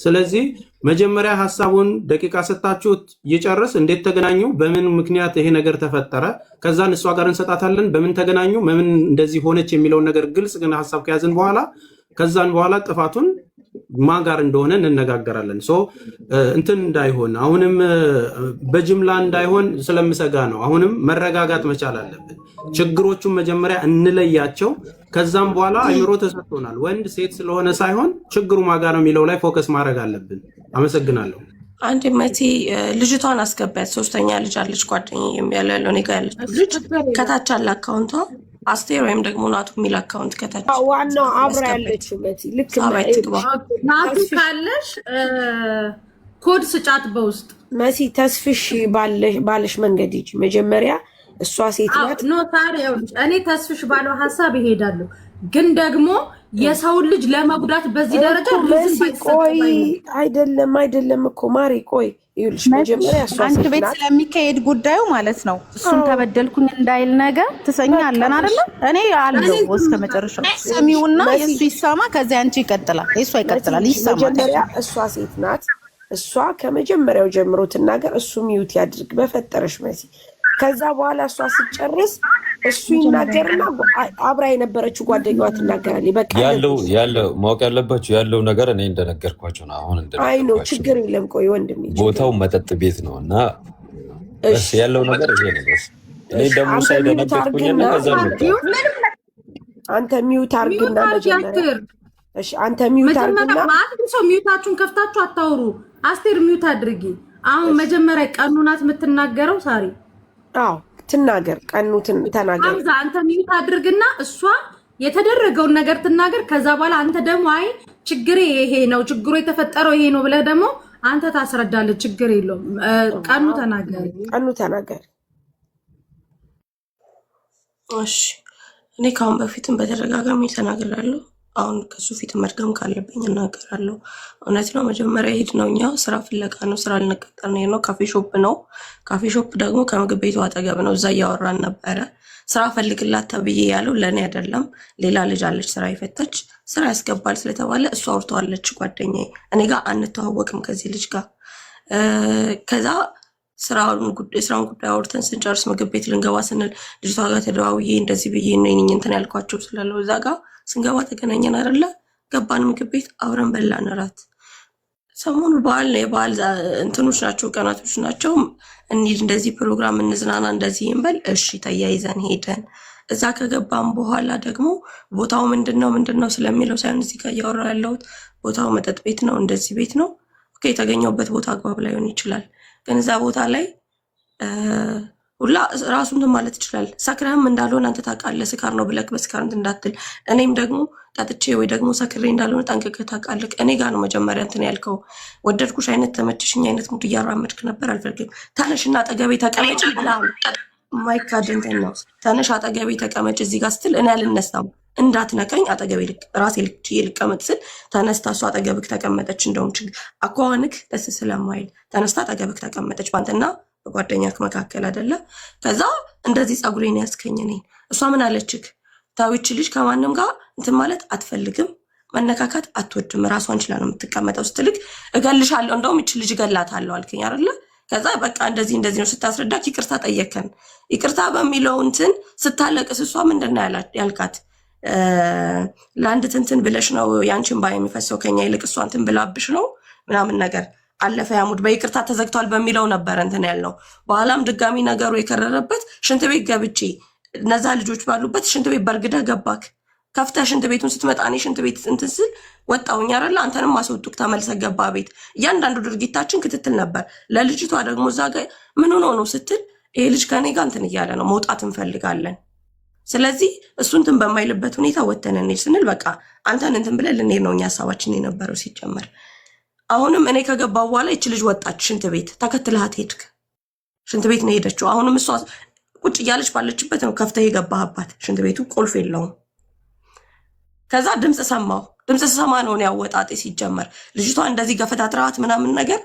ስለዚህ መጀመሪያ ሐሳቡን ደቂቃ ሰጣችሁት ይጨርስ። እንዴት ተገናኙ? በምን ምክንያት ይሄ ነገር ተፈጠረ? ከዛን እሷ ጋር እንሰጣታለን። በምን ተገናኙ? በምን እንደዚህ ሆነች የሚለውን ነገር ግልጽ ግን ሐሳብ ከያዝን በኋላ ከዛን በኋላ ጥፋቱን ማን ጋር እንደሆነ እንነጋገራለን። እንትን እንዳይሆን አሁንም በጅምላ እንዳይሆን ስለምሰጋ ነው። አሁንም መረጋጋት መቻል አለብን። ችግሮቹን መጀመሪያ እንለያቸው። ከዛም በኋላ አይምሮ ተሰጥቶናል። ወንድ ሴት ስለሆነ ሳይሆን ችግሩ ማጋ ነው የሚለው ላይ ፎከስ ማድረግ አለብን። አመሰግናለሁ። አንድ መቲ ልጅቷን አስገቢያት። ሶስተኛ ልጅ አለች ጓደኛዬ የሚያለው እኔ ጋር ያለች ልጅ ከታች አለ አካውንቷ አስቴር ወይም ደግሞ ናቱ የሚል አካውንት ከታች ዋናው አብራ ያለችው መቲ ልክ ናቱ ካለሽ ኮድ ስጫት በውስጥ መሲ ተስፍሽ ባለሽ መንገድ ሂጂ መጀመሪያ እሷ ሴት ናት። ኖ ታዲያ እኔ ተስፍሽ ባለው ሐሳብ ይሄዳሉ። ግን ደግሞ የሰውን ልጅ ለመጉዳት በዚህ ደረጃ ቆይ አይደለም እኮ ማሪ ቆይ ይኸውልሽ መጀመሪያ እሷ አንድ ቤት ስለሚካሄድ ጉዳዩ ማለት ነው። እሱን ተበደልኩኝ እንዳይል ነገር ትሰኛለን አይደል? እኔ አለው እስከ መጨረሻው ሰሚውና የሱ ይሳማ ከዛ አንቺ ይቀጥላል የሱ ይቀጥላል ይሳማ። መጀመሪያ እሷ ሴት ናት። እሷ ከመጀመሪያው ጀምሮ ትናገር፣ እሱ ሚውት ያድርግ በፈጠረሽ መሲ። ከዛ በኋላ እሷ ሲጨርስ እሱ ይናገርና አብራ የነበረችው ጓደኛዋ ትናገራለች። በቃ ያለው ማወቅ ያለባችሁ ያለው ነገር እኔ እንደነገርኳችሁ ነው። አሁን አይ ነው ችግር የለም። ቆይ ወንድሜ ቦታው መጠጥ ቤት ነው እና እሺ ያለው ነገር ይሄ ነው። እኔ ደግሞ ሳይደነገርኩኝና ከዛ ነው አንተ ሚውት አርግና መጀመሪያ እሺ አንተ ሚውት አርግና ማለት ሰው ሚውታችሁን ከፍታችሁ አታውሩ። አስቴር ሚውት አድርጊ። አሁን መጀመሪያ ቀኑናት የምትናገረው ሳሪ አዎ ትናገር ቀኑትን ተናገር። አምዛ አንተ ሚውት አድርግና እሷ የተደረገውን ነገር ትናገር። ከዛ በኋላ አንተ ደግሞ አይ ችግሬ ይሄ ነው ችግሩ የተፈጠረው ይሄ ነው ብለህ ደግሞ አንተ ታስረዳለህ። ችግር የለውም። ቀኑ ተናገር። እሺ እኔ ካሁን በፊትም በተደጋጋሚ ተናግራለሁ። አሁን ከሱ ፊት መድገም ካለብኝ እናገራለሁ። እውነት ነው። መጀመሪያ ሄድ ነው እኛ ስራ ፍለጋ ነው። ስራ ልንቀጠር ነው። ካፌ ሾፕ ነው። ካፌ ሾፕ ደግሞ ከምግብ ቤቱ አጠገብ ነው። እዛ እያወራን ነበረ። ስራ ፈልግላት ተብዬ ያለው ለእኔ አይደለም። ሌላ ልጅ አለች ስራ የፈታች ስራ ያስገባል ስለተባለ እሷ አውርተዋለች ጓደኛዬ። እኔ ጋር አንተዋወቅም ከዚህ ልጅ ጋር። ከዛ ስራውን ጉዳይ አውርተን ስንጨርስ ምግብ ቤት ልንገባ ስንል ልጅቷ ጋር ተደዋውዬ እንደዚህ ብዬ ነው እንትን ያልኳቸው ስላለው እዛ ጋር ስንገባ ተገናኘን አይደለ? ገባን ምግብ ቤት አብረን በላን እራት። ሰሞኑ በዓል ነው። የበዓል እንትኖች ናቸው ቀናቶች ናቸው። እንሂድ እንደዚህ ፕሮግራም እንዝናና እንደዚህ እንበል። እሺ ተያይዘን ሄደን እዛ ከገባን በኋላ ደግሞ ቦታው ምንድነው ስለሚለው ሳይሆን እዚህ ጋር እያወራሁ ያለሁት ቦታው መጠጥ ቤት ነው፣ እንደዚህ ቤት ነው። ኦኬ የተገኘውበት ቦታ አግባብ ላይሆን ይችላል። ግን እዛ ቦታ ላይ ሁላ ራሱን ማለት ይችላል። ሰክረህም እንዳልሆነ አንተ ታውቃለህ። ስካር ነው ብለህ በስካር እንትን እንዳትል። እኔም ደግሞ ጠጥቼ ወይ ደግሞ ሰክሬ እንዳልሆነ ጠንቅቀህ ታውቃለህ። እኔ ጋር ነው መጀመሪያ እንትን ያልከው። ወደድኩሽ አይነት ተመችሽኝ አይነት ሙድ እያራመድክ ነበር። አልፈልግም። ተነሽና አጠገቤ ተቀመጭ ብለሃል። ማይካድ እንትን ነው። ተነሽ አጠገቤ ተቀመጭ እዚህ ጋር ስትል እኔ አልነሳም። እንዳትነቀኝ አጠገቤ ራሴ ልቀመጥ ስል ተነስታ እሷ አጠገብክ ተቀመጠች። እንደውም ችግር አኳኋንክ ደስ ስለማይል ተነስታ አጠገብክ ተቀመጠች። ባንተና በጓደኛክ መካከል አይደለ? ከዛ እንደዚህ ጸጉሬን ያስከኝ ነኝ። እሷ ምን አለችክ? ታዊች ልጅ ከማንም ጋር እንትን ማለት አትፈልግም፣ መነካካት አትወድም፣ ራሷን ችላ ነው የምትቀመጠው ስትልክ እገልሻለሁ፣ እንደውም እቺ ልጅ እገላታለሁ አልከኝ አይደለ? ከዛ በቃ እንደዚህ ነው ስታስረዳክ ይቅርታ ጠየከን። ይቅርታ በሚለው እንትን ስታለቅስ እሷ ምንድነው ያልካት? ለአንድ ትንትን ብለሽ ነው ያንቺን ባይ የሚፈሰው ከኛ ይልቅ እሷ እንትን ብላብሽ ነው ምናምን ነገር አለፈ። ያሙድ በይቅርታ ተዘግቷል በሚለው ነበር እንትን ያልነው። በኋላም ድጋሚ ነገሩ የከረረበት ሽንት ቤት ገብቼ እነዛ ልጆች ባሉበት ሽንት ቤት በርግደ ገባክ። ከፍተህ ሽንት ቤቱን ስትመጣ እኔ ሽንት ቤት እንትን ስል ወጣሁኝ አይደል? አንተንም አስወጡክ። ተመልሰህ ገባ ቤት። እያንዳንዱ ድርጊታችን ክትትል ነበር። ለልጅቷ ደግሞ እዛ ጋር ምን ሆኖ ነው ስትል ይሄ ልጅ ከኔ ጋር እንትን እያለ ነው፣ መውጣት እንፈልጋለን። ስለዚህ እሱ እንትን በማይልበት ሁኔታ ወተን እንሂድ ስንል በቃ አንተን እንትን ብለን ልንሄድ ነው እኛ ሀሳባችን የነበረው ሲጀመር። አሁንም እኔ ከገባው በኋላ ይች ልጅ ወጣች ሽንት ቤት። ተከትልሃት ሄድክ። ሽንት ቤት ነው ሄደችው። አሁንም እሷ ቁጭ እያለች ባለችበት ነው ከፍተህ የገባህባት። ሽንት ቤቱ ቁልፍ የለውም። ከዛ ድምፅ ሰማሁ። ድምፅ ሰማ ነው ያወጣጤ ሲጀመር። ልጅቷ እንደዚህ ገፈታትራት ምናምን ነገር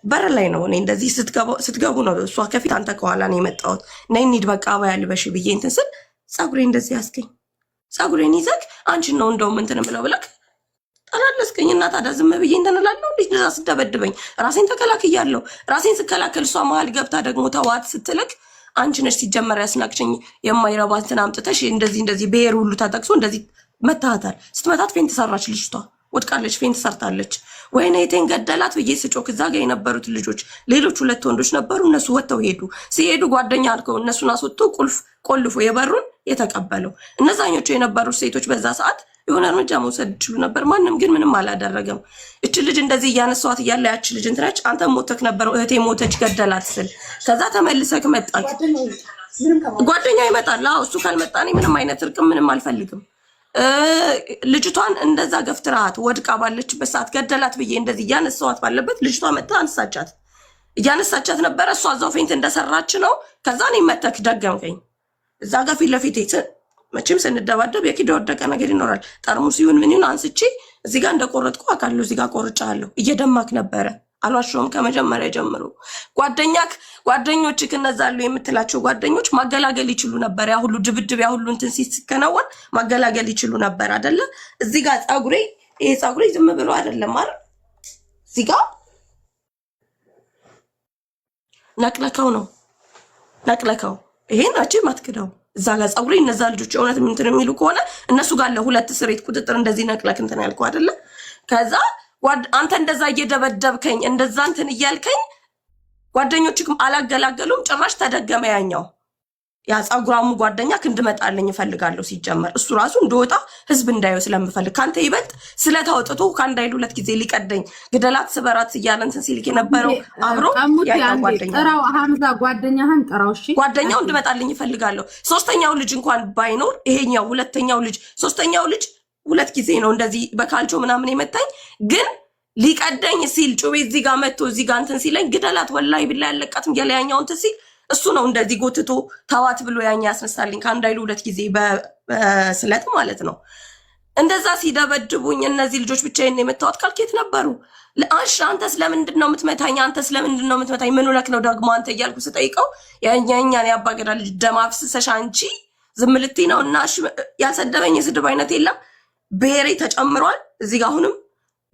በር ላይ ነው። እኔ እንደዚህ ስትገቡ ነው እሷ ከፊት አንተ ከኋላ ነው የመጣሁት። ነይ እንሂድ በቃ ባያልበሽ ብዬ እንትን ስል ጸጉሬ እንደዚህ ያስገኝ። ጸጉሬን ይዘክ አንቺን ነው እንደውም እንትን ብለው ብለክ ጠላለስከኝ እና ታዲያ ዝም ብዬ እንትን እላለሁ። እንዴት እንደዛ ስደበድበኝ ራሴን ተከላክያለሁ። ራሴን ስከላከል እሷ መሀል ገብታ ደግሞ ተዋት ስትልክ አንቺ ነሽ ሲጀመር ያስናቅሽኝ የማይረባትን አምጥተሽ እንደዚህ ብሔር ሁሉ ተጠቅሶ እንደዚህ መታታል። ስትመታት ፌንት ሰራች ልጅቷ ወድቃለች፣ ፌንት ሰርታለች። ወይኔ የቴን ገደላት ብዬ ስጮክ እዛ ጋር የነበሩት ልጆች ሌሎች 2 ወንዶች ነበሩ። እነሱ ወጥተው ሄዱ። ሲሄዱ ጓደኛ አልከው እነሱን አስወጥቶ ቁልፍ ቆልፎ የበሩን የተቀበለው። እነዛኞቹ የነበሩት ሴቶች በዛ ሰዓት የሆነ እርምጃ መውሰድ ይችሉ ነበር። ማንም ግን ምንም አላደረገም። እች ልጅ እንደዚህ እያነሷት እያለ ያች ልጅ እንትናች አንተ ሞተክ ነበር እህቴ ሞተች ገደላት ስል ከዛ ተመልሰክ መጣክ። ጓደኛ ይመጣል። አዎ እሱ ካልመጣ እኔ ምንም አይነት እርቅም ምንም አልፈልግም። ልጅቷን እንደዛ ገፍትራት ወድቃ ባለችበት ሰዓት ገደላት ብዬ እንደዚህ እያነሳዋት ባለበት ልጅቷ መጣ አንሳቻት። እያነሳቻት ነበረ። እሷ እዛው ፌንት እንደሰራች ነው። ከዛ እኔ መተክ ደገምከኝ። እዛ ጋር ፊት ለፊት መቼም ስንደባደብ የኪድ ወደቀ ነገር ይኖራል። ጠርሙስ ይሁን ምን ይሁን አንስቼ እዚህ ጋር እንደቆረጥኩ አካሉ እዚህ ጋር ቆርጫለሁ። እየደማክ ነበረ። አልዋሸሁም። ከመጀመሪያ ጀምሮ ጓደኞችህ እነዛሉ የምትላቸው ጓደኞች ማገላገል ይችሉ ነበር። ያ ሁሉ ድብድብ ያ ሁሉ እንትን ሲከናወን ማገላገል ይችሉ ነበር አይደለ? እዚህ ጋር ይሄ ፀጉሬ ዝም ብሎ አይደለም አይደል? እዚህ ጋር ነቅለከው ነው ነቅለከው። ይሄን አጭም አትክደው። እዛ ጋር ፀጉሬ እነዛ ልጆች እውነት እንትን የሚሉ ከሆነ እነሱ ጋር ለሁለት ስሬት ቁጥጥር እንደዚህ ነቅለክ እንትን ያልኩ አይደለ? ከዛ አንተ እንደዛ እየደበደብከኝ እንደዛ እንትን እያልከኝ ጓደኞችም አላገላገሉም። ጭራሽ ተደገመ። ያኛው ያ ፀጉራሙ ጓደኛ እንድመጣልኝ እፈልጋለሁ። ሲጀመር እሱ ራሱ እንደወጣ ህዝብ እንዳየው ስለምፈልግ ካንተ ይበልጥ ስለታወጥቶ ካንተ አይሉ 2 ጊዜ ሊቀደኝ ግደላት ስበራት እያለ እንትን ሲልክ የነበረው አብሮ ያኛው ጓደኛ ጥራው ሐምዛ ጓደኛህን ጥራው። እሺ ጓደኛው እንድመጣልኝ እፈልጋለሁ። ሶስተኛው ልጅ እንኳን ባይኖር ይሄኛው ሁለተኛው ልጅ ሶስተኛው ልጅ 2 ጊዜ ነው እንደዚህ በካልቾ ምናምን የመታኝ። ግን ሊቀደኝ ሲል ጩቤ እዚህ ጋር መጥቶ እዚህ ጋር እንትን ሲለኝ ግደላት ወላሂ ቢላ ያለቃትም ያለያኛው እንትን ሲል እሱ ነው እንደዚህ ጎትቶ ተዋት ብሎ ያኛ ያስነሳልኝ። ከአንድ አይሉ 2 ጊዜ በስለት ማለት ነው። እንደዛ ሲደበድቡኝ እነዚህ ልጆች ብቻዬን የመታወት ካልኬት ነበሩ። ለአሽ አንተ ስለምንድን ነው የምትመታኝ? አንተ ስለምንድን ነው የምትመታኝ? ምን ሆነክ ነው ደግሞ አንተ እያልኩ ስጠይቀው ያኛኛን ያባገዳ ልጅ ደም አፍስሰሽ አንቺ ዝም ልትይ ነው? እና እሺ ያልሰደበኝ የስድብ አይነት የለም። ብሔሬ ተጨምሯል እዚህ ጋር። አሁንም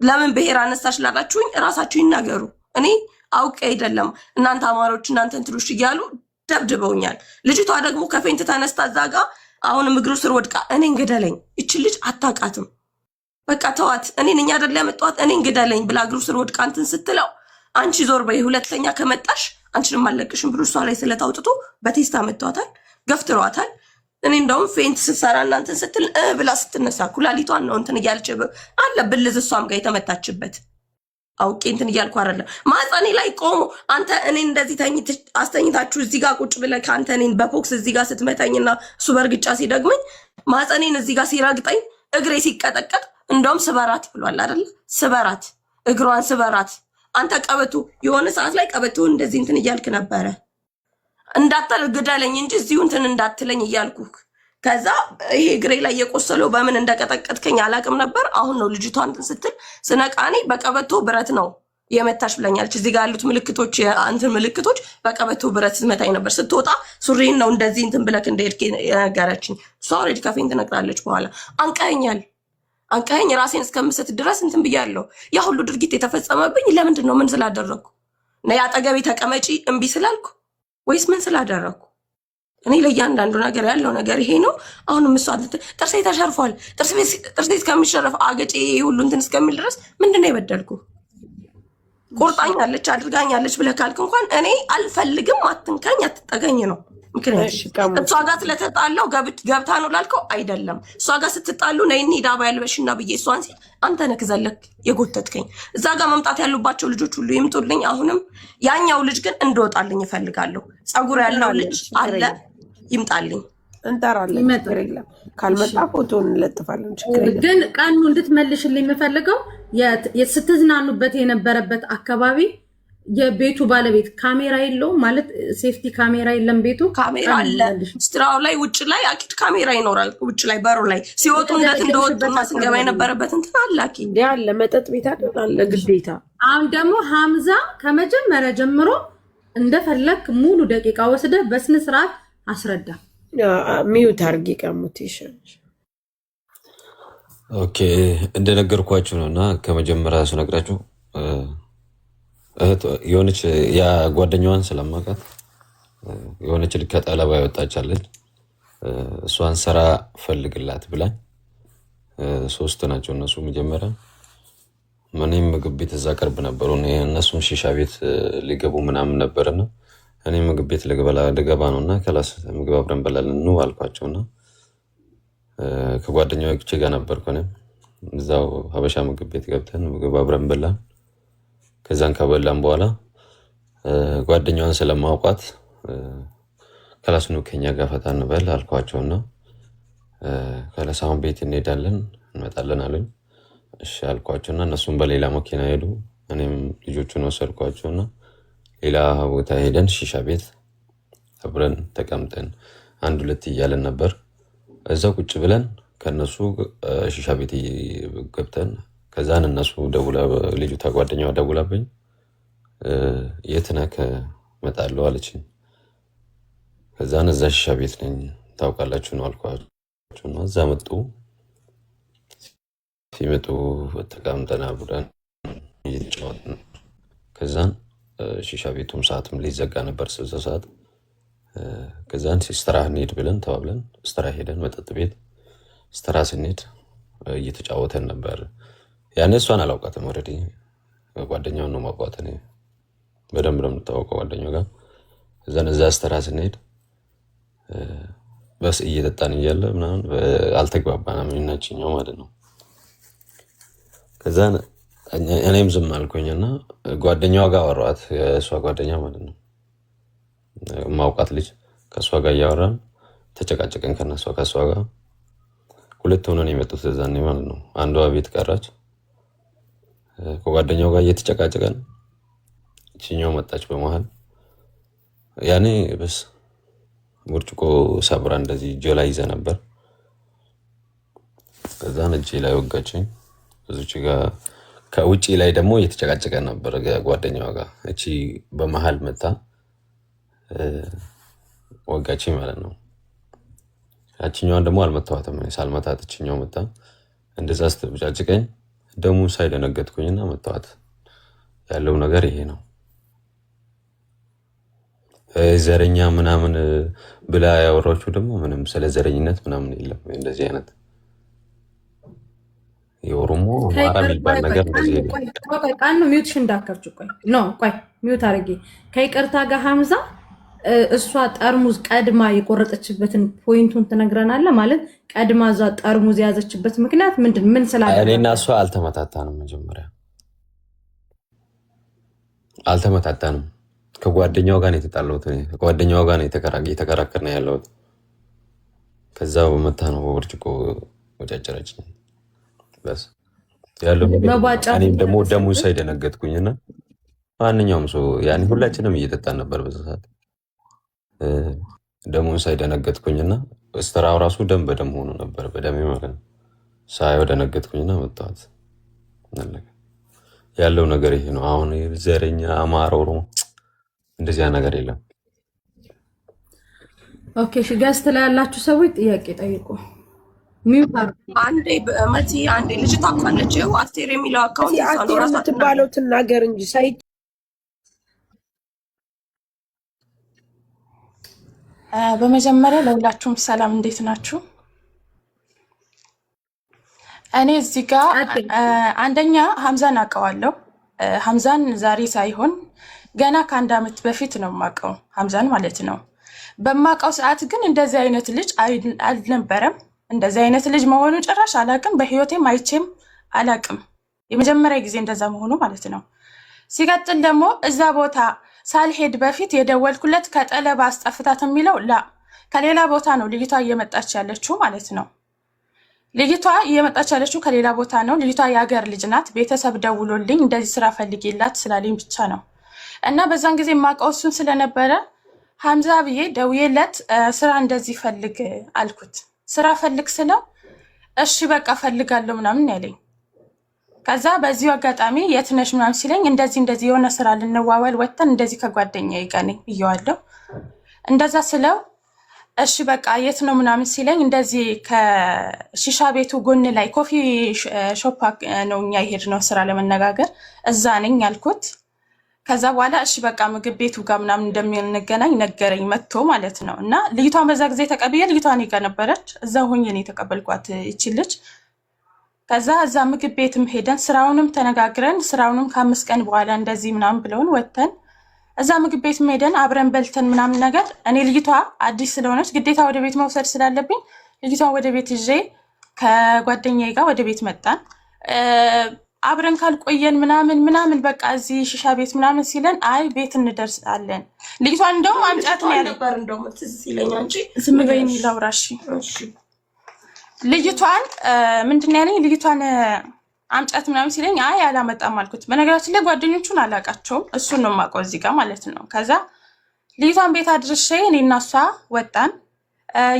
ለምን ብሔር አነሳሽ ላላችሁኝ እራሳችሁ ይናገሩ። እኔ አውቄ አይደለም። እናንተ አማሮች እናንተ እንትሉሽ እያሉ ደብድበውኛል። ልጅቷ ደግሞ ከፌንት ተነስታ እዛ ጋር አሁንም እግሩ ስር ወድቃ እኔን ግደለኝ፣ እቺ ልጅ አታውቃትም፣ በቃ ተዋት፣ እኔን እኛ አይደል ያመጣኋት፣ እኔን ግደለኝ ብላ እግሩ ስር ወድቃ እንትን ስትለው አንቺ ዞር በይ፣ ሁለተኛ ከመጣሽ አንቺንም አለቅሽም ብሎ እሷ ላይ ስለታውጥቶ በቴስታ መቷታል፣ ገፍትሯታል። እኔ እንደውም ፌንት ስትሰራ እናንተን ስትል ብላ ስትነሳ ኩላሊቷን ነው እንትን እያልች አለ ብልዝ እሷም ጋር የተመታችበት አውቄ እንትን እያልኩ አይደለም። ማህፀኔ ላይ ቆሞ አንተ እኔን እንደዚህ አስተኝታችሁ እዚህ ጋር ቁጭ ብለህ ከአንተ እኔን በፎክስ እዚህ ጋር ስትመታኝና እሱ በእርግጫ ሲደግመኝ ማህፀኔን እዚህ ጋር ሲረግጠኝ እግሬ ሲቀጠቀጥ እንደውም ስበራት ብሏል አይደለ? ስበራት፣ እግሯን ስበራት። አንተ ቀበቶ የሆነ ሰዓት ላይ ቀበቶ እንደዚህ እንትን እያልክ ነበረ እንዳታል ግደለኝ እንጂ እዚሁ እንትን እንዳትለኝ እያልኩ። ከዛ ይሄ እግሬ ላይ የቆሰለው በምን እንደቀጠቀጥከኝ አላቅም ነበር። አሁን ነው ልጅቷ እንትን ስትል ስነቃኔ በቀበቶ ብረት ነው የመታሽ ብለኛለች። እዚህ ጋር ያሉት ምልክቶች እንትን ምልክቶች በቀበቶ ብረት ስትመታኝ ነበር። ስትወጣ ሱሪን ነው እንደዚህ እንትን ብለክ እንደሄድክ የነገረችኝ። እሷ ኦልሬዲ ከፌን ትነግራለች። በኋላ አንቀኸኝ ራሴን እስከምስት ድረስ እንትን ብያለሁ። ያ ሁሉ ድርጊት የተፈጸመብኝ ለምንድን ነው? ምን ስላደረግኩ ነው? የአጠገቤ ተቀመጪ እምቢ ስላልኩ ወይስ ምን ስላደረግኩ? እኔ ለእያንዳንዱ ነገር ያለው ነገር ይሄ ነው። አሁንም እሷ ጥርሴ ተሸርፏል። ጥርሴ እስከሚሸረፍ አገጬ ሁሉ እንትን እስከሚል ድረስ ምንድን ነው የበደልኩ? ቆርጣኛለች አድርጋኛለች ብለህ ካልክ እንኳን እኔ አልፈልግም፣ አትንካኝ፣ አትጠገኝ ነው ምክንያቱም እሷ ጋር ስለተጣለው ገብታ ነው ላልከው አይደለም። እሷ ጋር ስትጣሉ ነይ እንሂድ አባ ያልበሽና ብዬ እሷን ሲል አንተ ነህ ዘለክ የጎተትከኝ። እዛ ጋር መምጣት ያሉባቸው ልጆች ሁሉ ይምጡልኝ። አሁንም ያኛው ልጅ ግን እንደወጣልኝ እፈልጋለሁ። ፀጉር ያለው ልጅ አለ ይምጣልኝ። እንጠራለን። ችግር የለም። ካልመጣ ፎቶ እንለጥፋለን። ችግር የለም። ግን ቀኑ እንድትመልሽልኝ የምፈልገው ስትዝናኑበት የነበረበት አካባቢ የቤቱ ባለቤት ካሜራ የለውም ማለት ሴፍቲ ካሜራ የለም። ቤቱ ካሜራ አለ። ስትራው ላይ ውጭ ላይ አኪድ ካሜራ ይኖራል። ውጭ ላይ በሩ ላይ ሲወጡ እንደወጡና ስንገባ የነበረበት እንትን አላኪ ያለ መጠጥ ቤት አለ ግዴታ። አሁን ደግሞ ሐምዛ ከመጀመሪያ ጀምሮ እንደፈለክ ሙሉ ደቂቃ ወስደ በስነ ስርዓት አስረዳ። ሚዩት አርጊ ቀሙቴሽን። ኦኬ እንደነገርኳችሁ ነውና ከመጀመሪያ ስነግራችሁ የሆነች ያ ጓደኛዋን ስለማውቃት የሆነች ልጅ ከጠለባ ያወጣቻለች እሷን ስራ ፈልግላት ብላኝ 3 ናቸው እነሱ መጀመሪያ እኔም ምግብ ቤት እዛ ቅርብ ነበሩ እነሱም ሺሻ ቤት ሊገቡ ምናምን ነበርና እኔ ምግብ ቤት ልገባ ነውና ክላስ ምግብ አብረን በላለን ነው አልኳቸውና ከጓደኛዎቼ ጋር ነበርኩ እኔም እዛው ሀበሻ ምግብ ቤት ገብተን ምግብ አብረን በላን ከዛን ከበላን በኋላ ጓደኛዋን ስለማውቃት ክላስ ነው ከኛ ጋር ፈታ እንበል አልኳቸውና ከለሳውን ቤት እንሄዳለን እንመጣለን አሉኝ እሺ አልኳቸውና እነሱም በሌላ መኪና ሄዱ እኔም ልጆቹን ወሰድኳቸውና ሌላ ቦታ ሄደን ሺሻ ቤት አብረን ተቀምጠን 1-2 እያለን ነበር እዛው ቁጭ ብለን ከነሱ ሺሻ ቤት ገብተን ከዛን እነሱ ልጅቷ ጓደኛዋ ደውላብኝ የት ነህ እመጣለሁ አለችኝ ከዛን እዛ ሺሻ ቤት ነኝ ታውቃላችሁ ነው አልኳቸውና እዛ መጡ ሲመጡ ተቀምጠን አብረን እየተጫወትን ከዛን ሺሻ ቤቱም ሰዓትም ሊዘጋ ነበር ስልሳ ሰዓት ከዛን ስትራ እንሂድ ብለን ተባብለን ስትራ ሄደን መጠጥ ቤት ስትራ ስንሄድ እየተጫወተን ነበር ያኔ እሷን አላውቃትም ኦልሬዲ ጓደኛውን ነው የማውቃት እኔ በደንብ ነው የምታውቀው ጓደኛው ጋር ከዛን እዛ ስትራ ስንሄድ በስ እየጠጣን እያለ ምናምን አልተግባባንም እናችኛው ማለት ነው ከዛን እኔም ዝም አልኩኝና ጓደኛዋ ጋር አወራኋት የእሷ ጓደኛ ማለት ነው ማውቃት ልጅ ከሷ ጋር ያወራን ተጨቃጨቀን ከሷ ጋር 2 ሆነን የመጡት እዛኔ ማለት ነው አንዷ ቤት ቀራች ከጓደኛው ጋር እየተጨቃጨቀን እቺኛው መጣች በመሃል ያኔ በስ ወርጭቆ ሰብራ እንደዚህ ጆላ ይዘ ነበር ከዛን እጄ ላይ ወጋችኝ እዚች ጋር ከውጪ ላይ ደግሞ እየተጨቃጨቀ ነበር ጓደኛዋ ጋር እቺ በመሃል መጣ ወጋችኝ ማለት ነው ያቺኛዋን ደግሞ አልመታዋትም ሳልመታት እቺኛው መጣ እንደዛ ስትጨቃጨቀኝ ደሙ ሳይደነገጥኩኝና መታዋት ያለው ነገር ይሄ ነው ዘረኛ ምናምን ብላ ያወራችሁ ደግሞ ምንም ስለ ዘረኝነት ምናምን የለም እንደዚህ አይነት የኦሮሞ አማራ የሚባል ነገር እንደዚህ ቆይ ቃል ነው ሚውትሽ እንዳከርቹ ቆይ ሚውት አድርጌ ከይቅርታ ጋር ሐምዛ እሷ ጠርሙዝ ቀድማ የቆረጠችበትን ፖይንቱን ትነግረናለህ ማለት ቀድማ እዛ ጠርሙዝ ያዘችበት ምክንያት ምን ስላለ እኔና እሷ አልተመታታንም መጀመሪያ አልተመታታንም ከጓደኛው ጋር ነው የተጣላሁት ከጓደኛው ጋር ነው የተከራከርና ያለሁት ከዛው መታ ነው ወርጭቆ ወጫጨረችኝ በስ ያለው እኔም ደግሞ ደሙ ሳይደነገጥኩኝና ማንኛውም ሰው ያኔ ሁላችንም እየጠጣን ነበር በዛ ሰዓት ደሙን ሳይደነገጥኩኝና ስትራው ራሱ ደም በደም ሆኖ ነበር በደም ማለት ሳይው ደነገጥኩኝና መጣሁት ያለው ነገር ይሄ ነው አሁን ዘረኛ አማራ ኦሮሞ እንደዚህ ነገር የለም ኦኬ እሺ ጋስት ላይ ያላችሁ ሰዎች ጥያቄ ጠይቁ አንዴ በመቲ አንዴ ልጅ ታውቃለች አስቴር የሚለው አካውንት አስቴር የምትባለው ትናገር እንጂ ሳይ በመጀመሪያ ለሁላችሁም ሰላም እንዴት ናችሁ እኔ እዚህ ጋር አንደኛ ሐምዛን አውቀዋለሁ ሐምዛን ዛሬ ሳይሆን ገና ከ1 ዓመት በፊት ነው የማውቀው ሐምዛን ማለት ነው በማውቀው ሰዓት ግን እንደዚህ አይነት ልጅ አልነበረም እንደዚህ አይነት ልጅ መሆኑ ጭራሽ አላቅም በህይወቴም አይቼም አላቅም የመጀመሪያ ጊዜ እንደዛ መሆኑ ማለት ነው ሲቀጥል ደግሞ እዛ ቦታ ሳልሄድ በፊት የደወልኩለት ከጠለባ አስጠፍታት የሚለው ላ ከሌላ ቦታ ነው ልጅቷ እየመጣች ያለችው ማለት ነው ልጅቷ እየመጣች ያለችው ከሌላ ቦታ ነው ልጅቷ የሀገር ልጅ ናት ቤተሰብ ደውሎልኝ እንደዚህ ስራ ፈልጊላት ስላለኝ ብቻ ነው እና በዛን ጊዜ ማውቀው እሱን ስለነበረ ሐምዛ ብዬ ደውዬለት ስራ እንደዚህ ፈልግ አልኩት ስራ ፈልግ ስለው እሺ በቃ ፈልጋለሁ ምናምን ያለኝ ከዛ በዚሁ አጋጣሚ የት ነሽ ምናምን ሲለኝ እንደዚህ የሆነ ስራ ልንዋዋል ወጥተን እንደዚህ ከጓደኛዬ ጋር ነኝ ብየዋለሁ እንደዛ ስለው እሺ በቃ የት ነው ምናምን ሲለኝ እንደዚህ ከሺሻ ቤቱ ጎን ላይ ኮፊ ሾፕ ነው እኛ ይሄድ ነው ስራ ለመነጋገር እዛ ነኝ ያልኩት ከዛ በኋላ እሺ በቃ ምግብ ቤቱ ጋር ምናምን እንደምንገናኝ ነገረኝ መጥቶ ማለት ነው። እና ልጅቷን በዛ ጊዜ ተቀብዬ ልጅቷን ጋር ነበረች እዛ ሆኜ ነው የተቀበልኳት ይቺ ልጅ። ከዛ እዛ ምግብ ቤትም ሄደን ስራውንም ተነጋግረን ስራውንም ከ5 ቀን በኋላ እንደዚህ ምናምን ብለውን ወተን እዛ ምግብ ቤትም ሄደን አብረን በልተን ምናምን ነገር እኔ ልጅቷ አዲስ ስለሆነች ግዴታ ወደ ቤት መውሰድ ስላለብኝ ልጅቷን ወደ ቤት ይዤ ከጓደኛዬ ጋር ወደ ቤት መጣን። አብረን ካልቆየን ምናምን በቃ እዚህ ሽሻ ቤት ምናምን ሲለን አይ ቤት እንደርሳለን። ልጅቷን እንደውም አምጫት ነው ያለው ነበር እንደውም ትዝ ይለኛል እንጂ ዝም በይኝ ላውራሽ። ልጅቷን ምንድን ነው ያለኝ ልጅቷን አምጫት ምናምን ሲለኝ አይ አላመጣም አልኩት። በነገራችን ላይ ጓደኞቹን አላውቃቸውም እሱን ነው የማውቀው እዚህ ጋር ማለት ነው። ከዛ ልጅቷን ቤት አድርሼ እኔና እሷ ወጣን።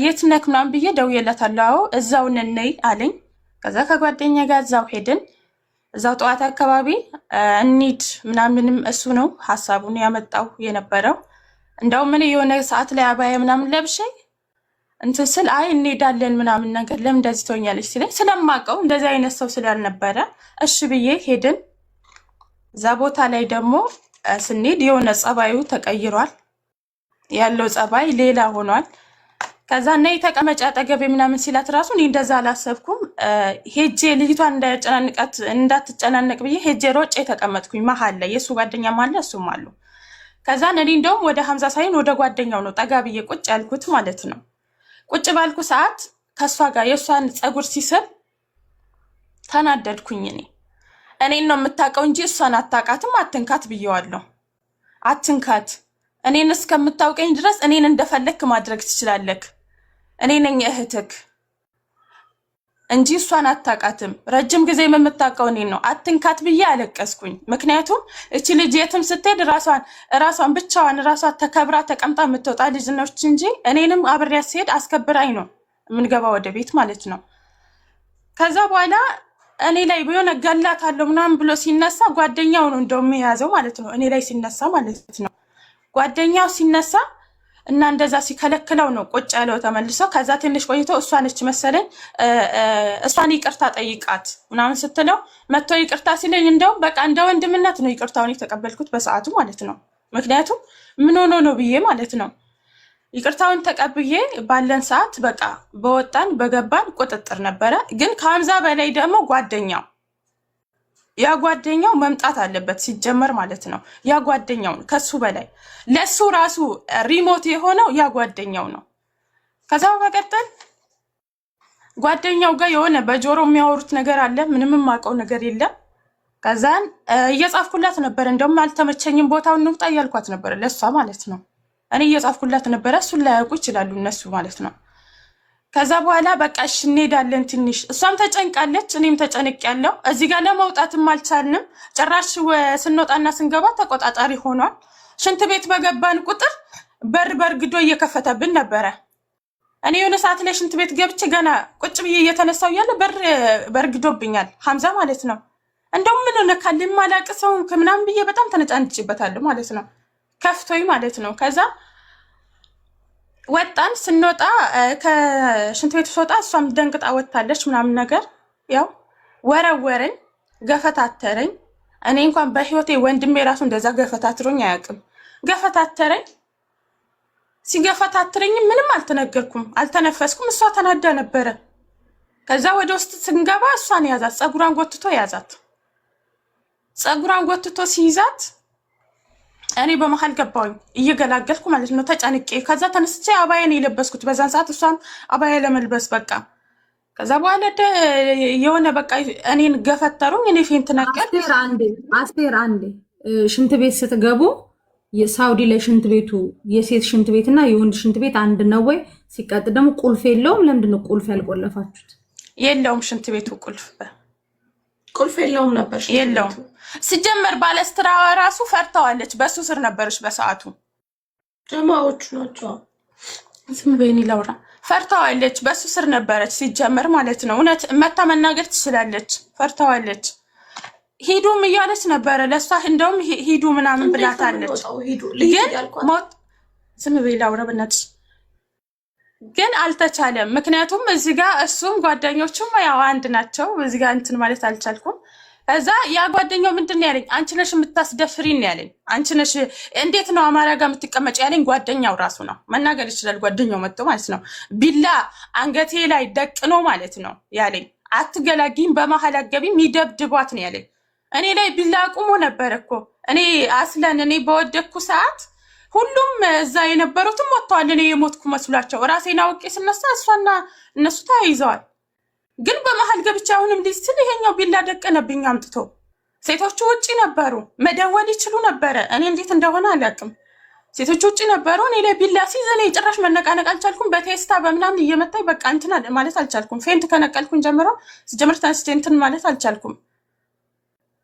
የት ነክ ምናምን ብዬ ደውዬላታለሁ። እዛው ነኝ አለኝ። ከዛ ከጓደኛ ጋር እዛው ሄድን። እዛው ጠዋት አካባቢ እንሂድ ምናምንም እሱ ነው ሀሳቡን ያመጣው የነበረው። እንደውም ምን የሆነ ሰዓት ላይ አባያ ምናምን ለብሼ እንትን ስል አይ እንሄዳለን ምናምን ነገር ለምን እንደዚህ ትሆኛለች ሲለኝ ስለማውቀው እንደዚህ አይነት ሰው ስላልነበረ እሺ ብዬ ሄድን። እዛ ቦታ ላይ ደግሞ ስንሄድ የሆነ ጸባዩ ተቀይሯል። ያለው ጸባይ ሌላ ሆኗል። ከዛ ነይ ተቀመጫ አጠገቤ ምናምን ሲላት ራሱ እኔ እንደዛ አላሰብኩም። ሄጄ ልጅቷን እንዳትጨናነቅ ብዬ ሄጄ ሮጬ ተቀመጥኩኝ መሀል ላይ የእሱ ጓደኛም አለ እሱም አሉ። ከዛ እኔ እንደውም ወደ 50 ሳይሆን ወደ ጓደኛው ነው ጠጋ ብዬ ቁጭ ያልኩት ማለት ነው። ቁጭ ባልኩ ሰዓት ከእሷ ጋር የእሷን ፀጉር ሲስብ ተናደድኩኝ። እኔን ነው የምታውቀው እንጂ እሷን አታውቃትም፣ አትንካት ብዬዋለሁ። አትንካት፣ እኔን እስከምታውቀኝ ድረስ እኔን እንደፈለክ ማድረግ ትችላለክ። እኔ ነኝ እህትክ እንጂ እሷን አታውቃትም። ረጅም ጊዜ የምታውቀው እኔን ነው። አትንካት ብዬ አለቀስኩኝ። ምክንያቱም እቺ ልጅ የትም ስትሄድ ራሷን ብቻዋን ራሷ ተከብራ ተቀምጣ የምትወጣ ልጅ ነች እንጂ እኔንም አብሬያት ስሄድ አስከብራኝ ነው የምንገባ ወደ ቤት ማለት ነው። ከዛ በኋላ እኔ ላይ የሆነ ገላታለሁ ምናምን ብሎ ሲነሳ ጓደኛው ነው እንደውም የያዘው ማለት ነው። እኔ ላይ ሲነሳ ማለት ነው። ጓደኛው ሲነሳ እና እንደዛ ሲከለክለው ነው ቁጭ ያለው ተመልሶ። ከዛ ትንሽ ቆይቶ እሷ ነች መሰለኝ እሷን ይቅርታ ጠይቃት ምናምን ስትለው መጥቶ ይቅርታ ሲለኝ እንደውም በቃ እንደ ወንድምነት ነው ይቅርታውን የተቀበልኩት በሰዓቱ ማለት ነው። ምክንያቱም ምን ሆኖ ነው ብዬ ማለት ነው። ይቅርታውን ተቀብዬ ባለን ሰዓት በቃ በወጣን በገባን ቁጥጥር ነበረ። ግን ከ50 በላይ ደግሞ ያ ጓደኛው መምጣት አለበት ሲጀመር ማለት ነው። ያ ጓደኛው ከሱ በላይ ለሱ ራሱ ሪሞት የሆነው ያ ጓደኛው ነው። ከዛ በመቀጠል ጓደኛው ጋር የሆነ በጆሮ የሚያወሩት ነገር አለ። ምንም የማውቀው ነገር የለም። ከዛን እየጻፍኩላት ነበር። እንደውም አልተመቸኝም ቦታውን እንውጣ እያልኳት ነበር ለሷ ማለት ነው። እኔ እየጻፍኩላት ነበረ። እሱን ላያውቁ ይችላሉ እነሱ ማለት ነው። ከዛ በኋላ በቃ እሺ እንሄዳለን ትንሽ። እሷም ተጨንቃለች፣ እኔም ተጨንቄያለሁ። እዚህ ጋር ለመውጣትም አልቻልንም። ጭራሽ ስንወጣና ስንገባ ተቆጣጣሪ ሆኗል። ሽንት ቤት በገባን ቁጥር በርግዶ እየከፈተብን ነበረ። እኔ የሆነ ሰዓት ላይ ሽንት ቤት ገብቼ ገና ቁጭ ብዬ እየተነሳው እያለ በርግዶብኛል ሐምዛ ማለት ነው። እንደውም ምን ሆነ ካለም ማላቅሰው ከምናምን ብዬ በጣም ተነጫንጭበታለሁ ማለት ነው። ከፍቶኝ ማለት ነው። ከዛ ወጣን። ስንወጣ ከሽንት ቤት ስወጣ እሷም ደንግጣ ወጣለች ምናምን ነገር ያው ወረወረኝ፣ ገፈታተረኝ። እኔ እንኳን በህይወቴ ወንድሜ ራሱ እንደዛ ገፈታትሮኝ አያውቅም። ገፈታተረኝ። ሲገፈታትረኝ ምንም አልተነገርኩም፣ አልተነፈስኩም። እሷ ተናዳ ነበረ። ከዛ ወደ ውስጥ ስንገባ እሷን ያዛት፣ ፀጉሯን ጎትቶ ያዛት። ፀጉሯን ጎትቶ ሲይዛት እኔ በመሃል ገባሁኝ እየገላገልኩ ማለት ነው ተጨንቄ። ከዛ ተነስቼ አባዬን የለበስኩት በዛን ሰዓት እሷን አባዬ ለመልበስ በቃ። ከዛ በኋላ የሆነ በቃ እኔን ገፈተሩኝ። እኔ ፌንት ነገር አስቴር አንዴ ሽንት ቤት ስትገቡ የሳውዲ ላይ ሽንት ቤቱ የሴት ሽንት ቤትና የወንድ ሽንት ቤት አንድ ነው ወይ? ሲቀጥ ደግሞ ቁልፍ የለውም። ለምንድን ነው ቁልፍ ያልቆለፋችሁት? የለውም ሽንት ቤቱ ቁልፍ የለውም ነበር። የለውም ሲጀመር ባለስትራዋ ራሱ ፈርተዋለች። በሱ ስር ነበረች በሰዓቱ። ጀማዎቹ ናቸው። ዝም በይኒ ላውራ። ፈርተዋለች፣ በሱ ስር ነበረች ሲጀመር ማለት ነው። እውነት መታ መናገር ትችላለች። ፈርተዋለች። ሂዱም እያለች ነበረ ለሷ። እንደውም ሂዱ ምናምን ብላታለች። ግን ሞት ዝም በይ ላውራ በእናትሽ። ግን አልተቻለም። ምክንያቱም እዚህ ጋር እሱም ጓደኞቹም ያው አንድ ናቸው። እዚህ ጋር እንትን ማለት አልቻልኩም። እዛ ያ ጓደኛው ምንድን ነው ያለኝ? አንቺ ነሽ የምታስደፍሪን ያለኝ። አንቺ ነሽ እንዴት ነው አማራ ጋር የምትቀመጭ ያለኝ ጓደኛው ራሱ ነው። መናገር ይችላል ጓደኛው መጥቶ ማለት ነው። ቢላ አንገቴ ላይ ደቅኖ ማለት ነው ያለኝ። አትገላጊም፣ በመሀል አትገቢም፣ ይደብድቧት ነው ያለኝ። እኔ ላይ ቢላ አቁሞ ነበር እኮ እኔ አስለን እኔ በወደኩ ሰዓት ሁሉም እዛ የነበሩትም ወጥተዋል። እኔ የሞትኩ መስሏቸው ራሴን አውቄ ስነሳ እሷና እነሱ ተያይዘዋል። ግን በመሀል ገብቻ አሁንም ልጅ ስል ይሄኛው ቢላ ደቀነብኝ አምጥቶ። ሴቶቹ ውጪ ነበሩ፣ መደወል ይችሉ ነበረ። እኔ እንዴት እንደሆነ አላውቅም። ሴቶቹ ውጪ ነበሩ። እኔ ላይ ቢላ ሲይዝ እኔ ጭራሽ መነቃነቅ አልቻልኩም። በቴስታ በምናምን እየመታኝ በቃ እንትን ማለት አልቻልኩም። ፌንት ከነቀልኩኝ ጀምሮ ስጀምር ተነስቼ እንትን ማለት አልቻልኩም።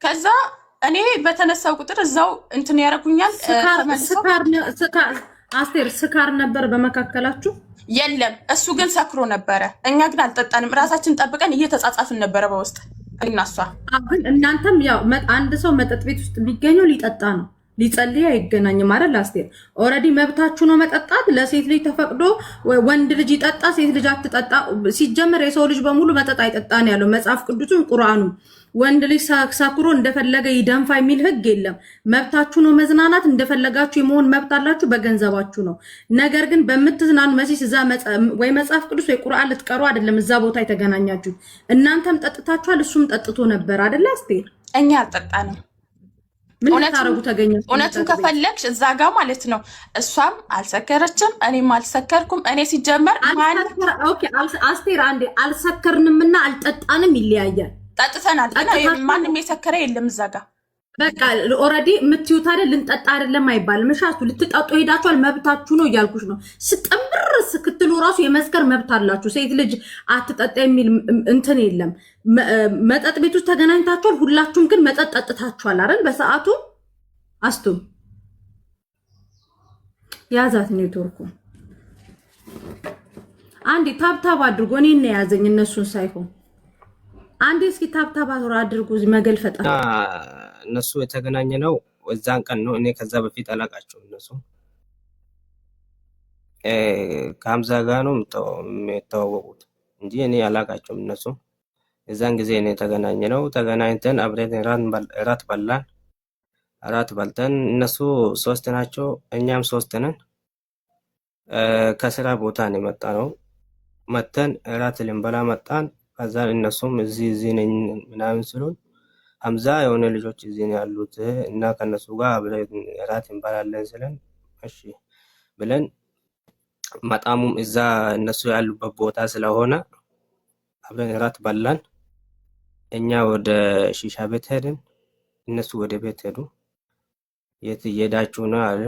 ከዛ እኔ በተነሳው ቁጥር እዛው እንትን ያደርጉኛል። አስቴር ስካር ነበር በመካከላችሁ? የለም፣ እሱ ግን ሰክሮ ነበረ። እኛ ግን አልጠጣንም። ራሳችን ጠብቀን እየተጻጻፍን ነበረ በውስጥ እናሷ። ግን እናንተም ያው አንድ ሰው መጠጥ ቤት ውስጥ የሚገኘው ሊጠጣ ነው፣ ሊጸልይ አይገናኝም አይደል አስቴር? ኦልሬዲ መብታችሁ ነው መጠጣት። ለሴት ልጅ ተፈቅዶ ወንድ ልጅ ይጠጣ፣ ሴት ልጅ አትጠጣ። ሲጀመር የሰው ልጅ በሙሉ መጠጥ አይጠጣ ነው ያለው መጽሐፍ ቅዱስም ቁርአኑ። ወንድ ልጅ ሰክሮ እንደፈለገ ይደንፋ የሚል ህግ የለም። መብታችሁ ነው መዝናናት፣ እንደፈለጋችሁ የመሆን መብት አላችሁ፣ በገንዘባችሁ ነው። ነገር ግን በምትዝናኑ መሲስ እዛ ወይ መጽሐፍ ቅዱስ ወይ ቁርአን ልትቀሩ አይደለም እዛ ቦታ የተገናኛችሁ። እናንተም ጠጥታችኋል፣ እሱም ጠጥቶ ነበር አይደል አስቴር? እኛ አልጠጣንም። ምን ታረጉ ተገኘ? እውነቱን ከፈለግሽ እዛ ጋር ማለት ነው። እሷም አልሰከረችም፣ እኔም አልሰከርኩም። እኔ ሲጀመር አስቴር አንዴ አልሰከርንምና አልጠጣንም ይለያያል። ጠጥተናል፣ ግን ማንም የሰከረ የለም እዛ ጋር። በቃ ኦልሬዲ የምትዩት አይደል? ልንጠጣ አይደለም አይባልም። እሻቱ ልትጠጡ ሄዳችኋል፣ መብታችሁ ነው እያልኩሽ ነው። ስጠምር ስክትሉ ራሱ የመስከር መብት አላችሁ። ሴት ልጅ አትጠጣ የሚል እንትን የለም። መጠጥ ቤት ውስጥ ተገናኝታችኋል፣ ሁላችሁም ግን መጠጥ ጠጥታችኋል አይደል? በሰዓቱ አስቱ ያዛት ኔትወርኩ። አንዴ ታብታብ አድርጎ እኔን ነው የያዘኝ እነሱን ሳይሆን አንዴ እስኪ ታብታብ አድርጉ። መገልፈጣ እነሱ የተገናኘ ነው እዛን ቀን ነው። እኔ ከዛ በፊት አላቃቸው። እነሱ ከሀምዛ ጋር ነው የተዋወቁት እንጂ እኔ አላቃቸውም። እነሱ እዛን ጊዜ እኔ የተገናኘ ነው። ተገናኝተን አብረን እራት በላን። እራት በልተን እነሱ 3 ናቸው፣ እኛም 3 ነን። ከስራ ቦታ ነው የመጣ ነው። መተን እራት ልንበላ መጣን። ከዛ እነሱም እዚህ ነኝ ምናምን ስሉን ሀምዛ የሆነ ልጆች እዚህ ነው ያሉት እና ከነሱ ጋር አብረን እራት እንበላለን ስለን እሺ ብለን መጣሙም እዛ እነሱ ያሉበት ቦታ ስለሆነ አብረን እራት በላን። እኛ ወደ ሺሻ ቤት ሄድን፣ እነሱ ወደ ቤት ሄዱ። የት እየሄዳችሁ ነው አለ።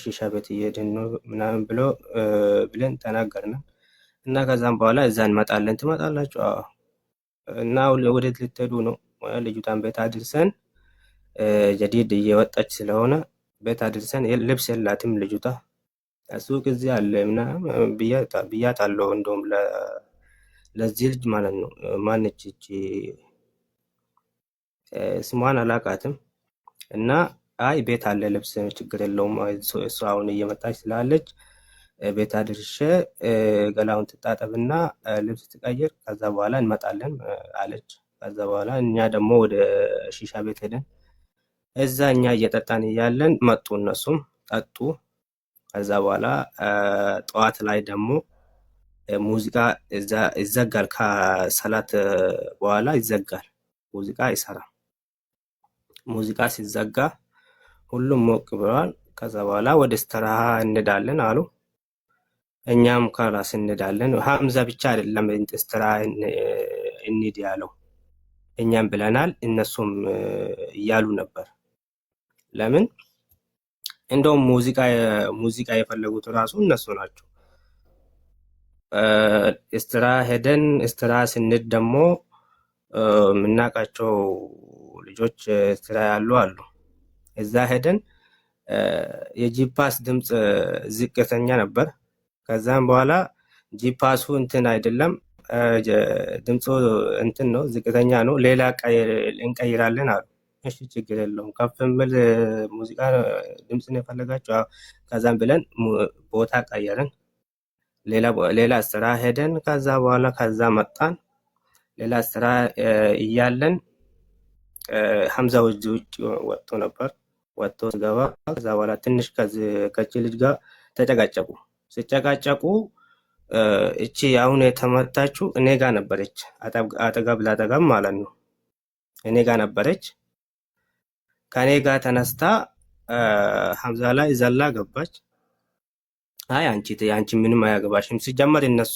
ሺሻ ቤት እየሄድን ነው ምናምን ብለን ተናገርን። እና ከዛም በኋላ እዛ እንመጣለን። ትመጣላችሁ እና ወዴት ልትሄዱ ነው? ልጅቷን ቤት አድርሰን ጀዲድ እየወጣች ስለሆነ ቤት አድርሰን ልብስ የላትም ልጅቷ። ሱቅ እዚህ አለ ምናምን ብያታለሁ። እንደውም ለዚህ ልጅ ማለት ነው ማነች እቺ ስሟን አላቃትም። እና አይ ቤት አለ ልብስ ችግር የለውም እሷ አሁን እየመጣች ስላለች ቤት አድርሼ ገላውን ትጣጠብና ልብስ ትቀይር ከዛ በኋላ እንመጣለን አለች። ከዛ በኋላ እኛ ደግሞ ወደ ሺሻ ቤት ሄደን እዛ እኛ እየጠጣን እያለን መጡ፣ እነሱም ጠጡ። ከዛ በኋላ ጠዋት ላይ ደግሞ ሙዚቃ ይዘጋል። ከሰላት በኋላ ይዘጋል፣ ሙዚቃ አይሰራም። ሙዚቃ ሲዘጋ ሁሉም ሞቅ ብለዋል። ከዛ በኋላ ወደ ስተራሃ እንዳለን አሉ። እኛም ካላስ እንዳለን። ሀምዛ ብቻ አይደለም ስተራ እንሂድ ያለው፣ እኛም ብለናል፣ እነሱም እያሉ ነበር። ለምን እንደውም ሙዚቃ የፈለጉት ራሱ እነሱ ናቸው። ስተራ ሄደን ስተራ ስንሄድ ደግሞ የምናውቃቸው ልጆች ስተራ ያሉ አሉ። እዛ ሄደን የጂፓስ ድምፅ ዝቅተኛ ነበር። ከዛም በኋላ ጂፓሱ እንትን አይደለም ድምፁ እንትን ነው ዝቅተኛ ነው፣ ሌላ እንቀይራለን አሉ። እሺ ችግር የለውም ከፍ የሚል ሙዚቃ ድምፅ ነው የፈለጋቸው። ከዛም ብለን ቦታ ቀየርን፣ ሌላ ስራ ሄደን ከዛ በኋላ ከዛ መጣን። ሌላ ስራ እያለን ሐምዛ ውጭ ወጥቶ ነበር። ወጥቶ ሲገባ ከዛ በኋላ ትንሽ ከቺ ልጅ ጋር ተጨቃጨቁ። ሲጨቃጨቁ እቺ አሁን የተመታችው እኔ ጋር ነበረች፣ አጠገብ ላጠገብ ማለት ነው። እኔ ጋር ነበረች። ከኔ ጋር ተነስታ ሐምዛ ላይ ዘላ ገባች። አይ አንቺ ምንም አያገባሽም። ሲጀመር እነሱ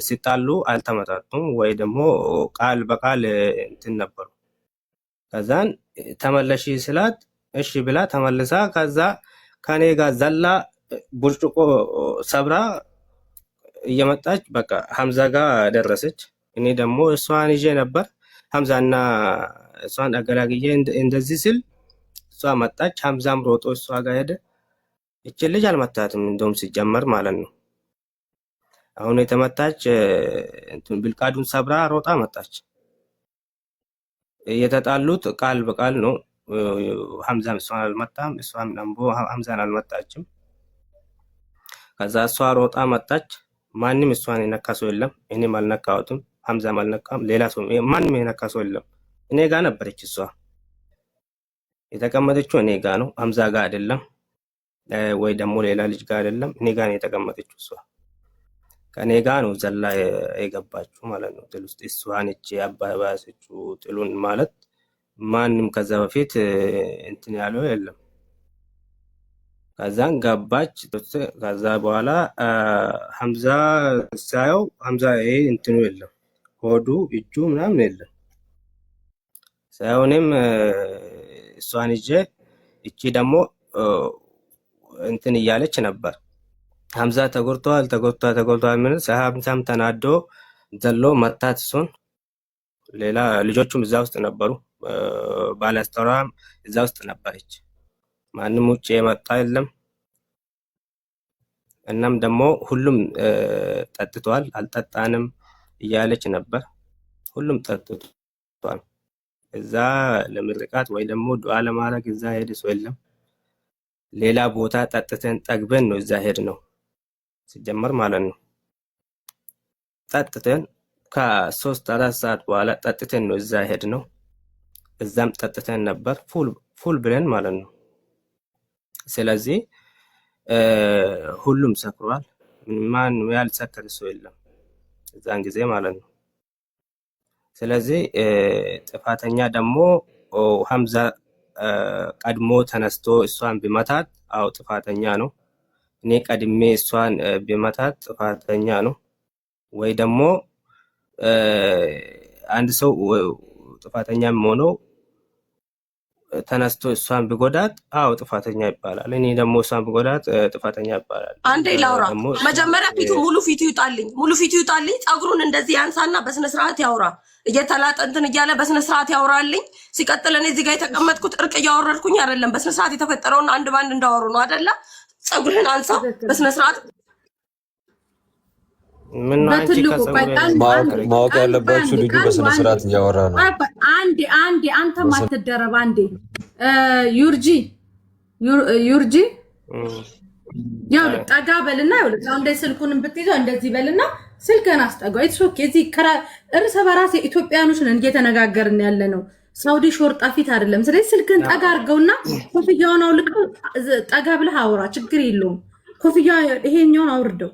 ሲጣሉ አልተመጣጡም ወይ ደግሞ ቃል በቃል እንትን ነበሩ። ከዛን ተመለሺ ስላት እሺ ብላ ተመልሳ ከዛ ከኔ ጋር ዘላ ብርጭቆ ሰብራ እየመጣች በቃ ሐምዛ ጋር ደረሰች። እኔ ደግሞ እሷን ይዤ ነበር። ሐምዛና እሷን አገላግዬ እንደዚህ ስል እሷ መጣች። ሐምዛም ሮጦ እሷ ጋር ሄደ። እቺ ልጅ አልመታትም እንደውም ሲጀመር ማለት ነው። አሁን የተመታች ብልቃዱን ሰብራ ሮጣ መጣች። የተጣሉት ቃል በቃል ነው። ሐምዛም እሷን አልመታም፣ እሷም ደግሞ ሐምዛን አልመታችም። ከዛ እሷ ሮጣ መጣች። ማንም እሷን የነካ ሰው የለም። እኔም አልነካሁትም፣ ሐምዛም አልነካም፣ ሌላ ሰው ማንም የነካ ሰው የለም። እኔ ጋር ነበረች እሷ የተቀመጠችው፣ እኔ ጋር ነው፣ ሐምዛ ጋር አይደለም፣ ወይ ደግሞ ሌላ ልጅ ጋር አይደለም። እኔ ጋር ነው የተቀመጠችው እሷ። ከኔ ጋር ነው ዘላ የገባችው ማለት ነው። ጥል ውስጥ እሷን እቺ አባባሰችው ጥሉን ማለት ማንም ከዛ በፊት እንትን ያለው የለም። ከዛን ገባች። ከዛ በኋላ ሐምዛ ሳየው ሐምዛ ይሄ እንትኑ የለም፣ ሆዱ እጁ ምናምን የለም። ሳይሆንም እሷን ይዤ እቺ ደግሞ እንትን እያለች ነበር። ሐምዛ ተጎድቷል ምን ሐምዛም ተናዶ ዘሎ መታት እሱን። ሌላ ልጆቹም እዛ ውስጥ ነበሩ። ባለስተራም እዛ ውስጥ ነበረች። ማንም ውጭ የመጣ የለም። እናም ደግሞ ሁሉም ጠጥቷል፣ አልጠጣንም እያለች ነበር። ሁሉም ጠጥቷል። እዛ ለምርቃት ወይ ደግሞ ዱዓ ለማድረግ እዛ ሄድ ሰው የለም። ሌላ ቦታ ጠጥተን ጠግበን ነው እዛ ሄድ ነው ሲጀመር ማለት ነው። ጠጥተን ከ3-4 ሰዓት በኋላ ጠጥተን ነው እዛ ሄድ ነው። እዛም ጠጥተን ነበር ፉል ብለን ማለት ነው። ስለዚህ ሁሉም ሰክሯል። ማንም ያልሰከረ ሰው የለም እዛን ጊዜ ማለት ነው። ስለዚህ ጥፋተኛ ደግሞ ሐምዛ ቀድሞ ተነስቶ እሷን ቢመታት አው ጥፋተኛ ነው። እኔ ቀድሜ እሷን ቢመታት ጥፋተኛ ነው። ወይ ደግሞ አንድ ሰው ጥፋተኛም ሆኖ ተነስቶ እሷን ቢጎዳት አው ጥፋተኛ ይባላል። እኔ ደግሞ እሷን ቢጎዳት ጥፋተኛ ይባላል። አንዴ ላውራ። መጀመሪያ ሙሉ ፊቱ ይውጣልኝ፣ ሙሉ ፊቱ ይውጣልኝ። ፀጉሩን እንደዚህ ያንሳና በስነ ስርዓት ያውራ። እየተላጠ እንትን እያለ በስነ ስርዓት ያውራልኝ። ሲቀጥል እኔ እዚህ ጋር የተቀመጥኩት እርቅ እያወረድኩኝ አይደለም፣ በስነ ስርዓት የተፈጠረውን አንድ ባንድ እንዳወሩ ነው አይደለ? ፀጉርህን አንሳ በስነ ስርዓት። ምን በትልቁ ማወቅ ያለባችሁ ልጁ በስነ ስርዓት እያወራ ነው። አንዴ አንተ ማትደረብ አንዴ ዩርጂ ያው ጠጋ በልና ያው እንደ ስልኩን ብትይዘው እንደዚህ በልና ስልክህን አስጠጋው። ኢትስ ኦኬ። እዚህ እርስ በራስ ኢትዮጵያኖች ነን እየተነጋገርን ያለ ነው። ሳውዲ ሾርጣ ፊት አይደለም። ስለዚህ ስልክህን ጠጋ አድርገውና ኮፍያውን አውልቀው ጠጋ ብለህ አውራ። ችግር የለውም። ኮፍያ ይሄኛውን አውርደው።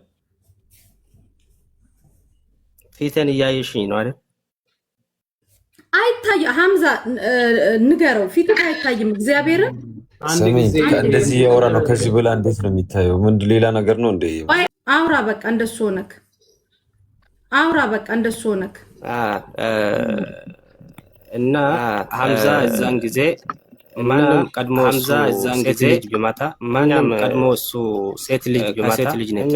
ፊትን እያየሽኝ ነው አይደል? አይታይ ሐምዛ ንገረው፣ ፊቱ አይታይም። እግዚአብሔርን እንደዚህ ያወራ ነው። ከዚህ በላ እንዴት ነው የሚታየው? ምንድን ሌላ ነገር ነው እንዴ? አውራ በቃ እንደሱ ሆነክ አውራ በቃ እንደሱ ሆነክ እና ሐምዛ እዛን ጊዜ ማንም ቀድሞ ሐምዛ እዛን ጊዜ ልጅ ቢመታ ማንም ቀድሞ እሱ ሴት ልጅ ቢመታ ሴት ልጅ ነች።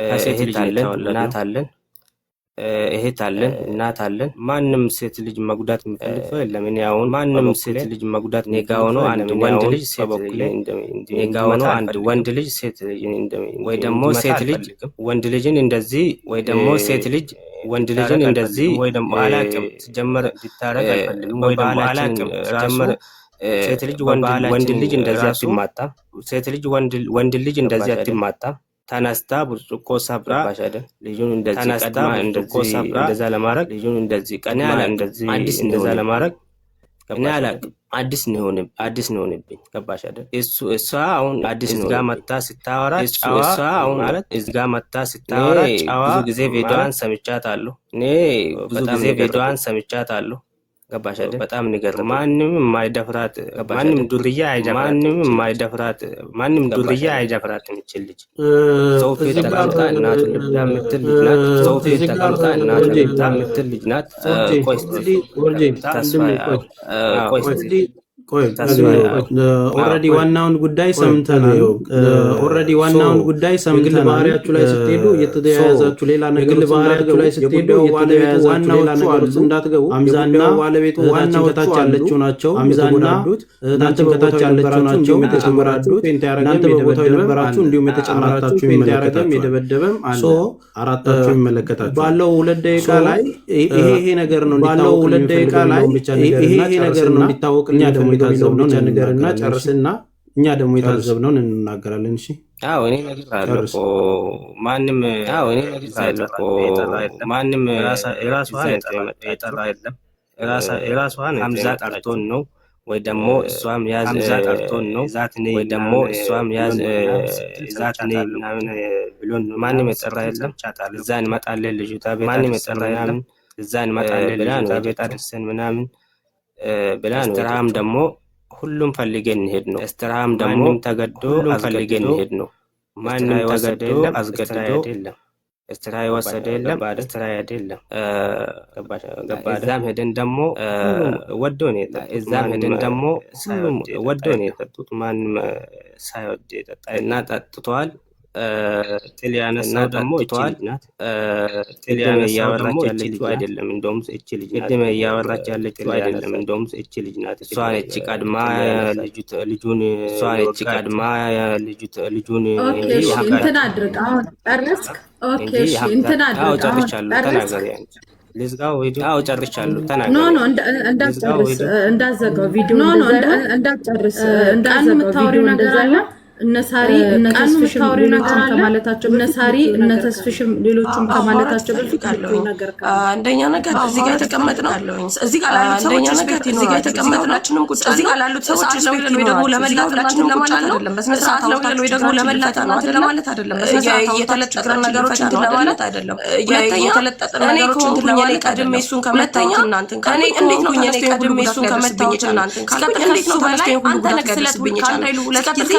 ከሴት ልጅ አለን፣ እናት አለን፣ እህት አለን፣ እናት አለን። ማንም ሴት ልጅ መጉዳት የሚፈልግ ሰው የለም። እኔ አሁን ማንም ሴት ልጅ መጉዳት ኔጋ ሆኖ አንድ ወንድ ልጅ ሴት ኔጋ ሆኖ አንድ ወንድ ልጅ ሴት ወይ ደግሞ ሴት ልጅ ወንድ ልጅን እንደዚህ ወይ ደግሞ ሴት ልጅ ወንድ ልጅን እንደዚህ ወይ ደግሞ አላቅም ሲጀመር ሊታረቅ አይፈልግም ወይ ደግሞ አላቅም ሲጀመር ሴት ልጅ ወንድ ልጅ እንደዚህ አትማታ፣ ሴት ልጅ ወንድ ልጅ እንደዚህ አትማታ። ተነስታ ብርጭቆ ሰብራ ልጁን እንደዚህ ተነስታ ብርጭቆ ሰብራ እንደዛ ለማድረግ ልጁን እንደዚህ ቀና ያለ እንደዚህ አዲስ እንደዛ ለማድረግ እኔ አላውቅም። አዲስ ነው ሆነብኝ። ገባሽ አይደል? እሷ አሁን አዲስ ነው ጋር መጣ ስታወራ እሷ አሁን ማለት እዚህ ጋር መጣ ስታወራ ብዙ ጊዜ ቪዲዮዋን ሰምቻታለሁ። እኔ ብዙ ጊዜ ቪዲዮዋን ሰምቻታለሁ። ገባሽ አይደል? በጣም ንገርም ማንም የማይደፍራት ማንም ዱርያ አይደፍራት የሚችል ልጅ ሰው ፊት ተቀምጣ እናቱ ልብዳ የምትል ልጅ ናት። ሰው ፊት ተቀምጣ እናቱ ልብዳ የምትል ልጅ ናት። ኦልሬዲ ዋናውን ጉዳይ ሰምተናል። የግል ባህሪያችሁ ላይ ስትሄዱ እየተያያዛችሁ ሌላ ነገር እንዳትገቡ አምዛና ባለቤቱ ዋናው ከታች ያለችው ናቸው። አምዛና እናንተ ከታች ያለችው ናቸው። የተጨመራችሁት እናንተ በቦታው የነበራችሁ እንዲሁም የተጨመራችሁ የሚመለከታችሁ የደበደበም አለ። አራታችሁ የሚመለከታችሁ ባለው 2 ደቂቃ ላይ ይሄ ነገር ነው እንዲታወቅ እኛ ደግሞ የታዘብነውን ነገርና ጨርስና እኛ ደግሞ የታዘብነውን እንናገራለን። እሺ አዎ እኔ ነገር አለቆ ማንም የራሷን ሀምዛ ጠርቶን ነው ወይ ደግሞ እሷም ያዝ ጠርቶን ነው ወይ ደግሞ እሷም ያዝ ዛትኔ ምናምን ብሎን ማንም የጠራ የለም። እዛ እንመጣለን ልጅቷ ቤት ማንም የጠራ የለም። እዛ እንመጣለን ልጅቷ ቤት አድርሰን ምናምን ብላ ነው። እስትራሃም ደግሞ ሁሉም ፈልገን እንሄድ ነው። እስትራሃም ደግሞ ተገዶ ፈልገን እንሄድ ነው። ማንም ተገዶ አስገድዶ አይደለም። እስትራሃ ወሰደ የለም እስትራሃ አይደለም። እዛም ሄደን ደግሞ ወዶ ነው የጠጡት። ማንም ሳይወድ የጠጣ እና ጠጥቷል። ጤሊያነሳ ደግሞ ይቷል ጤሊያን እያወራች ያለችው አይደለም። እንደውም እቺ ልጅ ናት። እያወራች ያለችው አይደለም። እንደውም እቺ ልጅ ናት። እሷ ነች ቀድማ ልጁን እንትን አድርግ። አሁን ጨረስክ? ኦኬ እሺ፣ እንትን አድርግ። ጨርሻለሁ። ተናገሪ አንቺ ልዝጋው ቪዲዮ። አዎ ጨርሻለሁ። ተናገሪ። ኖ እንዳትጨርስ፣ እንዳትዘጋው ቪዲዮ። እንዳትጨርስ፣ የምታወሪው ነገር አለ። እነሳሪ እነተስፍሽም ከማለታቸው እነሳሪ እነተስፍሽም ሌሎችም ከማለታቸው በፊት አለው ነገር አንደኛ ነገር እዚህ ጋር የተቀመጥነው እዚህ ጋር ላሉት ሰዎች ሪስፔክት እዚህ ጋር የተቀመጥናችንም ቁጭ እዚህ ጋር ላሉት ሰዎች ሪስፔክት ወይ ደግሞ ለመላታችንም ለማለት አይደለም። በስነ ስርዓት ነው ወይ ደግሞ ለመላታ ነው ለማለት አይደለም። በስነ ስርዓት የተለጠጠ ነገሮች እንትን ለማለት አይደለም። የተለጠጠ ነገሮች እንትን ለማለት ቀድሜ እሱን ከመታሁት እናንተን እኔ እንዴት ነው ተነስቶ ቀድሜ እሱን ከመታሁት እናንተን ሲቀጥል እንዴት ነው ተነስቶ ሁሉ ጉዳይ ስለትብኝ ካንዳይሉ ሁለት ጊዜ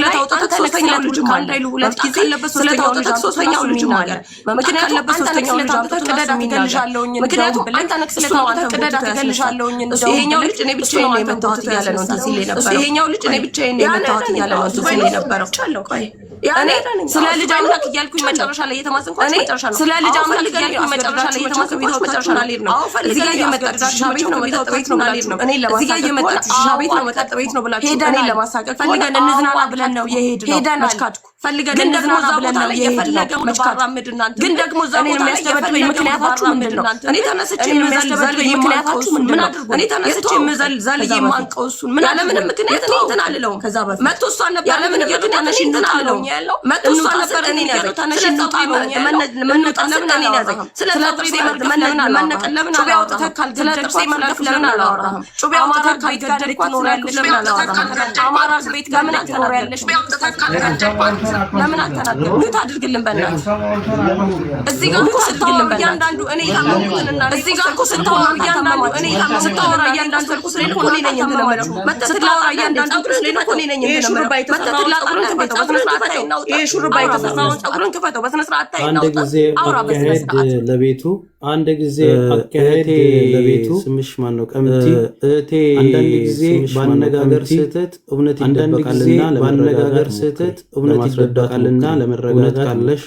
ስለታውጣ ሶስተኛው ልጅ ካንዳይሉ ሁለት ጊዜ ስለታውጣ ሶስተኛው ልጅ ማለት ምክንያቱም ሶስተኛው ልጅ ተቀደዳ ትገልሻለሁኝ ምክንያቱም አንተ ነክ ስለታው አንተ ቀደዳ ትገልሻለሁኝ ይሄኛው ልጅ እኔ ብቻዬን ነው የመታሁት ያለ ነው ሲል ነበር። ይሄኛው ልጅ እኔ ብቻዬን ነው የመታሁት ያለ ነው ሲል ነበር። እኔ ስለ ልጅ አምላክ እያልኩኝ መጨረሻ ላይ የተማጸንኩት መጨረሻ ነው። ስለ ልጅ አምላክ እያልኩኝ መጨረሻ ላይ የተማጸንኩት መጨረሻ ላይ ነው። እዚህ ጋር የመጣች ሻቤት ነው መጠጥ ቤት ነው ብላችሁ ነው እኔ ለማሳቀቅ እዚህ ጋር የመጣች ሻቤት ነው መጠጥ ቤት ነው ብላችሁ እኔ ለማሳቀቅ ፈልገን እንዝናና ብለን ነው የሄድነው። መችካድኩ ፈልገን እንዝናና ብለን ነው የሄድነው። መችካድ ግን ደግሞ እኔ የሚያስተበድበኝ ምክንያታችሁ ምንድን ነው? እኔ ተነስቼ የሚያስተበድበኝ ምክንያታችሁ ምንድን ነው? እኔ ተነስቼ የምዘል የማንቀው እሱን ምን አለ ምንም ምክንያት ነው እንትን አልለውም። ከዛ በፊት መጥቶ እሷን ነበር ያለ ምንም ምክንያት እንትን አልለውም ያለው መጥቶ እሷን ነበር እኔ ያለው ተነሽ እንውጣ ለምን እኔ ያዘኝ ስለ ጥርሴ መርገፍ ለምን ጩቤ አውጥተህ ካልገደልክ ስለ መርገፍ ለምን አላወራህም? ጩቤ አውጥተህ ካልገደልክ ትኖሪያለሽ ለምን አላወራህም? አማራ ቤት ለምን ትኖሪያለሽ ለምን አትናገር? ምን ታድርግልን በእናትህ እዚህ ጋር እኮ ስታወራ እያንዳንዱ እኔ ያመንኩትና እዚህ ጋር እኮ ስታወራ እያንዳንዱ እኔ ስታወራ እያንዳንዱ እኮ ስለኔ እኮ እኔ ነኝ የምለው መተትላወራ እያንዳንዱ ስለኔ እኮ እኔ ነኝ የምለው መተትላወራ ይሄ ሹሩባ የተሰራውን ፀጉርን ክፈተው በስነ ስርዓት ታይናው አውራ በስነ ስርዓት ለቤቱ አንድ ጊዜ አካሄድ ለቤቱ ስምሽ ማን ነው? ቀምቲ እቴ አንዳንድ ጊዜ ባነጋገር ስህተት እውነት ይደበቃልና ባነጋገር ስህተት እውነት ይደበቃልና ለመረጋጋት ካለሽ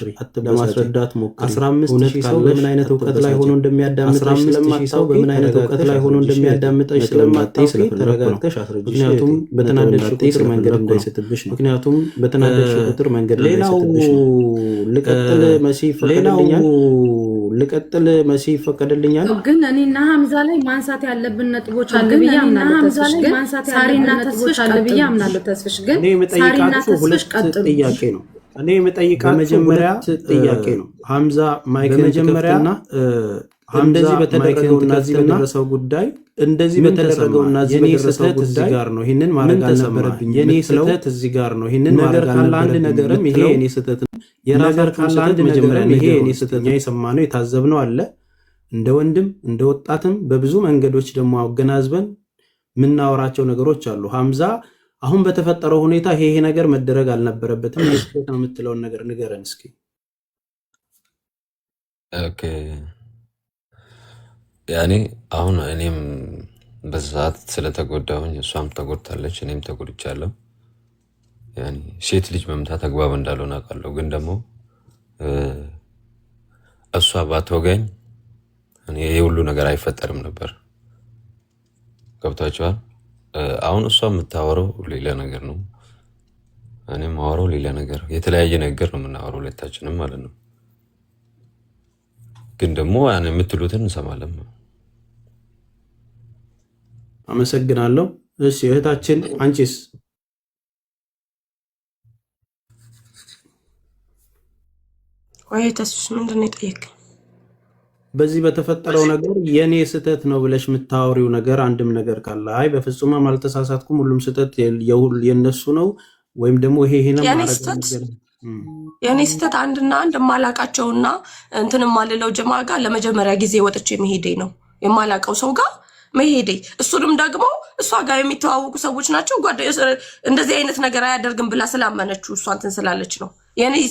ለማስረዳት ሞክሪ። 15000 ሰው በምን አይነት እውቀት ላይ ሆኖ እንደሚያዳምጥሽ ስለማታውቂ በምን አይነት እውቀት ላይ ሆኖ እንደሚያዳምጥሽ ስለማታውቂ ተረጋግተሽ አስረጅ። ምክንያቱም በተናደድሽ ቁጥር መንገድ እንዳይስትብሽ ነው። ምክንያቱም በተናደድሽ ቁጥር መንገድ እንዳይስትብሽ ነው። ልቀጥል መሲ ይፈቀድልኛል። ግን እኔና ሀምዛ ላይ ማንሳት ያለብን ነጥቦች አለ ብዬ አምናለሁ። ተስፍሽ ግን ሳሪና ተስፍሽ አለ ብዬ አምናለሁ። ተስፍሽ ግን እኔ የምጠይቃችሁ ሁለት ጥያቄ ነው። እኔ የምጠይቃችሁ መጀመሪያ ጥያቄ ነው። ሐምዛ ማይክ መጀመሪያና እንደዚህ በተደረገውና እዚህ በደረሰው ጉዳይ እንደዚህ በተደረገውና እዚህ በደረሰው ጉዳይ ጋር ነው ይሄንን ማድረግ አልነበረብኝ። የኔ ስህተት እዚህ ጋር ነው ይሄንን ማድረግ አልነበረብኝ። ነገርም ይሄ የኔ ስህተት ነው። የራሳችሁ ስህተት መጀመሪያ ይሄ የኔ ስህተት ነው። የሰማነው የታዘብነው አለ እንደ ወንድም እንደ ወጣትም በብዙ መንገዶች ደግሞ አገናዝበን ምናወራቸው ነገሮች አሉ። ሐምዛ አሁን በተፈጠረው ሁኔታ ይሄ ነገር መደረግ አልነበረበትም ስህተት ነው የምትለውን ነገር ንገረን እስኪ። ኦኬ ያኔ አሁን እኔም በዛት ስለተጎዳሁኝ እሷም ተጎድታለች፣ እኔም ተጎድቻለሁ። ያኔ ሴት ልጅ መምታት አግባብ እንዳልሆነ አውቃለሁ። ግን ደግሞ እሷ ባትወጋኝ እኔ ይሄ ሁሉ ነገር አይፈጠርም ነበር። ገብታችኋል? አሁን እሷ የምታወራው ሌላ ነገር ነው፣ እኔም ማወራው ሌላ ነገር፣ የተለያየ ነገር ነው የምናወራው ሁለታችንም ማለት ነው። ግን ደግሞ ያን የምትሉትን እንሰማለን። አመሰግናለሁ። እሺ እህታችን አንቺስ? ወይ ተሱስ ምንድነው የጠየቀኝ? በዚህ በተፈጠረው ነገር የኔ ስህተት ነው ብለሽ የምታወሪው ነገር አንድም ነገር ካለ አይ በፍጹም አልተሳሳትኩም፣ ሁሉም ስህተት የነሱ ነው ወይም ደግሞ ይሄ ነው የኔ ስህተት አንድና አንድ የማላቃቸውና እንትን የማልለው ጀማ ጋር ለመጀመሪያ ጊዜ ወጥቼ መሄዴ ነው። የማላቀው ሰው ጋር መሄዴ፣ እሱንም ደግሞ እሷ ጋር የሚተዋወቁ ሰዎች ናቸው። እንደዚህ አይነት ነገር አያደርግም ብላ ስላመነችው እሷ እንትን ስላለች ነው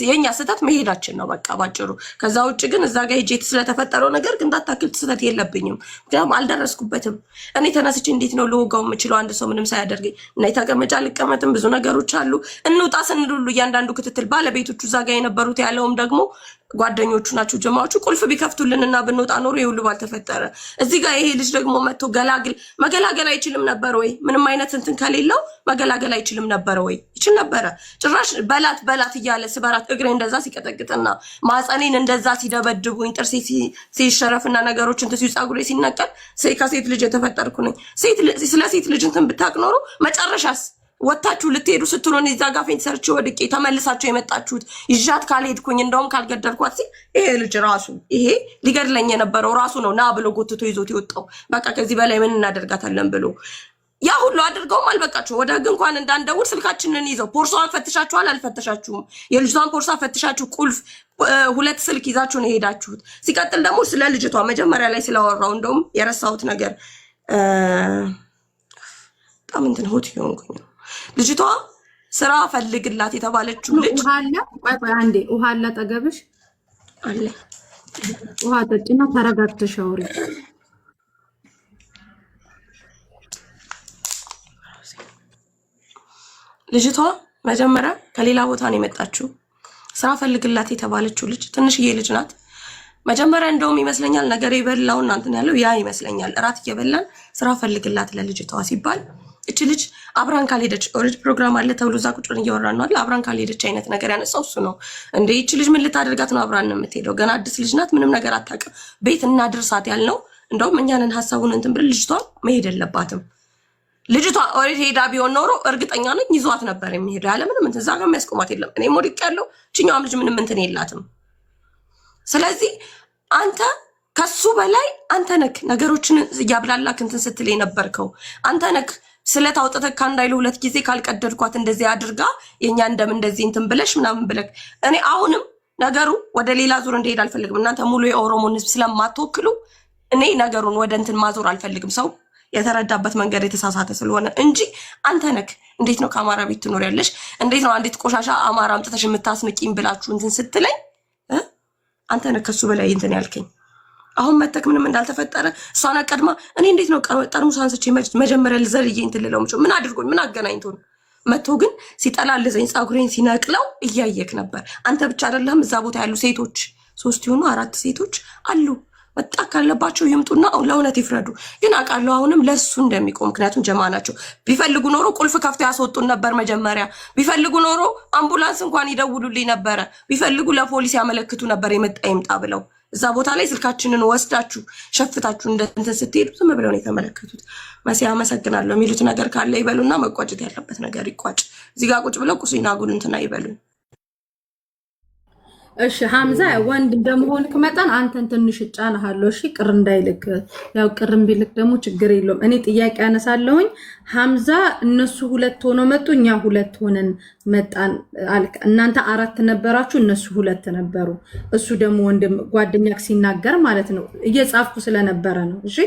የኛ ስህተት መሄዳችን ነው በቃ ባጭሩ። ከዛ ውጭ ግን እዛ ጋር ሄጄ ስለተፈጠረው ነገር ግን እንዳታክል ስህተት የለብኝም፣ ምክንያቱም አልደረስኩበትም። እኔ ተነስቼ እንዴት ነው ልወጋው የምችለው አንድ ሰው ምንም ሳያደርገኝ? እና የተቀመጫ ልቀመጥም ብዙ ነገሮች አሉ። እንውጣ ስንል ሁሉ እያንዳንዱ ክትትል ባለቤቶቹ እዛ ጋር የነበሩት ያለውም ደግሞ ጓደኞቹ ናቸው ጀማዎቹ። ቁልፍ ቢከፍቱልንና ብንወጣ ኖሮ ይሁሉ ባልተፈጠረ። እዚህ ጋር ይሄ ልጅ ደግሞ መጥቶ መገላገል አይችልም ነበር ወይ? ምንም አይነት እንትን ከሌለው መገላገል አይችልም ነበር ወይ? ይችል ነበረ። ጭራሽ በላት እያለ ስበራት እግሬ እንደዛ ሲቀጠቅጥና ማጸኔን እንደዛ ሲደበድቡኝ ጥርሴ ሲሸረፍና ነገሮች እንትን ፀጉሬ ሲነቀል ከሴት ልጅ የተፈጠርኩ ነኝ። ስለ ሴት ልጅ እንትን ብታቅ ኖሮ መጨረሻስ ወታችሁ ልትሄዱ ስትሉን እዛ ጋር ፌንት ሰርች ወድቄ ተመልሳችሁ የመጣችሁት ይዣት ካልሄድኩኝ እንደውም ካልገደልኳት ይሄ ልጅ ራሱ ይሄ ሊገድለኝ የነበረው ራሱ ነው ና ብሎ ጎትቶ ይዞት የወጣው። በቃ ከዚህ በላይ ምን እናደርጋታለን ብሎ ያ ሁሉ አድርገውም አልበቃችሁ። ወደ ህግ እንኳን እንዳንደውል ስልካችንን ይዘው ፖርሳዋን ፈትሻችኋል አልፈተሻችሁም? የልጅቷን ፖርሳ ፈትሻችሁ ቁልፍ 2 ስልክ ይዛችሁ ነው የሄዳችሁት። ሲቀጥል ደግሞ ስለ ልጅቷ መጀመሪያ ላይ ስላወራው እንደውም የረሳሁት ነገር በጣም እንትን ሆት ይሆንኩኝ። ልጅቷ ስራ ፈልግላት የተባለችው ልጅ አንዴ ውሃ አለ አጠገብሽ አለ፣ ውሃ ጠጪና ተረጋግተሽ አውሪ። ልጅቷ መጀመሪያ ከሌላ ቦታ ነው የመጣችው። ስራ ፈልግላት የተባለችው ልጅ ትንሽዬ ልጅ ናት። መጀመሪያ እንደውም ይመስለኛል ነገር የበላውና እንትን ያለው ያ ይመስለኛል። እራት እየበላን ስራ ፈልግላት ለልጅቷ ሲባል እቺ ልጅ አብራን ካልሄደች ኦሬዲ ፕሮግራም አለ ተብሎ እዛ ቁጭ ብለን እያወራን ነው አይደል? አብራን ካልሄደች አይነት ነገር ያነሳው እሱ ነው እንዴ። እቺ ልጅ ምን ልታደርጋት ነው አብራን ነው የምትሄደው? ገና አዲስ ልጅ ናት፣ ምንም ነገር አታውቅም። ቤት እናድርሳት ያልነው እንደውም እኛንን ሀሳቡን እንትን ብለን ልጅቷ መሄድ የለባትም። ልጅቷ ኦሬዲ ሄዳ ቢሆን ኖሮ እርግጠኛ ነኝ ይዟት ነበር የሚሄደው ያለ ምንም እንትን። እዛ ጋር የሚያስቆማት የለም። እኔም ወድቅ ያለው እችኛዋም ልጅ ምንም እንትን የላትም። ስለዚህ አንተ ከሱ በላይ አንተ ነክ ነገሮችን እያብላላክ እንትን ስትል የነበርከው አንተ ነክ። ስለታውጠተካ እንዳይሉ 2 ጊዜ ካልቀደድኳት እንደዚህ አድርጋ የኛ እንደም እንደዚህ እንትን ብለሽ ምናምን ብለክ እኔ አሁንም ነገሩ ወደ ሌላ ዙር እንዲሄድ አልፈልግም። እናንተ ሙሉ የኦሮሞን ህዝብ ስለማትወክሉ እኔ ነገሩን ወደ እንትን ማዞር አልፈልግም። ሰው የተረዳበት መንገድ የተሳሳተ ስለሆነ እንጂ አንተ ነክ እንዴት ነው ከአማራ ቤት ትኖሪያለሽ? እንዴት ነው አንዲት ቆሻሻ አማራ አምጥተሽ የምታስንቂኝ ብላችሁ እንትን ስትለኝ አንተ ነክ ከሱ በላይ እንትን ያልከኝ። አሁን መተክ ምንም እንዳልተፈጠረ እሷን ቀድማ እኔ እንዴት ነው ጠርሙስ አንስቼ መጀመሪያ ልዘልዬ እንትን ልለው ምጭ ምን አድርጎኝ ምን አገናኝቶን መቶ ግን ሲጠላልዘኝ ፀጉሬን ሲነቅለው እያየክ ነበር። አንተ ብቻ አይደለም እዛ ቦታ ያሉ ሴቶች 3 ይሆኑ 4 ሴቶች አሉ። ወጣ ካለባቸው ይምጡና ለእውነት ይፍረዱ። ግን አውቃለሁ አሁንም ለሱ እንደሚቆም፣ ምክንያቱም ጀማ ናቸው። ቢፈልጉ ኖሮ ቁልፍ ከፍተው ያስወጡን ነበር። መጀመሪያ ቢፈልጉ ኖሮ አምቡላንስ እንኳን ይደውሉልኝ ነበረ። ቢፈልጉ ለፖሊስ ያመለክቱ ነበር የመጣ ይምጣ ብለው። እዛ ቦታ ላይ ስልካችንን ወስዳችሁ ሸፍታችሁ እንትን ስትሄዱ ዝም ብለው ነው የተመለከቱት። መሲ አመሰግናለሁ የሚሉት ነገር ካለ ይበሉና መቋጨት ያለበት ነገር ይቋጭ። እዚህ ጋር ቁጭ ብለው ቁሲና ጉን እንትና ይበሉኝ። እሺ ሐምዛ ወንድ እንደመሆንክ መጠን አንተን ትንሽ እጫናለሁ። እሺ ቅር እንዳይልክ፣ ያው ቅርም ቢልክ ደግሞ ችግር የለውም። እኔ ጥያቄ አነሳለሁኝ። ሐምዛ እነሱ 2 ሆነው መጡ፣ እኛ 2 ሆነን መጣን አልክ። እናንተ 4 ነበራችሁ፣ እነሱ 2 ነበሩ። እሱ ደግሞ ወንድም ጓደኛክ ሲናገር ማለት ነው፣ እየጻፍኩ ስለነበረ ነው። እሺ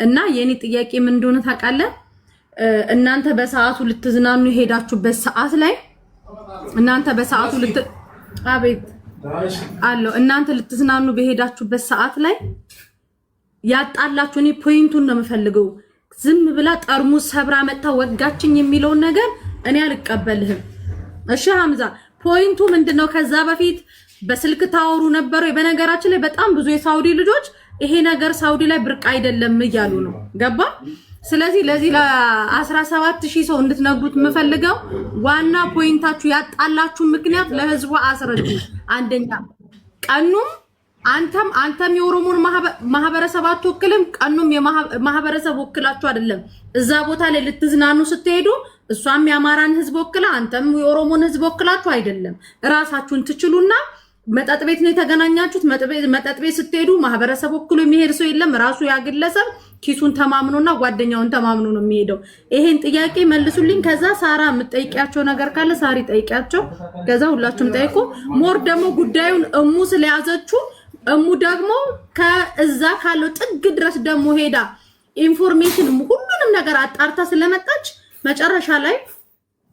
እና የኔ ጥያቄ ምን እንደሆነ ታውቃለህ? እናንተ በሰዓቱ ልትዝናኑ የሄዳችሁበት ሰዓት ላይ እናንተ በሰዓቱ አቤት አለው እናንተ ልትዝናኑ በሄዳችሁበት ሰዓት ላይ ያጣላችሁ፣ እኔ ፖይንቱን ነው የምፈልገው። ዝም ብላ ጠርሙስ ሰብራ መጣ ወጋችኝ የሚለውን ነገር እኔ አልቀበልህም። እሺ ሐምዛ ፖይንቱ ምንድነው? ከዛ በፊት በስልክ ታወሩ ነበረ። በነገራችን ላይ በጣም ብዙ የሳውዲ ልጆች ይሄ ነገር ሳውዲ ላይ ብርቅ አይደለም እያሉ ነው። ገባ? ስለዚህ ለዚህ ለ17000 ሰው እንድትነግሩት የምፈልገው ዋና ፖይንታችሁ ያጣላችሁ ምክንያት ለህዝቡ አስረዱ። አንደኛ ቀኑም አንተም የኦሮሞን ማህበረሰብ አትወክልም፣ ቀኑም የማህበረሰብ ወክላችሁ አይደለም። እዛ ቦታ ላይ ልትዝናኑ ስትሄዱ እሷም የአማራን ህዝብ ወክላ አንተም የኦሮሞን ህዝብ ወክላችሁ አይደለም። ራሳችሁን ትችሉና መጠጥ ቤት ነው የተገናኛችሁት። መጠጥ ቤት ስትሄዱ ማህበረሰብ ወክሎ የሚሄድ ሰው የለም። ራሱ ያግለሰብ ኪሱን ተማምኖና ጓደኛውን ተማምኖ ነው የሚሄደው። ይሄን ጥያቄ መልሱልኝ። ከዛ ሳራ የምትጠይቂያቸው ነገር ካለ ሳሪ ጠይቂያቸው። ከዛ ሁላችሁም ጠይቁ። ሞር ደግሞ ጉዳዩን እሙ ስለያዘችው እሙ ደግሞ ከዛ ካለው ጥግ ድረስ ደግሞ ሄዳ ኢንፎርሜሽን ሁሉንም ነገር አጣርታ ስለመጣች መጨረሻ ላይ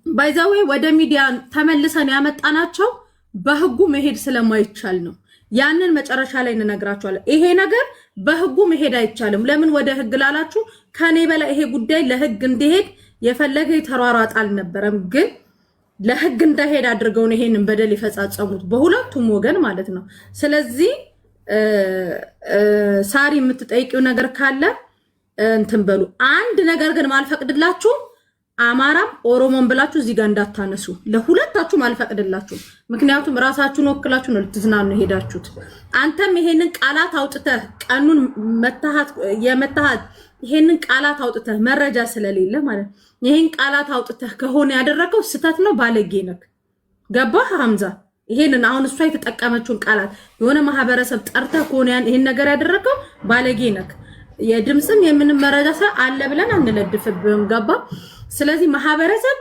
ባይዛዌ ወደ ሚዲያ ተመልሰን ያመጣናቸው በህጉ መሄድ ስለማይቻል ነው። ያንን መጨረሻ ላይ እንነግራችኋለን። ይሄ ነገር በህጉ መሄድ አይቻልም። ለምን ወደ ህግ ላላችሁ ከኔ በላይ ይሄ ጉዳይ ለህግ እንዲሄድ የፈለገ የተሯሯጥ አልነበረም። ግን ለህግ እንዳይሄድ አድርገው ነው ይሄንን በደል የፈጻጸሙት በሁለቱም ወገን ማለት ነው። ስለዚህ ሳሪ የምትጠይቂው ነገር ካለ እንትን በሉ። አንድ ነገር ግን ማልፈቅድላችሁ አማራም ኦሮሞን ብላችሁ እዚህ ጋር እንዳታነሱ። ለሁለታችሁም አልፈቅድላችሁ። ምክንያቱም ራሳችሁን ወክላችሁ ነው ልትዝናኑ ሄዳችሁት። አንተም ይሄንን ቃላት አውጥተህ ቀኑን የመታሃት ይሄንን ቃላት አውጥተህ መረጃ ስለሌለ ማለት ይሄን ቃላት አውጥተህ ከሆነ ያደረከው ስተት ነው፣ ባለጌ ነክ። ገባህ ሐምዛ? ይሄንን አሁን እሷ የተጠቀመችውን ቃላት የሆነ ማህበረሰብ ጠርተህ ከሆነ ይሄን ነገር ያደረከው ባለጌ ነክ። የድምጽም የምንም መረጃ አለ ብለን አንለድፍብህም። ገባ? ስለዚህ ማህበረሰብ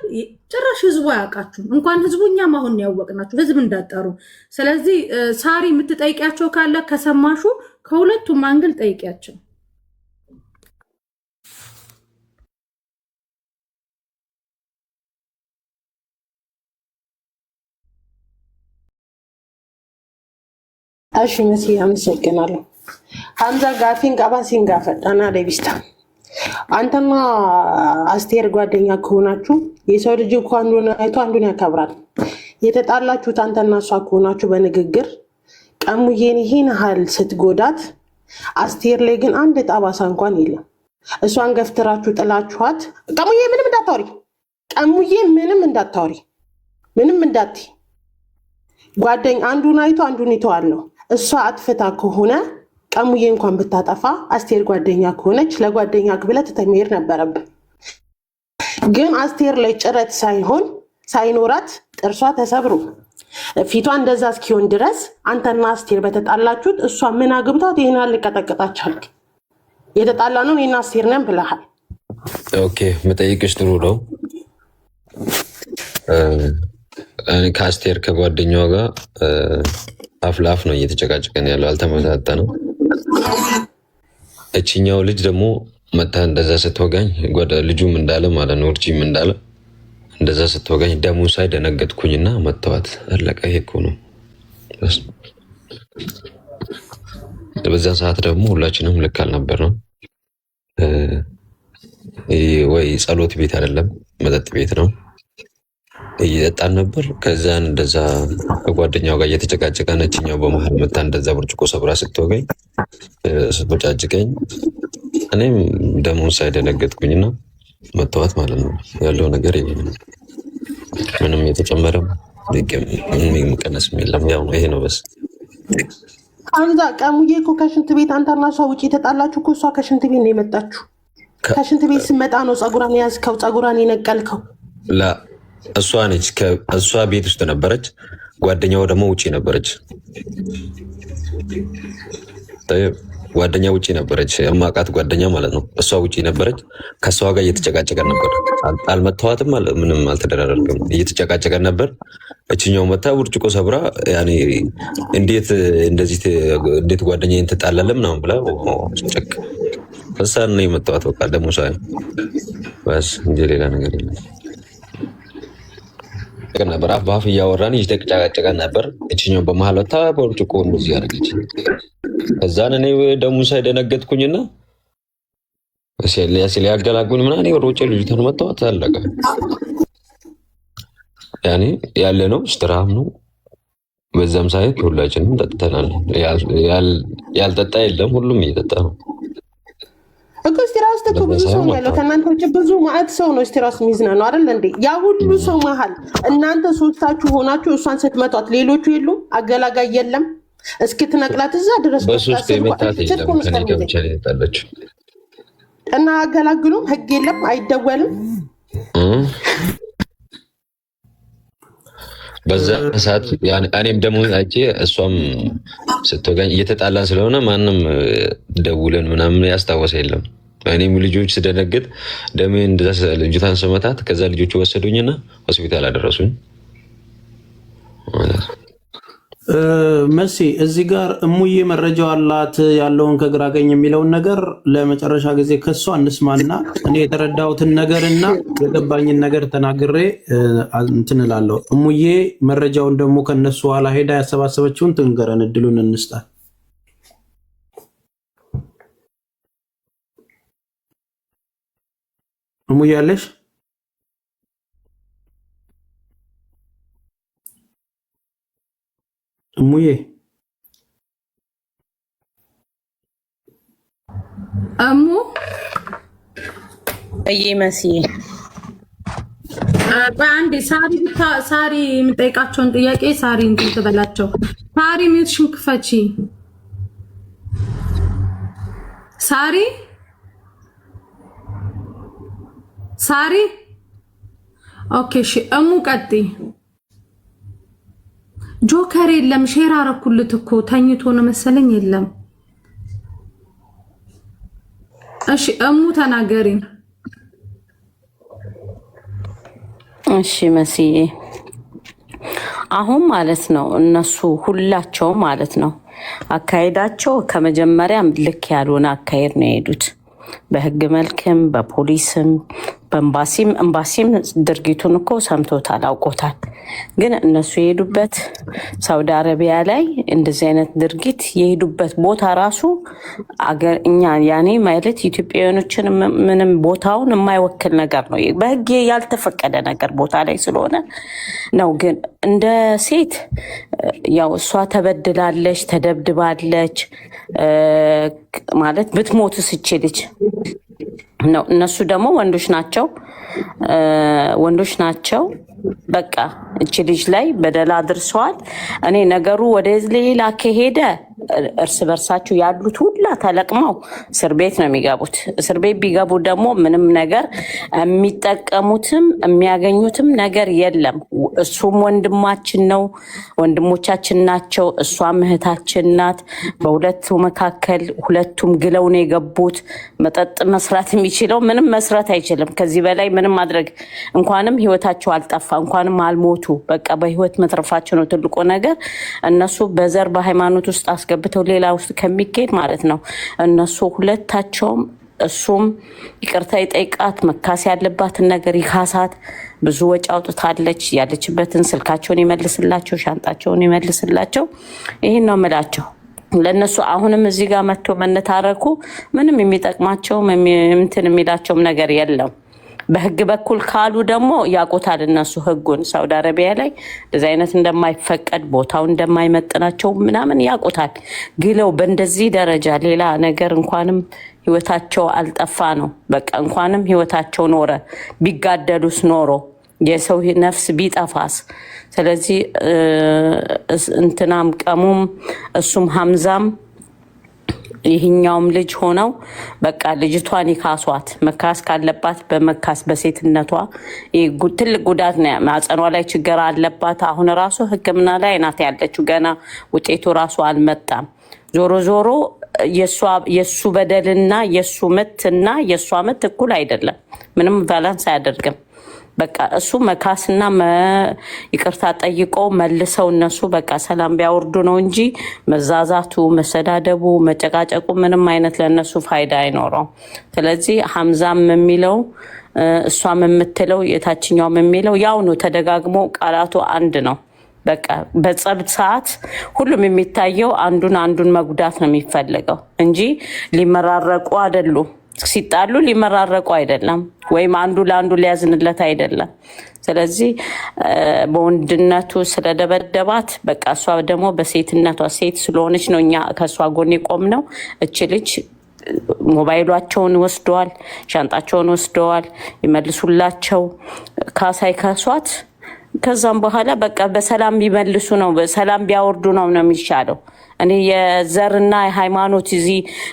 ጭራሽ ህዝቡ አያውቃችሁ። እንኳን ህዝቡ እኛም አሁን ያወቅናችሁ ህዝብ እንዳጠሩ። ስለዚህ ሳሪ የምትጠይቂያቸው ካለ ከሰማሹ ከሁለቱም አንግል ጠይቂያቸው። እሺ መሲ አመሰግናለሁ። ሐምዛ ጋፊን ቀባ ሲንጋፈጣና ደቢስታ አንተና አስቴር ጓደኛ ከሆናችሁ የሰው ልጅ እኮ አንዱን አይቶ አንዱን ያከብራል። የተጣላችሁት አንተና እሷ ከሆናችሁ በንግግር ቀሙዬን ይሄን ያህል ስትጎዳት አስቴር ላይ ግን አንድ ጠባሳ እንኳን የለም። እሷን ገፍትራችሁ ጥላችኋት ቀሙዬ ምንም እንዳታወሪ፣ ቀሙዬ ምንም እንዳታወሪ፣ ምንም እንዳትይ። ጓደኛ አንዱን አይቶ አንዱን ይተዋል። እሷ አጥፍታ ከሆነ ቀሙዬ እንኳን ብታጠፋ አስቴር ጓደኛ ከሆነች ለጓደኛ ብለህ ትተመሄድ ነበረብህ። ግን አስቴር ላይ ጭረት ሳይኖራት ጥርሷ ተሰብሮ ፊቷ እንደዛ እስኪሆን ድረስ አንተና አስቴር በተጣላችሁት እሷ ምን አግብታት ይሄን አልቀጠቀጣቻል? የተጣላ ነው እኔና አስቴር ነን ብለሃል። ኦኬ መጠይቅሽ ጥሩ ነው። ከአስቴር ከጓደኛዋ ጋር አፍ ለአፍ ነው እየተጨቃጨቀን ያለው፣ አልተመጣጠንም። እችኛው ልጅ ደግሞ መታ እንደዛ ስትወጋኝ ልጁም እንዳለ ማለት ነው እርጂም እንዳለ እንደዛ ስትወጋኝ ደሙ ሳይ ደነገጥኩኝና መተዋት አለቀ። ይሄ እኮ ነው። በዛ ሰዓት ደግሞ ሁላችንም ልክ አልነበርንም። ወይ ጸሎት ቤት አይደለም መጠጥ ቤት ነው እየጠጣን ነበር። ከዛን እንደዛ ከጓደኛው ጋር እየተጨቃጨቀ ነችኛው በመሀል መታ እንደዛ ብርጭቆ ሰብራ ስትወጋኝ ስትቦጫጭቀኝ እኔም ደሙን ሳይደነገጥኩኝና መተዋት ማለት ነው። ያለው ነገር ይሄ ነው። ምንም የተጨመረም ምንም የሚቀነስም የለም። ያው ነው፣ ይሄ ነው በስ። አንዛ ቀሙዬ እኮ ከሽንት ቤት አንተና እሷ ውጪ የተጣላችሁ እኮ እሷ ከሽንት ቤት ነው የመጣችሁ። ከሽንት ቤት ስመጣ ነው ጸጉራን ያዝከው፣ ጸጉራን የነቀልከው። እሷ ነች። እሷ ቤት ውስጥ ነበረች። ጓደኛው ደግሞ ውጪ ነበረች። ጓደኛ ውጪ ነበረች፣ የማውቃት ጓደኛ ማለት ነው። እሷ ውጪ ነበረች። ከሷ ጋር እየተጨቃጨቀን ነበር። አልመታዋትም፣ ምንም አልተደራረግም። እየተጨቃጨቀን ነበር። እችኛው መታ ብርጭቆ ሰብራ ያኔ እንዴት ጓደኛዬን ትጣላለህ ምናምን ብላ ጨቅ እሳን ነው የመታዋት። በቃ ደግሞ ሳይ በስ እንጂ ሌላ ነገር የለም ነበር። አፍ በአፍ እያወራን እየተጨቃጨቀን ነበር። እችኛው በመሀል ወታ ብርጭቆ እንደዚህ ያደረገች። ከዛን እኔ ደግሞ ሳይደነገጥኩኝና ሲያገላግሉኝ ምናምን ወሮጬ ልጅቷን መታወት አለቀ። ያኔ ያለ ነው ስትራም ነው። በዛም ሳይት ሁላችንም ጠጥተናል። ያልጠጣ የለም፣ ሁሉም እየጠጣ ነው እኮ። እስቲራስ ተኮ ብዙ ሰው ያለው ከእናንተ ውጭ ብዙ ማዕት ሰው ነው እስቲራስ የሚዝናነው አይደል እንዴ? ያ ሁሉ ሰው መሀል እናንተ ሶስታችሁ ሆናችሁ እሷን ስትመቷት ሌሎቹ የሉም? አገላጋይ የለም? እስክትነቅላት እዛ ድረስ በሶስት የመታት የለም። ከኔ ጋር ብቻ ነው የጣለችው እና አገላግሉም። ህግ የለም፣ አይደወልም። በዛ ሰዓት እኔም ደግሞ አይቼ እሷም ስትወጋኝ እየተጣላን ስለሆነ ማንም ደውለን ምናምን ያስታወሰ የለም። እኔም ልጆች ስደነግጥ ደሜ እንደዛ ልጅቷን ስመታት ከዛ ልጆቹ ወሰዱኝና ሆስፒታል አደረሱኝ። መሲ እዚህ ጋር እሙዬ መረጃው አላት ያለውን ከግራ ቀኝ የሚለውን ነገር ለመጨረሻ ጊዜ ከሷ እንስማና እኔ የተረዳሁትን ነገርና የገባኝን ነገር ተናግሬ እንትን እላለሁ። እሙዬ መረጃውን ደግሞ ከነሱ ኋላ ሄዳ ያሰባሰበችውን ትንገረን፣ እድሉን እንስጣት። እሙዬ አለሽ? እሙዬ እሙ መስዬ በአንድ ሳሪ የምጠይቃቸውን ጥያቄ ሳሪ እንትን ትበላቸው። ሳሪ ሚውትሽን ክፈቺ። ሳሪ ኦኬ እሺ። እሙ ቀጥይ። ጆከር የለም፣ ሼር አረኩልት እኮ ተኝቶ ነው መሰለኝ። የለም እሺ እሙ ተናገሪ። እሺ መስዬ አሁን ማለት ነው እነሱ ሁላቸው ማለት ነው አካሄዳቸው ከመጀመሪያም ልክ ያልሆነ አካሄድ ነው የሄዱት። በህግ መልክም በፖሊስም በኤምባሲም ድርጊቱን እኮ ሰምቶታል፣ አውቆታል። ግን እነሱ የሄዱበት ሳውዲ አረቢያ ላይ እንደዚህ አይነት ድርጊት የሄዱበት ቦታ ራሱ እኛ ያኔ ማለት ኢትዮጵያውያኖችን ምንም ቦታውን የማይወክል ነገር ነው። በህግ ያልተፈቀደ ነገር ቦታ ላይ ስለሆነ ነው። ግን እንደ ሴት ያው እሷ ተበድላለች፣ ተደብድባለች ማለት ብትሞትስ ይችልች ነው። እነሱ ደግሞ ወንዶች ናቸው። በቃ እቺ ልጅ ላይ በደል አድርሰዋል። እኔ ነገሩ ወደ ሌላ ከሄደ እርስ በርሳቸው ያሉት ሁላ ተለቅመው እስር ቤት ነው የሚገቡት። እስር ቤት ቢገቡ ደግሞ ምንም ነገር የሚጠቀሙትም የሚያገኙትም ነገር የለም። እሱም ወንድማችን ነው፣ ወንድሞቻችን ናቸው። እሷም እህታችን ናት። በሁለቱ መካከል ሁለቱም ግለው ነው የገቡት። መጠጥ መስራት የሚችለው ምንም መስራት አይችልም። ከዚህ በላይ ምንም ማድረግ እንኳንም ህይወታቸው አልጠፋ እንኳንም አልሞቱ። በቃ በህይወት መትረፋቸው ነው ትልቁ ነገር። እነሱ በዘር በሃይማኖት ውስጥ አስገብተው ሌላ ውስጥ ከሚካሄድ ማለት ነው እነሱ ሁለታቸውም እሱም ይቅርታ ይጠይቃት፣ መካስ ያለባትን ነገር ይካሳት። ብዙ ወጪ አውጥታለች። ያለችበትን ስልካቸውን ይመልስላቸው፣ ሻንጣቸውን ይመልስላቸው። ይህን ነው የምላቸው ለነሱ። አሁንም እዚህ ጋር መጥቶ መነታረኩ ምንም የሚጠቅማቸውም እንትን የሚላቸውም ነገር የለም። በህግ በኩል ካሉ ደግሞ ያውቁታል እነሱ ህጉን። ሳውዲ አረቢያ ላይ እንደዚህ አይነት እንደማይፈቀድ ቦታው እንደማይመጥናቸው ምናምን ያውቁታል። ግለው በእንደዚህ ደረጃ ሌላ ነገር እንኳንም ህይወታቸው አልጠፋ ነው። በቃ እንኳንም ህይወታቸው ኖረ። ቢጋደሉስ ኖሮ የሰው ነፍስ ቢጠፋስ? ስለዚህ እንትናም ቀሙም እሱም ሐምዛም ይህኛውም ልጅ ሆነው በቃ ልጅቷን ይካሷት፣ መካስ ካለባት በመካስ በሴትነቷ ትልቅ ጉዳት ነው። ማጸኗ ላይ ችግር አለባት። አሁን ራሱ ሕክምና ላይ ናት ያለችው። ገና ውጤቱ ራሱ አልመጣም። ዞሮ ዞሮ የሱ በደልና የሱ ምትና የሷ ምት እኩል አይደለም። ምንም ባላንስ አያደርግም። በቃ እሱ መካስና ይቅርታ ጠይቆ መልሰው እነሱ በቃ ሰላም ቢያወርዱ ነው እንጂ መዛዛቱ፣ መሰዳደቡ፣ መጨቃጨቁ ምንም አይነት ለነሱ ፋይዳ አይኖረው። ስለዚህ ሐምዛም የሚለው እሷም የምትለው የታችኛውም የሚለው ያው ነው። ተደጋግሞ ቃላቱ አንድ ነው። በቃ በጸብ ሰዓት ሁሉም የሚታየው አንዱን መጉዳት ነው የሚፈልገው እንጂ ሊመራረቁ አይደሉም። ሲጣሉ ሊመራረቁ አይደለም፣ ወይም አንዱ ለአንዱ ሊያዝንለት አይደለም። ስለዚህ በወንድነቱ ስለደበደባት በቃ እሷ ደግሞ በሴትነቷ ሴት ስለሆነች ነው እኛ ከእሷ ጎን የቆምነው። እች ልጅ ሞባይሏቸውን ወስደዋል፣ ሻንጣቸውን ወስደዋል፣ ይመልሱላቸው፣ ካሳይ ካሷት። ከዛም በኋላ በቃ በሰላም ቢመልሱ ነው፣ በሰላም ቢያወርዱ ነው የሚሻለው። እኔ የዘርና የሃይማኖት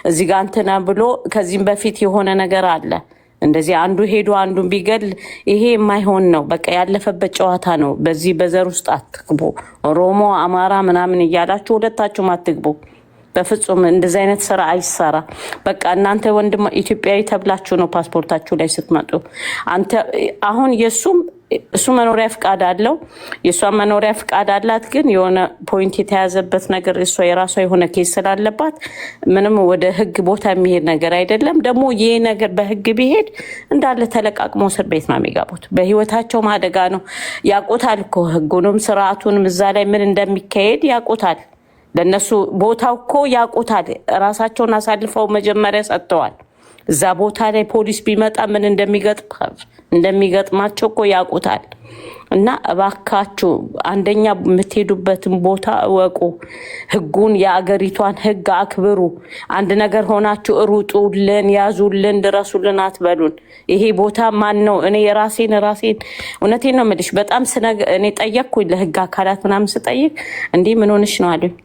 እዚህ ጋር እንትና ብሎ ከዚህም በፊት የሆነ ነገር አለ እንደዚህ አንዱ ሄዶ አንዱን ቢገል ይሄ የማይሆን ነው። በቃ ያለፈበት ጨዋታ ነው። በዚህ በዘር ውስጥ አትግቡ። ኦሮሞ፣ አማራ ምናምን እያላችሁ ሁለታችሁም አትግቡ። በፍጹም እንደዚህ አይነት ስራ አይሰራ። በቃ እናንተ ወንድም ኢትዮጵያዊ ተብላችሁ ነው ፓስፖርታችሁ ላይ ስትመጡ። አንተ አሁን እሱ መኖሪያ ፍቃድ አለው፣ የእሷ መኖሪያ ፍቃድ አላት። ግን የሆነ ፖይንት የተያዘበት ነገር እሷ የራሷ የሆነ ኬስ ስላለባት ምንም ወደ ህግ ቦታ የሚሄድ ነገር አይደለም። ደግሞ ይሄ ነገር በህግ ቢሄድ እንዳለ ተለቃቅሞ እስር ቤት ነው የሚገቡት። በህይወታቸው አደጋ ነው። ያውቁታል እኮ ህጉንም ስርዓቱንም እዛ ላይ ምን እንደሚካሄድ ያውቁታል። ለነሱ ቦታው እኮ ያውቁታል። ራሳቸውን አሳልፈው መጀመሪያ ሰጥተዋል። እዛ ቦታ ላይ ፖሊስ ቢመጣ ምን እንደሚገጥማቸው እኮ ያውቁታል። እና እባካችሁ አንደኛ የምትሄዱበትን ቦታ እወቁ። ህጉን፣ የአገሪቷን ህግ አክብሩ። አንድ ነገር ሆናችሁ ሩጡልን፣ ያዙልን፣ ድረሱልን አትበሉን። ይሄ ቦታ ማን ነው? እኔ የራሴን እውነቴን ነው የምልሽ። በጣም እኔ ጠየቅኩኝ ለህግ አካላት ምናምን ስጠይቅ እንዲህ ምን ሆንሽ ነው አሉኝ።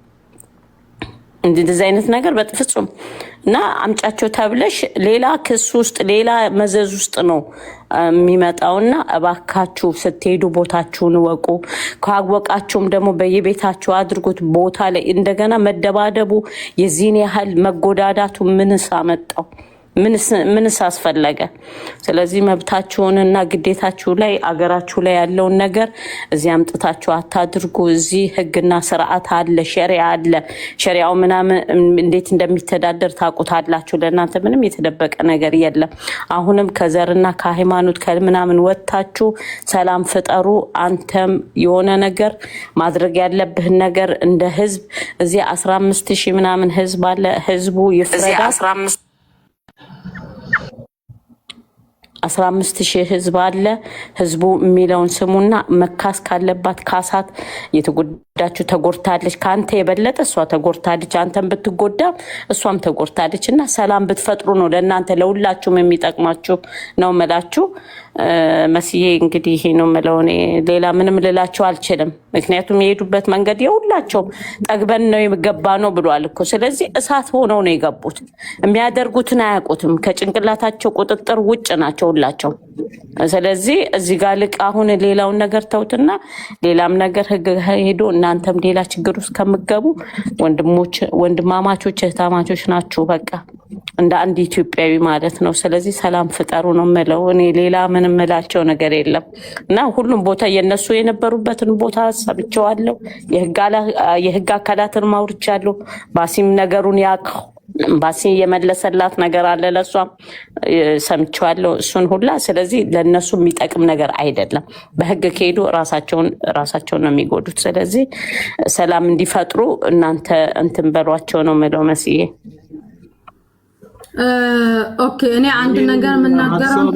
እንደዚህ አይነት ነገር በፍጹም እና አምጫቸው ተብለሽ ሌላ ክስ ውስጥ ሌላ መዘዝ ውስጥ ነው የሚመጣውና እባካችሁ ስትሄዱ ቦታችሁን ወቁ። ካወቃችሁም ደግሞ በየቤታችሁ አድርጉት። ቦታ ላይ እንደገና መደባደቡ የዚህን ያህል መጎዳዳቱ ምንስ አመጣው? ምንስ አስፈለገ? ስለዚህ መብታችሁንና ግዴታችሁ ላይ አገራችሁ ላይ ያለውን ነገር እዚህ አምጥታችሁ አታድርጉ። እዚህ ህግና ስርዓት አለ፣ ሸሪዓ አለ። ሸሪዓው ምናምን እንዴት እንደሚተዳደር ታውቁታላችሁ። ለእናንተ ምንም የተደበቀ ነገር የለም። አሁንም ከዘርና ከሃይማኖት ከምናምን ወጥታችሁ ሰላም ፍጠሩ። አንተም የሆነ ነገር ማድረግ ያለብህን ነገር እንደ ህዝብ እዚህ 15,000 ምናምን ህዝብ አለ። ህዝቡ ይፍረዳ። 15,000 ህዝብ አለ። ህዝቡ የሚለውን ስሙና መካስ ካለባት ካሳት። የተጎዳችሁ ተጎድታለች። ከአንተ የበለጠ እሷ ተጎድታለች። አንተም ብትጎዳ እሷም ተጎድታለች። እና ሰላም ብትፈጥሩ ነው ለእናንተ ለሁላችሁም የሚጠቅማችሁ ነው መላችሁ። መስዬ እንግዲህ ይሄ ነው የምለው። እኔ ሌላ ምንም ልላቸው አልችልም። ምክንያቱም የሄዱበት መንገድ የሁላቸውም ጠግበን ነው የገባ ነው ብሏል እኮ። ስለዚህ እሳት ሆነው ነው የገቡት። የሚያደርጉትን አያውቁትም። ከጭንቅላታቸው ቁጥጥር ውጭ ናቸው ሁላቸው። ስለዚህ እዚህ ጋር ልቅ አሁን ሌላውን ነገር ተውትና ሌላም ነገር ህግ ሄዶ እናንተም ሌላ ችግር ውስጥ ከምገቡ ወንድማማቾች እህታማቾች ናችሁ። በቃ እንደ አንድ ኢትዮጵያዊ ማለት ነው። ስለዚህ ሰላም ፍጠሩ ነው የምለው። እኔ ሌላ ምንም እላቸው ነገር የለም እና ሁሉም ቦታ የነሱ የነበሩበትን ቦታ ሰምቼዋለሁ። የህግ አካላትን ማውርቻለሁ። ባሲም ነገሩን ያውቀው ባሲ የመለሰላት ነገር አለ፣ ለሷም ሰምቼዋለሁ እሱን ሁላ። ስለዚህ ለነሱ የሚጠቅም ነገር አይደለም። በህግ ከሄዱ ራሳቸውን ነው የሚጎዱት። ስለዚህ ሰላም እንዲፈጥሩ እናንተ እንትን በሏቸው ነው የምለው መስዬ። ኦኬ እኔ አንድ ነገር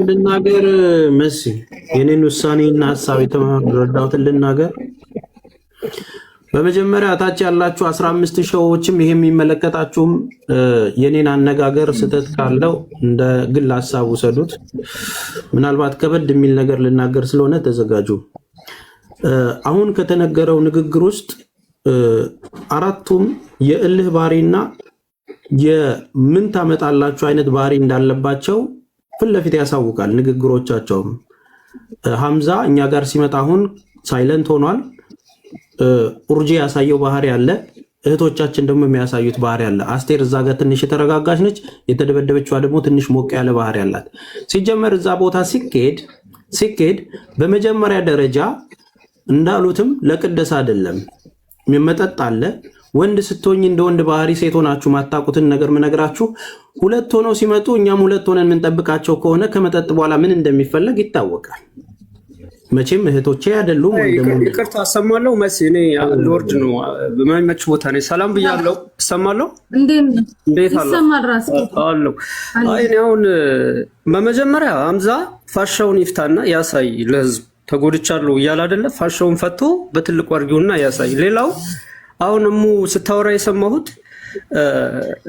ልናገር መሲ፣ የኔን ውሳኔና ሀሳብ የተረዳሁትን ልናገር። በመጀመሪያ ታች ያላችሁ 15 ሺዎችም ይሄ የሚመለከታችሁም የኔን አነጋገር ስህተት ካለው እንደ ግል ሀሳብ ውሰዱት። ምናልባት ከበድ የሚል ነገር ልናገር ስለሆነ ተዘጋጁ። አሁን ከተነገረው ንግግር ውስጥ አራቱም የእልህ ባሪና የምን ታመጣላችሁ አይነት ባህሪ እንዳለባቸው ፊት ለፊት ያሳውቃል ንግግሮቻቸውም። ሐምዛ እኛ ጋር ሲመጣ አሁን ሳይለንት ሆኗል። ኡርጂ ያሳየው ባህሪ አለ፣ እህቶቻችን ደግሞ የሚያሳዩት ባህሪ አለ። አስቴር እዛ ጋር ትንሽ የተረጋጋች ነች፣ የተደበደበችዋ ደግሞ ትንሽ ሞቅ ያለ ባህሪ አላት። ሲጀመር እዛ ቦታ ሲኬድ በመጀመሪያ ደረጃ እንዳሉትም ለቅደስ አይደለም፣ መጠጥ አለ። ወንድ ስትሆኝ እንደ ወንድ ባህሪ፣ ሴት ሆናችሁ ማታውቁትን ነገር ምነግራችሁ። ሁለት ሆነው ሲመጡ እኛም ሁለት ሆነን የምንጠብቃቸው ከሆነ ከመጠጥ በኋላ ምን እንደሚፈለግ ይታወቃል። መቼም እህቶቼ አይደሉም። ይቅርታ አሰማለሁ። መሲ እኔ ሎርድ ነው በማይመች ቦታ ነኝ። ሰላም ብያለሁ። እሰማለሁ። እንዴት አለው? አይ እኔ አሁን በመጀመሪያ ሐምዛ ፋሻውን ይፍታና ያሳይ ለህዝብ። ተጎድቻለሁ እያለ አይደለ? ፋሻውን ፈቶ በትልቁ አድርጊውና ያሳይ። ሌላው አሁን እሙ ስታወራ የሰማሁት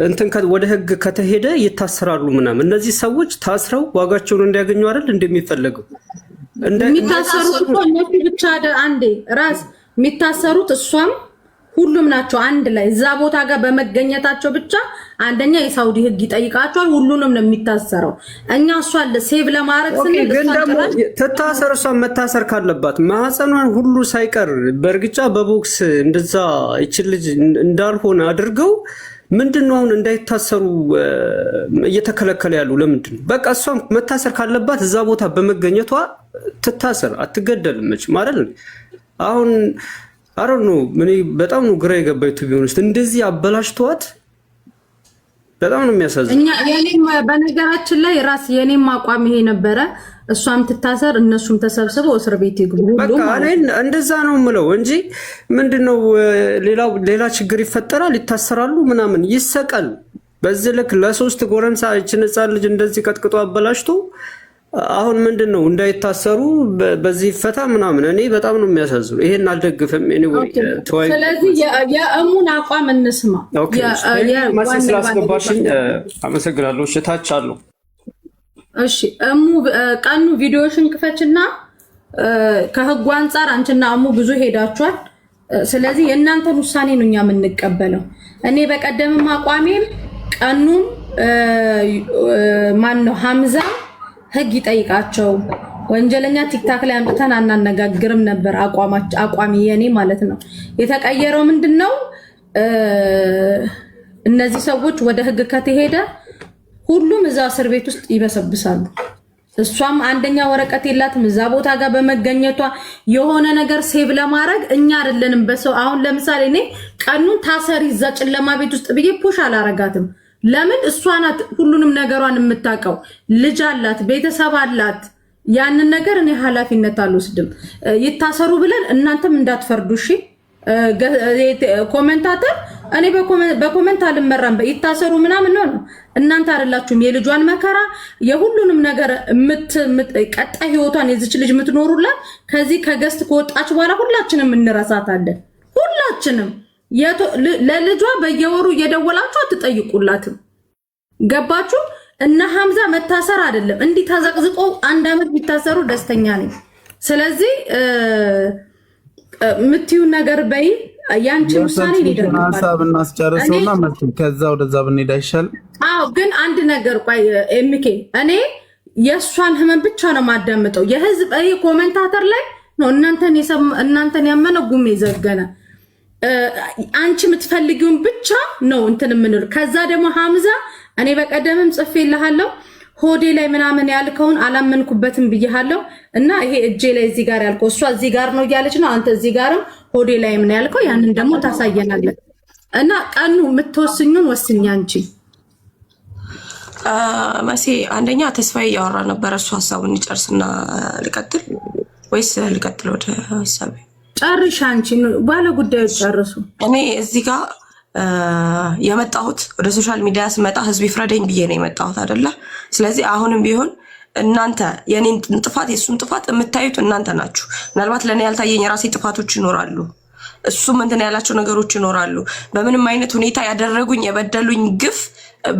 እንትን ወደ ህግ ከተሄደ ይታሰራሉ ምናምን። እነዚህ ሰዎች ታስረው ዋጋቸውን እንዲያገኙ አይደል እንደሚፈልገው የሚታሰሩት እኮ እነሱ ብቻ አንዴ ራስ የሚታሰሩት እሷም ሁሉም ናቸው አንድ ላይ እዛ ቦታ ጋር በመገኘታቸው ብቻ አንደኛ የሳውዲ ህግ ይጠይቃቸዋል። ሁሉንም ነው የሚታሰረው። እኛ እሷን ሴቭ ለማድረግ ስንል ግን ደግሞ ትታሰር። እሷን መታሰር ካለባት ማህፀኗን ሁሉ ሳይቀር በእርግጫ በቦክስ እንደዛ ይችል ልጅ እንዳልሆነ አድርገው ምንድነው አሁን እንዳይታሰሩ እየተከለከለ ያሉ? ለምንድነው? በቃ እሷም መታሰር ካለባት እዛ ቦታ በመገኘቷ ትታሰር፣ አትገደልም ማለት ነው። አሁን አረኑ ምን በጣም ነው ግራ የገባኝ። ቢሆንስ እንደዚህ አበላሽቷት በጣም ነው የሚያሳዝን። የኔም በነገራችን ላይ ራስ የኔም አቋም ይሄ ነበረ። እሷም ትታሰር፣ እነሱም ተሰብስበው እስር ቤት ይግቡ። በቃ እኔ እንደዛ ነው የምለው እንጂ ምንድነው ሌላ ችግር ይፈጠራል፣ ይታሰራሉ ምናምን ይሰቀል። በዚህ ልክ ለሶስት ጎረምሳ ህፃን ልጅ እንደዚህ ቀጥቅጦ አበላሽቶ አሁን ምንድነው እንዳይታሰሩ በዚህ ፈታ ምናምን። እኔ በጣም ነው የሚያሳዝነው። ይሄን አልደግፍም። ኤኒዌይ ስለዚህ የእሙን አቋም እንስማ። ኦኬ ማሲ ስላስገባሽኝ አመሰግናለሁ። እሺ ታች አለው። እሺ እሙ ቀኑ ቪዲዮሽን ክፈችና ከህጉ አንፃር አንቺና እሙ ብዙ ሄዳችኋል። ስለዚህ የእናንተን ውሳኔ ነው እኛ የምንቀበለው። እኔ በቀደምም አቋሜም ቀኑም ማን ነው ሐምዛ ህግ ይጠይቃቸው፣ ወንጀለኛ ቲክታክ ላይ አምጥተን አናነጋግርም ነበር አቋሚ የኔ ማለት ነው። የተቀየረው ምንድነው? እነዚህ ሰዎች ወደ ህግ ከተሄደ ሁሉም እዛ እስር ቤት ውስጥ ይበሰብሳሉ። እሷም አንደኛ ወረቀት የላትም እዛ ቦታ ጋር በመገኘቷ የሆነ ነገር ሴቭ ለማድረግ እኛ አይደለንም በሰው። አሁን ለምሳሌ እኔ ቀኑን ታሰሪ እዛ ጨለማ ቤት ውስጥ ብዬ ፑሽ አላረጋትም። ለምን? እሷ ናት ሁሉንም ነገሯን የምታውቀው። ልጅ አላት፣ ቤተሰብ አላት። ያንን ነገር እኔ ኃላፊነት አልወስድም። ይታሰሩ ብለን እናንተም እንዳትፈርዱ እሺ። ኮሜንታተር እኔ በኮሜንት አልመራም። ይታሰሩ ምናምን ነው እናንተ አይደላችሁም የልጇን መከራ የሁሉንም ነገር ቀጣይ ህይወቷን የዚች ልጅ የምትኖሩላት። ከዚህ ከገስት ከወጣች በኋላ ሁላችንም እንረሳታለን። ሁላችንም ለልጇ በየወሩ እየደወላችሁ አትጠይቁላትም። ገባችሁ? እነ ሐምዛ መታሰር አይደለም እንዲህ ተዘቅዝቆ 1 ዓመት ቢታሰሩ ደስተኛ ነኝ። ስለዚህ ምትዩ ነገር በይ። ያንቺ ውሳኔ ሊደርስ ሐሳብ እናስጨርሰውና ከዛ ወደዛ ብንሄድ አይሻል? አዎ ግን አንድ ነገር ቆይ ኤምኬ፣ እኔ የእሷን ህመም ብቻ ነው ማዳምጠው። የህዝብ ኮሜንታተር ላይ ነው እናንተን ያመነ ጉሜ ዘገነ። አንቺ የምትፈልጊውን ብቻ ነው እንትን የምንል። ከዛ ደግሞ ሐምዛ እኔ በቀደምም ጽፌልሃለሁ ሆዴ ላይ ምናምን ያልከውን አላመንኩበትም ብያለሁ። እና ይሄ እጄ ላይ እዚህ ጋር ያልከው እሷ እዚህ ጋር ነው እያለች ነው፣ አንተ እዚህ ጋርም ሆዴ ላይ ምን ያልከው ያንን ደግሞ ታሳየናለህ። እና ቀኑ የምትወስኙን ወስኛ አንቺ መሲ። አንደኛ ተስፋዬ እያወራ ነበረ። እሱ ሀሳቡን ይጨርስና ልቀጥል ወይስ ልቀጥል? ወደ ሀሳቤ ጨርሽ አንቺ ባለ ጉዳዮች ጨርሱ። እኔ እዚህ ጋር የመጣሁት ወደ ሶሻል ሚዲያ ስመጣ ህዝብ ይፍረደኝ ብዬ ነው የመጣሁት አይደለ? ስለዚህ አሁንም ቢሆን እናንተ የኔን ጥፋት የሱን ጥፋት የምታዩት እናንተ ናችሁ። ምናልባት ለኔ ያልታየኝ የራሴ ጥፋቶች ይኖራሉ፣ እሱም እንትን ያላቸው ነገሮች ይኖራሉ። በምንም አይነት ሁኔታ ያደረጉኝ የበደሉኝ ግፍ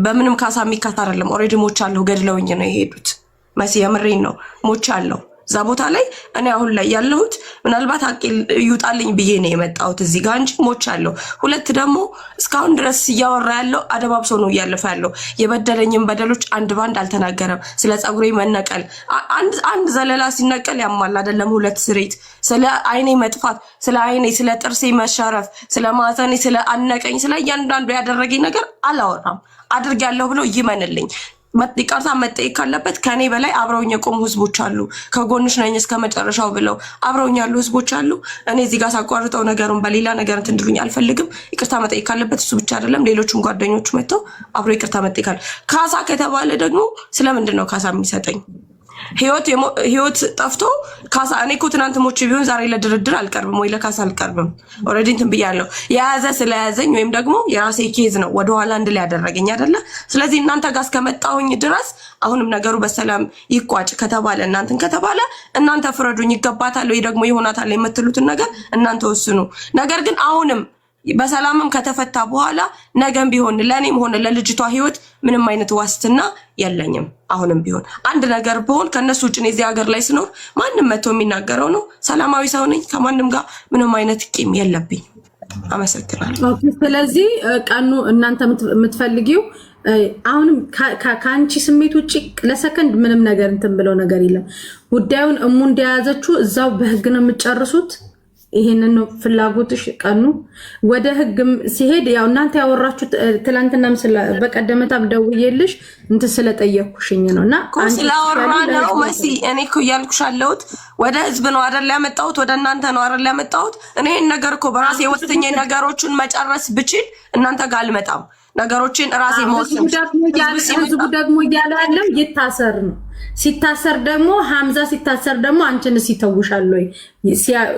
በምንም ካሳ የሚካት አይደለም። ኦልሬዲ ሞቻለሁ፣ ገድለውኝ ነው የሄዱት። መሲ የምሬን ነው፣ ሞቻለሁ። እዛ ቦታ ላይ እኔ አሁን ላይ ያለሁት ምናልባት አቂል ይውጣልኝ ብዬ ነው የመጣሁት እዚህ ጋር እንጂ ሞቻለሁ። ሁለት ደግሞ እስካሁን ድረስ እያወራ ያለው አደባብሶ ነው እያለፈ ያለው። የበደለኝም በደሎች አንድ ባንድ አልተናገረም። ስለ ጸጉሬ መነቀል አንድ ዘለላ ሲነቀል ያማል አይደለም? ሁለት ስሬት ስለ አይኔ መጥፋት፣ ስለ አይኔ፣ ስለ ጥርሴ መሸረፍ፣ ስለ ማዘኔ፣ ስለ አነቀኝ፣ ስለ እያንዳንዱ ያደረገኝ ነገር አላወራም። አድርጋለሁ ብሎ ይመንልኝ። ይቅርታ መጠየቅ ካለበት ከኔ በላይ አብረውኝ የቆሙ ህዝቦች አሉ። ከጎንሽ ነኝ እስከ መጨረሻው ብለው አብረውኝ ያሉ ህዝቦች አሉ። እኔ እዚህ ጋር ሳቋርጠው ነገሩን በሌላ ነገር እንድሉኝ አልፈልግም። ይቅርታ መጠየቅ ካለበት እሱ ብቻ አይደለም፣ ሌሎችም ጓደኞቹ መጥተው አብሮ ይቅርታ መጠየቃል። ካሳ ከተባለ ደግሞ ስለምንድን ነው ካሳ የሚሰጠኝ? ህይወት ጠፍቶ ካሳ እኔ እኮ ትናንት ሞቼ ቢሆን ዛሬ ለድርድር አልቀርብም ወይ ለካሳ አልቀርብም። ኦልሬዲ እንትን ብያለሁ። የያዘ ስለያዘኝ ወይም ደግሞ የራሴ ኬዝ ነው ወደኋላ እንድል ያደረገኝ አይደለ? ስለዚህ እናንተ ጋር እስከመጣሁኝ ድረስ አሁንም ነገሩ በሰላም ይቋጭ ከተባለ እናንተን ከተባለ እናንተ ፍረዱኝ። ይገባታል ወይ ደግሞ ይሆናታል የምትሉትን ነገር እናንተ ወስኑ። ነገር ግን አሁንም በሰላምም ከተፈታ በኋላ ነገም ቢሆን ለኔም ሆነ ለልጅቷ ህይወት ምንም አይነት ዋስትና የለኝም። አሁንም ቢሆን አንድ ነገር በሆን ከነሱ ውጭ እዚህ ሀገር ላይ ስኖር ማንም መጥቶ የሚናገረው ነው። ሰላማዊ ሰው ነኝ። ከማንም ጋር ምንም አይነት ቂም የለብኝ። አመሰግናለሁ። ስለዚህ ቀኑ እናንተ የምትፈልጊው አሁንም ከአንቺ ስሜት ውጭ ለሰከንድ ምንም ነገር እንትን ብለው ነገር የለም። ጉዳዩን እሙ እንደያዘችው እዛው በህግ ነው የምትጨርሱት። ይሄንን ነው ፍላጎትሽ። ቀኑ ወደ ህግም ሲሄድ ያው እናንተ ያወራችሁት ትላንትና በቀደመታም ደውዬልሽ እንትን ስለጠየቅኩሽኝ ነውና ስላወራ ነው መሲ። እኔ እኮ እያልኩሽ አለሁት ወደ ህዝብ ነው አይደል ያመጣሁት፣ ወደ እናንተ ነው አይደል ያመጣሁት። እኔ ይሄን ነገር እኮ በራሴ ወስኜ ነገሮችን መጨረስ ብችል እናንተ ጋር አልመጣም። ነገሮችን ራሴ መወሰን ህዝቡ ደግሞ እያለ ያለው ይታሰር ነው። ሲታሰር ደግሞ ሐምዛ ሲታሰር ደግሞ አንቺን ሲተውሻል ወይ?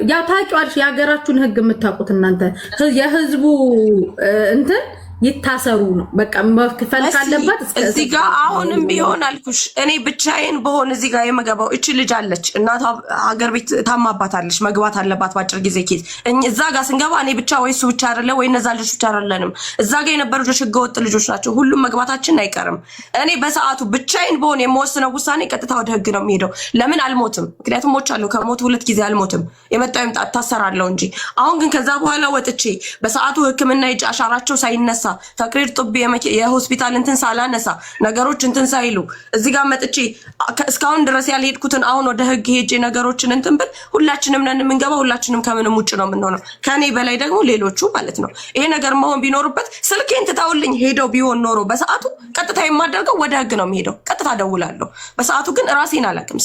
ያው ታውቂዋለሽ፣ የሀገራችሁን ህግ የምታውቁት እናንተ። የህዝቡ እንትን ይታሰሩ ነው በቃ መክፈል ካለባት እዚህ ጋር አሁንም ቢሆን አልኩሽ እኔ ብቻዬን በሆን እዚህ ጋር የመገባው እቺ ልጅ አለች እናቷ ሀገር ቤት ታማባታለች መግባት አለባት ባጭር ጊዜ ኬዝ እዛ ጋር ስንገባ እኔ ብቻ ወይ እሱ ብቻ አይደለ ወይ እነዛ ልጆች ብቻ አይደለንም እዛ ጋር የነበሩ ልጆች ህገወጥ ልጆች ናቸው ሁሉም መግባታችን አይቀርም እኔ በሰዓቱ ብቻዬን በሆን የምወስነው ውሳኔ ቀጥታ ወደ ህግ ነው የሚሄደው ለምን አልሞትም ምክንያቱም ሞቻለሁ ከሞት 2 ጊዜ አልሞትም የመጣው ይምጣ ታሰራለሁ እንጂ አሁን ግን ከዛ በኋላ ወጥቼ በሰዓቱ ህክምና እጅ አሻራቸው ሳይነሳ ተቅሪር ጥብ የሆስፒታል እንትን ሳላነሳ ነገሮች እንትን ሳይሉ እዚህ ጋር መጥቼ እስካሁን ድረስ ያልሄድኩትን አሁን ወደ ህግ ሄጄ ነገሮችን እንትን ብል ሁላችንም ነን የምንገባው ሁላችንም ከምንም ውጭ ነው የምንሆነው ከኔ በላይ ደግሞ ሌሎቹ ማለት ነው ይሄ ነገር መሆን ቢኖርበት ስልኬን ትታውልኝ ሄደው ቢሆን ኖሮ በሰዓቱ ቀጥታ የማደርገው ወደ ህግ ነው የሚሄደው ቀጥታ ደውላለሁ በሰዓቱ ግን ራሴን አላውቅም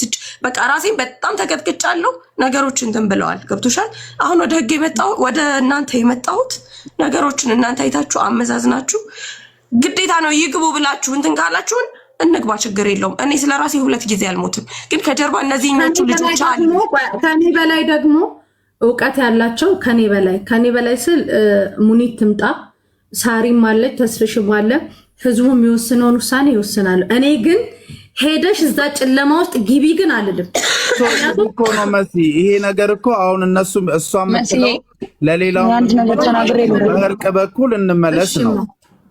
በቃ ራሴን በጣም ተቀጥቅጫለሁ ነገሮች እንትን ብለዋል ገብቶሻል አሁን ወደ ህግ የመጣው ወደ እናንተ የመጣሁት ነገሮችን እናንተ አይታችሁ አመዛዝናችሁ ግዴታ ነው ይግቡ ብላችሁ እንትን ካላችሁን እንግባ ችግር የለውም እኔ ስለራሴ 2 ጊዜ አልሞትም ግን ከጀርባ እነዚህኞቹ ልጆች አሉ ከኔ በላይ ደግሞ ዕውቀት ያላቸው ከኔ በላይ ስል ሙኒት ትምጣ ሳሪም አለች ተስፍሽም አለ ህዝቡ የሚወስነውን ውሳኔ ይወስናል እኔ ግን ሄደሽ እዛ ጨለማ ውስጥ ግቢ ግን አልልም እኮ ነው መሲ ይሄ ነገር እኮ አሁን እነሱም እሷም መጥተው ለሌላው አንድ ነገር ተናግሬ በእርቅ በኩል እንመለስ ነው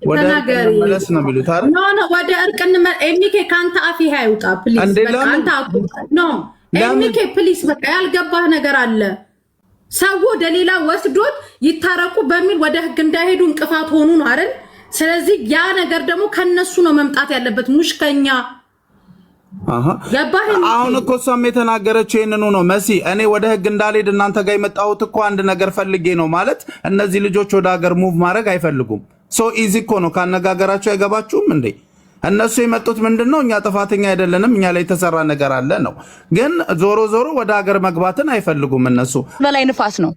ወደ እንመለስ ነው የሚሉት አይደል ኖ ወደ እርቅ ኤሚኬ ካንተ አፍ ይሄ አይውጣ ፕሊዝ በቃ አንተ ኖ ኤሚኬ ፕሊዝ በቃ ያልገባህ ነገር አለ ሰው ወደ ሌላ ወስዶት ይታረቁ በሚል ወደ ህግ እንዳይሄዱ እንቅፋት ሆኑ ነው አይደል ስለዚህ ያ ነገር ደግሞ ከነሱ ነው መምጣት ያለበት ሙሽከኛ አሁን እኮ እሷም የተናገረችው ይሄንኑ ነው መሲ እኔ ወደ ህግ እንዳልሄድ እናንተ ጋር የመጣሁት እኮ አንድ ነገር ፈልጌ ነው ማለት እነዚህ ልጆች ወደ ሀገር ሙቭ ማድረግ አይፈልጉም ሶ ኢዚ እኮ ነው ካነጋገራቸው አይገባችሁም እንዴ እነሱ የመጡት ምንድነው እኛ ጥፋተኛ አይደለንም እኛ ላይ የተሰራ ነገር አለ ነው ግን ዞሮ ዞሮ ወደ ሀገር መግባትን አይፈልጉም እነሱ በላይ ንፋስ ነው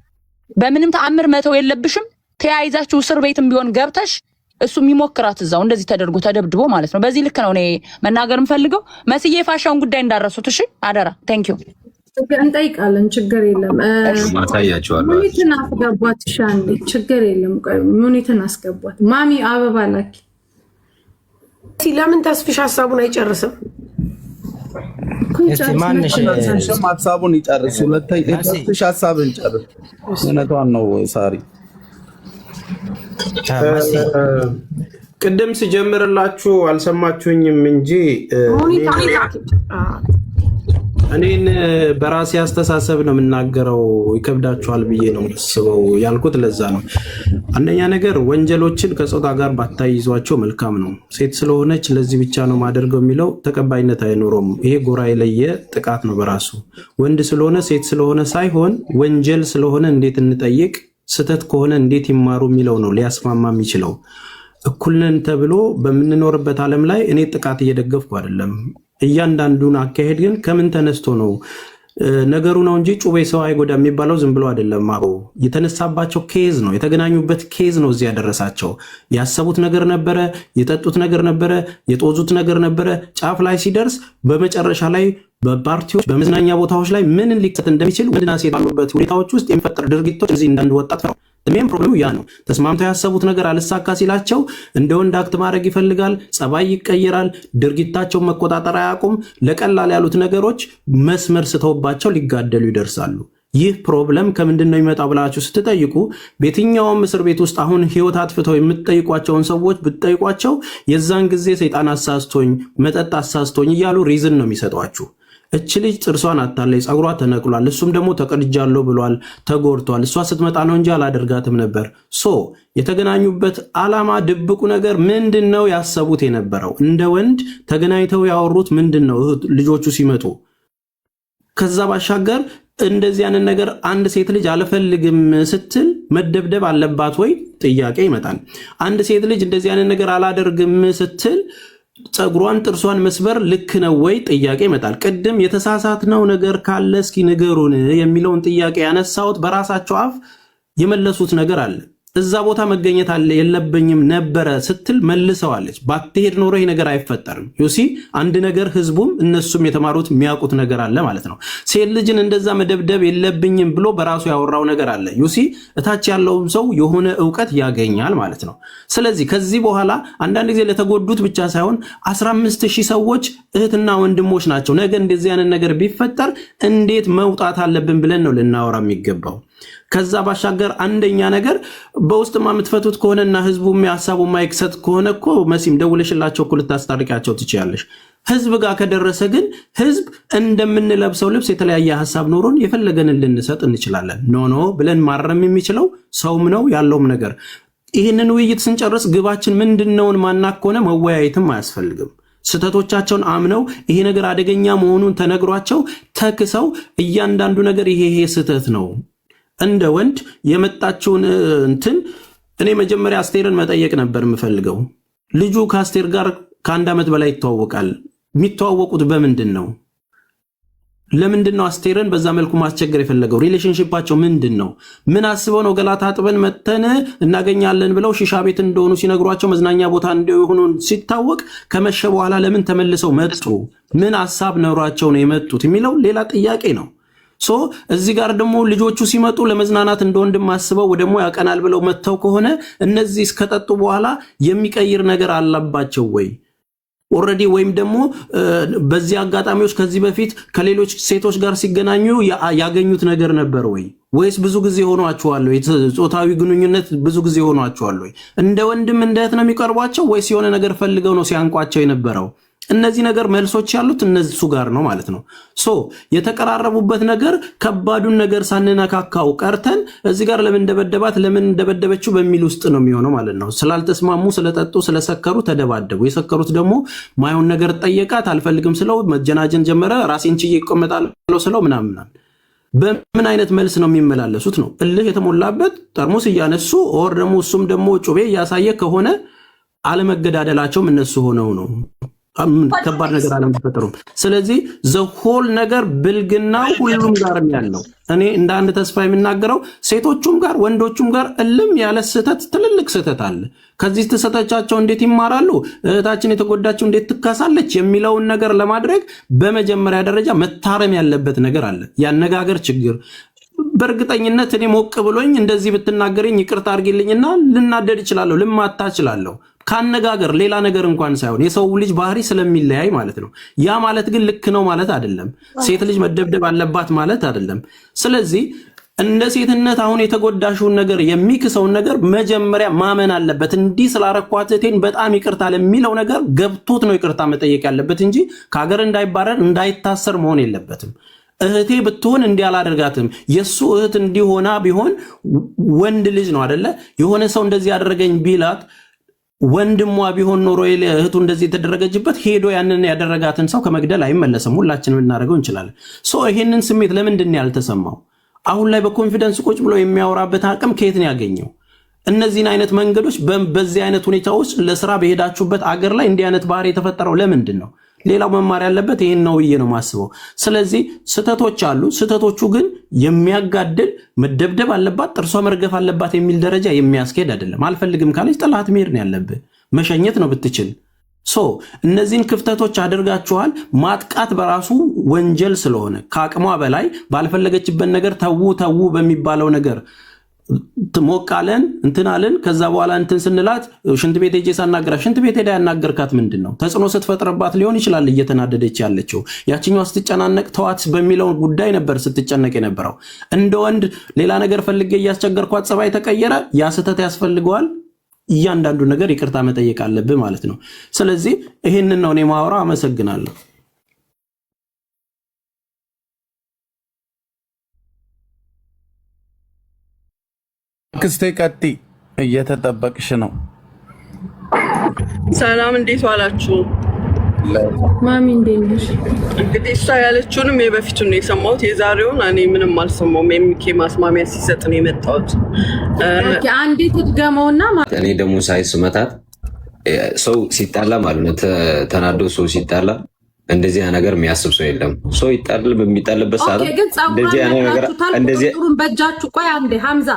በምንም ተአምር መተው የለብሽም ተያይዛችሁ እስር ቤትም ቢሆን ገብተሽ እሱ የሚሞክራት እዛው እንደዚህ ተደርጎ ተደብድቦ ማለት ነው በዚህ ልክ ነው እኔ መናገር የምፈልገው መስዬ ፋሻውን ጉዳይ እንዳረሱት እሺ አደራ ቴንክ ዩ እንጠይቃለን ችግር የለም ማታያቸዋለሁ ሙኒትን አስገቧት ሻንዴ ችግር የለም ሙኒትን አስገቧት ማሚ አበባ ላኪ ለምን ተስፍሽ ሐሳቡን አይጨርስም እስቲ ማንሽ ሐሳቡን ይጨርስ ተስፍሽ ሐሳቡን ይጨርስ እውነቷን ነው ሳሪ ቅድም ሲጀምርላችሁ አልሰማችሁኝም እንጂ እኔን በራሴ አስተሳሰብ ነው የምናገረው። ይከብዳችኋል ብዬ ነው የማስበው ያልኩት ለዛ ነው። አንደኛ ነገር ወንጀሎችን ከጾታ ጋር ባታይዟቸው መልካም ነው። ሴት ስለሆነች ለዚህ ብቻ ነው ማደርገው የሚለው ተቀባይነት አይኖረውም። ይሄ ጎራ የለየ ጥቃት ነው በራሱ። ወንድ ስለሆነ ሴት ስለሆነ ሳይሆን ወንጀል ስለሆነ እንዴት እንጠይቅ፣ ስተት ከሆነ እንዴት ይማሩ የሚለው ነው ሊያስማማ የሚችለው። እኩልነን ተብሎ በምንኖርበት ዓለም ላይ እኔ ጥቃት እየደገፍኩ አይደለም። እያንዳንዱን አካሄድ ግን ከምን ተነስቶ ነው ነገሩ ነው እንጂ ጩቤ ሰው አይጎዳ የሚባለው ዝም ብሎ አይደለም። አዎ የተነሳባቸው ኬዝ ነው፣ የተገናኙበት ኬዝ ነው እዚህ ያደረሳቸው። ያሰቡት ነገር ነበረ፣ የጠጡት ነገር ነበረ፣ የጦዙት ነገር ነበረ። ጫፍ ላይ ሲደርስ በመጨረሻ ላይ በፓርቲዎች በመዝናኛ ቦታዎች ላይ ምን ሊከሰት እንደሚችል ወንድና ሴት ባሉበት ሁኔታዎች ውስጥ የሚፈጠር ድርጊቶች እዚህ እንዳንድ ወጣት ነው። እኔም ፕሮብሌሙ ያ ነው። ተስማምተው ያሰቡት ነገር አልሳካ ሲላቸው እንደ ወንድ አክት ማድረግ ይፈልጋል፣ ጸባይ ይቀየራል፣ ድርጊታቸውን መቆጣጠር አያውቁም። ለቀላል ያሉት ነገሮች መስመር ስተውባቸው ሊጋደሉ ይደርሳሉ። ይህ ፕሮብለም ከምንድን ነው የሚመጣው ብላችሁ ስትጠይቁ በየትኛውም እስር ቤት ውስጥ አሁን ህይወት አጥፍተው የምትጠይቋቸውን ሰዎች ብትጠይቋቸው የዛን ጊዜ ሰይጣን አሳስቶኝ፣ መጠጥ አሳስቶኝ እያሉ ሪዝን ነው የሚሰጧችሁ። እች ልጅ ጥርሷን አታለች፣ ጸጉሯ ተነቅሏል፣ እሱም ደግሞ ተቀድጃለሁ ብሏል፣ ተጎድቷል። እሷ ስትመጣ ነው እንጂ አላደርጋትም ነበር። የተገናኙበት ዓላማ ድብቁ ነገር ምንድን ነው? ያሰቡት የነበረው እንደ ወንድ ተገናኝተው ያወሩት ምንድን ነው? ልጆቹ ሲመጡ ከዛ ባሻገር እንደዚህ ያንን ነገር አንድ ሴት ልጅ አልፈልግም ስትል መደብደብ አለባት ወይ ጥያቄ ይመጣል። አንድ ሴት ልጅ እንደዚህ ያንን ነገር አላደርግም ስትል ጸጉሯን ጥርሷን መስበር ልክ ነው ወይ ጥያቄ ይመጣል። ቅድም የተሳሳትነው ነገር ካለ እስኪ ንገሩን የሚለውን ጥያቄ ያነሳሁት በራሳቸው አፍ የመለሱት ነገር አለ። እዛ ቦታ መገኘት አለ የለብኝም ነበረ ስትል መልሰዋለች። ባትሄድ ኖሮ ይሄ ነገር አይፈጠርም። ዩሲ አንድ ነገር ህዝቡም እነሱም የተማሩት የሚያውቁት ነገር አለ ማለት ነው። ሴት ልጅን እንደዛ መደብደብ የለብኝም ብሎ በራሱ ያወራው ነገር አለ። ዩሲ እታች ያለውም ሰው የሆነ እውቀት ያገኛል ማለት ነው። ስለዚህ ከዚህ በኋላ አንዳንድ ጊዜ ለተጎዱት ብቻ ሳይሆን 15000 ሰዎች እህትና ወንድሞች ናቸው። ነገ እንደዚህ አይነት ነገር ቢፈጠር እንዴት መውጣት አለብን ብለን ነው ልናወራ የሚገባው። ከዛ ባሻገር አንደኛ ነገር በውስጥ የምትፈቱት ከሆነና ህዝቡ የሚያሳቡ ማይክሰት ከሆነ እኮ መሲም ደውለሽላቸው እኮ ልታስታርቂያቸው ትችያለሽ። ህዝብ ጋር ከደረሰ ግን ህዝብ እንደምንለብሰው ልብስ የተለያየ ሐሳብ ኖሮን የፈለገንን ልንሰጥ እንችላለን። ኖ ብለን ማረም የሚችለው ሰውም ነው ያለውም ነገር። ይህንን ውይይት ስንጨርስ ግባችን ምንድነውን ማናክ ከሆነ መወያየትም አያስፈልግም። ስተቶቻቸውን አምነው ይሄ ነገር አደገኛ መሆኑን ተነግሯቸው ተክሰው እያንዳንዱ ነገር ይሄ ስተት ነው እንደ ወንድ የመጣችውን እንትን እኔ መጀመሪያ አስቴርን መጠየቅ ነበር የምፈልገው። ልጁ ከአስቴር ጋር ከ1 ዓመት በላይ ይተዋወቃል። የሚተዋወቁት በምንድን ነው? ለምንድን ነው አስቴርን በዛ መልኩ ማስቸገር የፈለገው? ሪሌሽንሺፓቸው ምንድን ነው? ምን አስበው ነው ገላታ አጥበን መተን እናገኛለን ብለው ሺሻ ቤት እንደሆኑ ሲነግሯቸው መዝናኛ ቦታ እንደሆኑ ሲታወቅ ከመሸ በኋላ ለምን ተመልሰው መጡ? ምን ሐሳብ ኖሯቸው ነው የመጡት የሚለው ሌላ ጥያቄ ነው። እዚህ ጋር ደግሞ ልጆቹ ሲመጡ ለመዝናናት እንደ ወንድም አስበው ደግሞ ያቀናል ብለው መተው ከሆነ እነዚህ እስከጠጡ በኋላ የሚቀይር ነገር አለባቸው ወይ ኦሬዲ? ወይም ደግሞ በዚህ አጋጣሚዎች ከዚህ በፊት ከሌሎች ሴቶች ጋር ሲገናኙ ያገኙት ነገር ነበር ወይ? ወይስ ብዙ ጊዜ ሆኗቸዋል? ጾታዊ ግንኙነት ብዙ ጊዜ ሆኗቸዋል ወይ? እንደ ወንድም እንደ እህት ነው የሚቀርቧቸው ወይስ የሆነ ነገር ፈልገው ነው ሲያንቋቸው የነበረው? እነዚህ ነገር መልሶች ያሉት እነሱ ጋር ነው ማለት ነው። የተቀራረቡበት ነገር ከባዱን ነገር ሳንነካካው ቀርተን እዚህ ጋር ለምን እንደበደባት ለምን እንደበደበችው በሚል ውስጥ ነው የሚሆነው ማለት ነው። ስላልተስማሙ ስለጠጡ ስለሰከሩ ተደባደቡ። የሰከሩት ደግሞ ማይሆን ነገር ጠየቃት፣ አልፈልግም ስለው መጀናጀን ጀመረ። ራሴን ችዬ እቆመጣለሁ ስለው ምናምን በምን አይነት መልስ ነው የሚመላለሱት ነው? እልህ የተሞላበት ጠርሙስ እያነሱ ኦር ደግሞ እሱም ደግሞ ጩቤ እያሳየ ከሆነ አለመገዳደላቸውም እነሱ ሆነው ነው ከባድ ነገር አለመፈጠሩም። ስለዚህ ዘሆል ነገር ብልግና ሁሉም ጋር ያለው እኔ እንደ አንድ ተስፋ የምናገረው ሴቶቹም ጋር ወንዶቹም ጋር እልም ያለ ስህተት ትልልቅ ስህተት አለ። ከዚህ ተሰተቻቸው እንዴት ይማራሉ፣ እህታችን የተጎዳቸው እንዴት ትካሳለች የሚለውን ነገር ለማድረግ በመጀመሪያ ደረጃ መታረም ያለበት ነገር አለ። ያነጋገር ችግር በእርግጠኝነት እኔ ሞቅ ብሎኝ እንደዚህ ብትናገረኝ ይቅርታ አድርጊልኝና ልናደድ እችላለሁ፣ ልማታ እችላለሁ። ካነጋገር ሌላ ነገር እንኳን ሳይሆን የሰው ልጅ ባህሪ ስለሚለያይ ማለት ነው። ያ ማለት ግን ልክ ነው ማለት አይደለም። ሴት ልጅ መደብደብ አለባት ማለት አይደለም። ስለዚህ እንደ ሴትነት አሁን የተጎዳሽውን ነገር የሚክሰውን ነገር መጀመሪያ ማመን አለበት። እንዲህ ስላረኳት እህቴን በጣም ይቅርታ ለሚለው ነገር ገብቶት ነው ይቅርታ መጠየቅ ያለበት እንጂ ከሀገር እንዳይባረር እንዳይታሰር መሆን የለበትም። እህቴ ብትሆን እንዲህ አላደርጋትም። የሱ እህት እንዲሆና ቢሆን ወንድ ልጅ ነው አይደለ? የሆነ ሰው እንደዚህ ያደረገኝ ቢላት ወንድሟ ቢሆን ኖሮ እህቱ እንደዚህ የተደረገችበት ሄዶ ያንን ያደረጋትን ሰው ከመግደል አይመለስም። ሁላችንም እናደርገው እንችላለን። ይሄንን ስሜት ለምንድን ነው ያልተሰማው? አሁን ላይ በኮንፊደንስ ቁጭ ብሎ የሚያወራበት አቅም ከየት ነው ያገኘው? እነዚህን አይነት መንገዶች በዚህ አይነት ሁኔታዎች ለስራ በሄዳችሁበት አገር ላይ እንዲህ አይነት ባህሪ የተፈጠረው ለምንድን ነው? ሌላው መማር ያለበት ይሄን ነው ብዬ ነው ማስበው። ስለዚህ ስህተቶች አሉ። ስህተቶቹ ግን የሚያጋድል መደብደብ አለባት ጥርሷ መርገፍ አለባት የሚል ደረጃ የሚያስኬድ አይደለም። አልፈልግም ካለች ጥላት መሄድ ነው ያለብህ። መሸኘት ነው ብትችል። እነዚህን ክፍተቶች አድርጋችኋል። ማጥቃት በራሱ ወንጀል ስለሆነ ከአቅሟ በላይ ባልፈለገችበት ነገር ተዉ በሚባለው ነገር ሞቃለን እንትናለን። ከዛ በኋላ እንትን ስንላት ሽንት ቤት ሄጄ ሳናገራት ሽንት ቤት ሄዳ ያናገርካት ምንድን ነው? ተጽዕኖ ስትፈጥረባት ሊሆን ይችላል እየተናደደች ያለችው። ያችኛዋ ስትጨናነቅ ተዋት በሚለው ጉዳይ ነበር ስትጨነቅ የነበረው። እንደ ወንድ ሌላ ነገር ፈልጌ እያስቸገርኳት ጸባይ ተቀየረ። ያ ስህተት ያስፈልገዋል። እያንዳንዱ ነገር ይቅርታ መጠየቅ አለብህ ማለት ነው። ስለዚህ ይሄንን ነው እኔ ማወራው። አመሰግናለሁ። ክስቴ ቀጢ እየተጠበቅሽ ነው። ሰላም፣ እንዴት ዋላችሁ? ማሚ እንዴት ነሽ? እንግዲህ እሷ ያለችውንም የበፊቱን ነው የሰማሁት። የዛሬውን እኔ ምንም አልሰማሁም። የሚኬ ማስማሚያ ሲሰጥ ነው የመጣሁት። አንዴ ትድገመውና እኔ ደግሞ ሳይስመታት ሰው ሲጣላ ማለት ነው ተናዶ ሰው ሲጣላ እንደዚህ ነገር የሚያስብ ሰው የለም። ሰው ይጣል በሚጣልበት ሰዓት እንደዚህ ነገር እንደዚህ በእጃችሁ ቆይ አንዴ ሐምዛ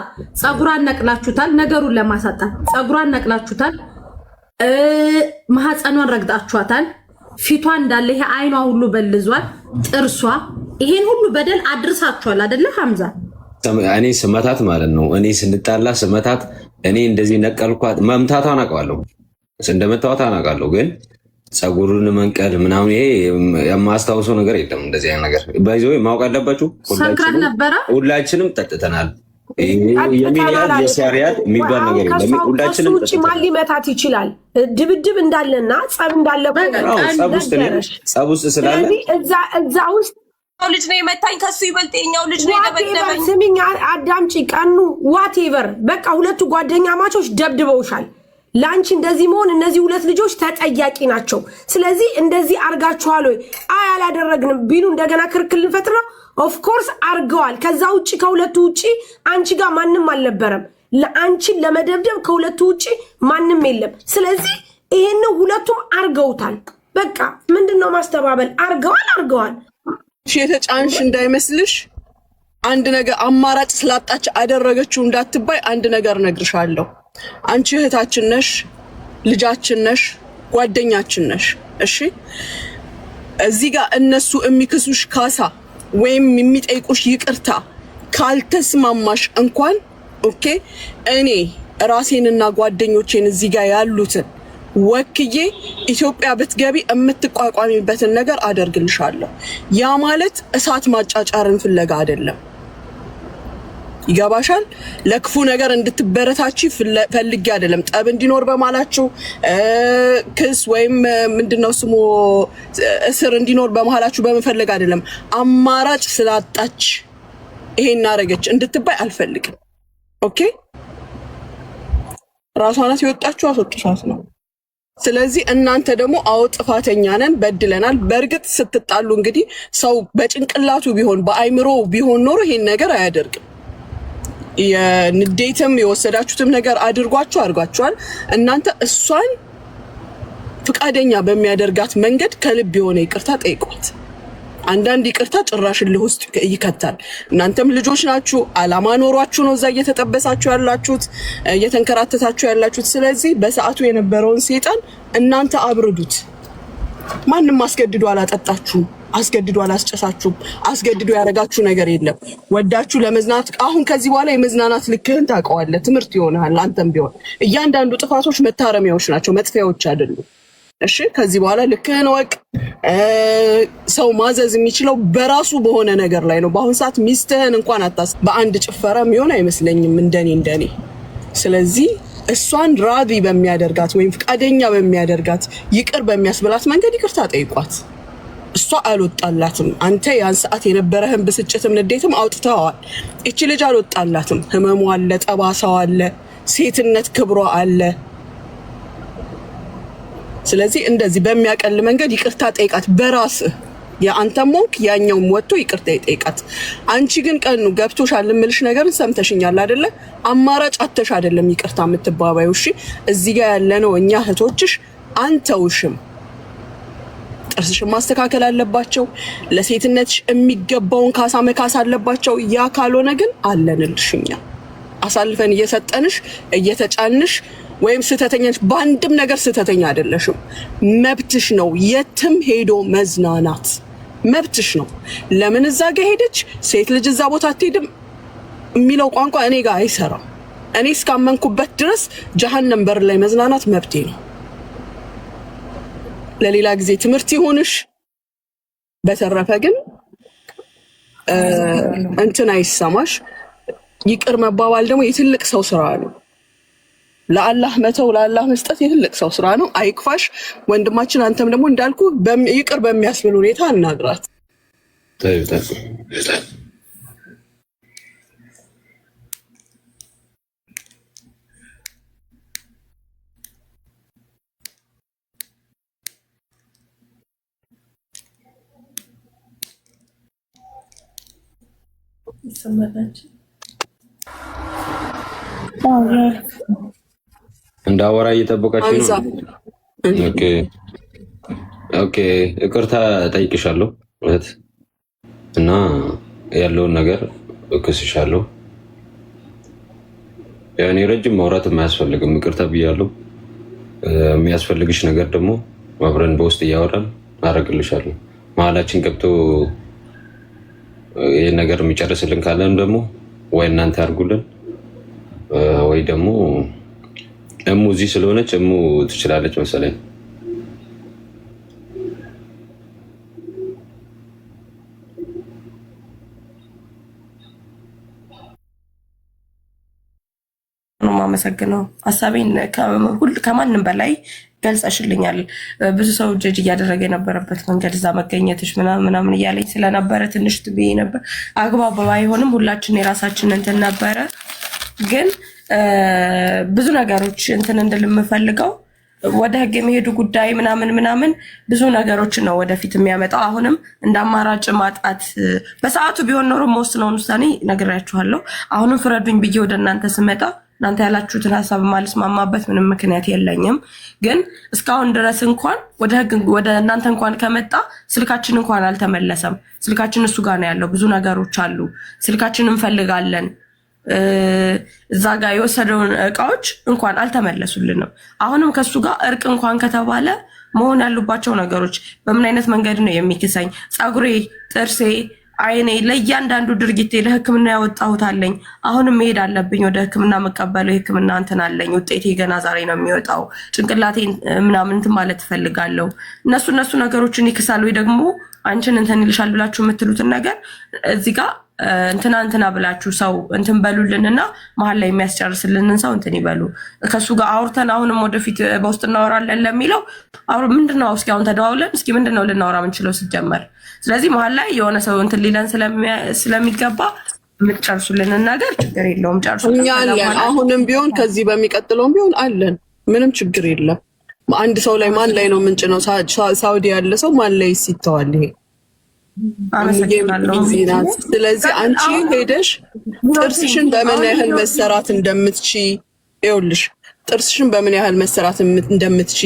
ጸጉሯን ነቅላችሁታል። ነገሩን ለማሳጣት ጸጉሯን ነቅላችሁታል። ማህፀኗን ረግጣችኋታል። ፊቷ እንዳለ ይሄ አይኗ ሁሉ በልዟል። ጥርሷ ይሄን ሁሉ በደል አድርሳችኋል አይደለ ሐምዛ? እኔ ስመታት ማለት ነው እኔ ስንጣላ ስመታት እኔ እንደዚህ ነቀልኳት። መምታቷን አውቃለሁ፣ እንደመታወት አውቃለሁ። ግን ጸጉሩን መንቀል ምናምን ይሄ የማስታውሰው ነገር የለም። እንደዚህ አይነት ነገር ባይዘው ማወቅ አለባችሁ። ሁላችንም ጠጥተናል። የሚያድ የሳሪያት የሚባል ነገር የለም። ሁላችንም ውጪ ማን ሊመታት ይችላል? ድብድብ እንዳለና ጸብ እንዳለ ጸብ ውስጥ ስላለ እዛ ውስጥ ልጅ ነው የመታኝ፣ ከሱ ይበልጥ የኛው ልጅ ነው የደበደበኝ። ስሚኝ አዳምጪ፣ ቀኑ ዋቴቨር በቃ ሁለቱ ጓደኛ ማቾች ደብድበውሻል። ላንቺ እንደዚህ መሆን እነዚህ ሁለት ልጆች ተጠያቂ ናቸው። ስለዚህ እንደዚህ አርጋችኋል ወይ? አይ አላደረግንም ቢሉ እንደገና ክርክር ልንፈጥር ነው። ኦፍ ኮርስ አርገዋል። ከዛ ውጪ ከሁለቱ ውጪ አንቺ ጋር ማንም አልነበረም። ለአንቺን ለመደብደብ ከሁለቱ ውጪ ማንም የለም። ስለዚህ ይሄን ሁለቱም አርገውታል። በቃ ምንድነው ማስተባበል? አርገዋል። የተጫንሽ እንዳይመስልሽ አንድ ነገር አማራጭ ስላጣች አደረገችው እንዳትባይ አንድ ነገር ነግርሻለሁ። አንቺ እህታችን ነሽ፣ ልጃችን ነሽ፣ ጓደኛችን ነሽ። እሺ እዚህ ጋር እነሱ የሚክሱሽ ካሳ ወይም የሚጠይቁሽ ይቅርታ ካልተስማማሽ እንኳን ኦኬ፣ እኔ ራሴንና ጓደኞቼን እዚህ ጋር ያሉትን ወክዬ ኢትዮጵያ ብትገቢ የምትቋቋሚበትን ነገር አደርግልሻለሁ። ያ ማለት እሳት ማጫጫርን ፍለጋ አይደለም። ይገባሻል? ለክፉ ነገር እንድትበረታቺ ፈልጌ አይደለም። ጠብ እንዲኖር በማላችሁ ክስ ወይም ምንድነው ስሙ እስር እንዲኖር በመሃላችሁ በመፈለግ አይደለም። አማራጭ ስላጣች ይሄን አረገች እንድትባይ አልፈልግም። ኦኬ፣ ራሷናት የወጣችሁ አስወጥቷት ነው። ስለዚህ እናንተ ደግሞ አዎ ጥፋተኛ ነን በድለናል። በእርግጥ ስትጣሉ እንግዲህ ሰው በጭንቅላቱ ቢሆን በአይምሮ ቢሆን ኖሮ ይሄን ነገር አያደርግም። የንዴትም የወሰዳችሁትም ነገር አድርጓችኋል። እናንተ እሷን ፍቃደኛ በሚያደርጋት መንገድ ከልብ የሆነ ይቅርታ ጠይቋት። አንዳንድ ይቅርታ ጭራሽ ልህ ውስጥ ይከታል። እናንተም ልጆች ናችሁ። አላማ ኖሯችሁ ነው እዛ እየተጠበሳችሁ ያላችሁት፣ እየተንከራተታችሁ ያላችሁት። ስለዚህ በሰዓቱ የነበረውን ሰይጣን እናንተ አብርዱት። ማንም አስገድዶ አላጠጣችሁም፣ አስገድዶ አላስጨሳችሁም፣ አስገድዶ ያረጋችሁ ነገር የለም። ወዳችሁ ለመዝናናት አሁን ከዚህ በኋላ የመዝናናት ልክህን ታውቀዋለህ። ትምህርት ይሆናል። አንተም ቢሆን እያንዳንዱ ጥፋቶች መታረሚያዎች ናቸው፣ መጥፊያዎች አይደሉም። እሺ ከዚህ በኋላ ልክህን ወቅ። ሰው ማዘዝ የሚችለው በራሱ በሆነ ነገር ላይ ነው። በአሁን ሰዓት ሚስትህን እንኳን አታስ በአንድ ጭፈራ የሚሆን አይመስለኝም እንደኔ። ስለዚህ እሷን ራዲ በሚያደርጋት ወይም ፍቃደኛ በሚያደርጋት ይቅር በሚያስብላት መንገድ ይቅርታ ጠይቋት። እሷ አልወጣላትም። አንተ ያን ሰዓት የነበረህን ብስጭትም ንዴትም አውጥተዋል። እቺ ልጅ አልወጣላትም። ህመሙ አለ፣ ጠባሳው አለ፣ ሴትነት ክብሯ አለ። ስለዚህ እንደዚህ በሚያቀል መንገድ ይቅርታ ጠይቃት በራስህ። የአንተም ሞንክ ያኛውም ወጥቶ ይቅርታ ይጠይቃት። አንቺ ግን ቀኑ ገብቶሻል እምልሽ ነገርን ሰምተሽኛል አይደለ? አማራጭ አተሽ አይደለም ይቅርታ የምትባባዩ። እሺ እዚህ ጋር ያለነው እኛ እህቶችሽ አንተውሽም። ጥርስሽን ማስተካከል አለባቸው። ለሴትነትሽ የሚገባውን ካሳ መካስ አለባቸው። ያ ካልሆነ ግን አለንልሽ እኛ አሳልፈን እየሰጠንሽ እየተጫንሽ ወይም ስተተኛሽ በአንድም ነገር ስተተኛ አይደለሽም። መብትሽ ነው የትም ሄዶ መዝናናት መብትሽ ነው። ለምን እዛ ጋር ሄደች ሴት ልጅ እዛ ቦታ አትሄድም የሚለው ቋንቋ እኔ ጋር አይሰራም። እኔ እስካመንኩበት ድረስ ጀሃነም በር ላይ መዝናናት መብቴ ነው። ለሌላ ጊዜ ትምህርት ይሆንሽ። በተረፈ ግን እንትን አይሰማሽ። ይቅር መባባል ደግሞ የትልቅ ሰው ስራ ነው። ለአላህ መተው ለአላህ መስጠት የትልቅ ሰው ስራ ነው። አይክፋሽ ወንድማችን። አንተም ደግሞ እንዳልኩ ይቅር በሚያስብል ሁኔታ አናግራት። እንዳወራ እየጠበቃችሁ ነው። ኦኬ ይቅርታ ጠይቅሻለሁ እህት እና ያለውን ነገር እክስሻለሁ። ያኔ ረጅም ማውራት የማያስፈልግም ይቅርታ ብያለሁ። የሚያስፈልግሽ ነገር ደግሞ አብረን በውስጥ እያወራን አደርግልሻለሁ። መሀላችን ገብቶ ይህን ነገር የሚጨርስልን ካለን ደግሞ ወይ እናንተ አድርጉልን ወይ ደግሞ እሙ እዚህ ስለሆነች እሙ ትችላለች መሰለኝ። ማመሰግነው ሀሳቤን ከማንም በላይ ገልጸሽልኛል። ብዙ ሰው ጀጅ እያደረገ የነበረበት መንገድ እዛ መገኘትሽ ምናምን እያለኝ ስለነበረ ትንሽ ትብዬ ነበር። አግባብ ባይሆንም ሁላችን የራሳችን እንትን ነበረ። ግን ብዙ ነገሮች እንትን እንድል የምፈልገው ወደ ህግ የሚሄዱ ጉዳይ ምናምን ብዙ ነገሮችን ነው ወደፊት የሚያመጣው። አሁንም እንደ አማራጭ ማጣት በሰዓቱ ቢሆን ኖሮ መወስነውን ውሳኔ ነግሬያችኋለሁ። አሁንም ፍረዱኝ ብዬ ወደ እናንተ ስመጣ እናንተ ያላችሁትን ሀሳብ ማልስማማበት ምንም ምክንያት የለኝም። ግን እስካሁን ድረስ እንኳን ወደ ህግ ወደ እናንተ እንኳን ከመጣ ስልካችን እንኳን አልተመለሰም። ስልካችን እሱ ጋር ነው ያለው። ብዙ ነገሮች አሉ። ስልካችን እንፈልጋለን። እዛ ጋር የወሰደውን እቃዎች እንኳን አልተመለሱልንም። አሁንም ከሱ ጋር እርቅ እንኳን ከተባለ መሆን ያሉባቸው ነገሮች በምን አይነት መንገድ ነው የሚክሰኝ? ፀጉሬ፣ ጥርሴ፣ አይኔ ለእያንዳንዱ ድርጊቴ ለህክምና ያወጣሁት አለኝ። አሁንም መሄድ አለብኝ ወደ ህክምና መቀበለው የህክምና እንትን አለኝ። ውጤቴ ገና ዛሬ ነው የሚወጣው። ጭንቅላቴ ምናምን እንትን ማለት እፈልጋለሁ። እነሱ ነገሮችን ይክሳሉ ወይ ደግሞ አንቺን እንትን ይልሻል ብላችሁ የምትሉትን ነገር እዚህ ጋር እንትና ብላችሁ ሰው እንትን በሉልንና መሀል ላይ የሚያስጨርስልንን ሰው እንትን ይበሉ። ከሱ ጋር አውርተን አሁንም ወደፊት በውስጥ እናወራለን ለሚለው ምንድነው? እስኪ አሁን ተደዋውለን እስኪ ምንድነው ልናወራ የምንችለው ሲጀመር? ስለዚህ መሀል ላይ የሆነ ሰው እንትን ሊለን ስለሚገባ የምትጨርሱልንን ነገር ችግር የለውም ጨርሱ። እኛ አለን። አሁንም ቢሆን ከዚህ በሚቀጥለውም ቢሆን አለን። ምንም ችግር የለም። አንድ ሰው ላይ ማን ላይ ነው ምንጭ ነው? ሳውዲ ያለ ሰው ማን ላይ ይተዋል? ይሄ ስለዚህ አንቺ ሄደሽ ጥርስሽን በምን ያህል መሰራት እንደምትቺ ይኸውልሽ፣ ጥርስሽን በምን ያህል መሰራት እንደምትቺ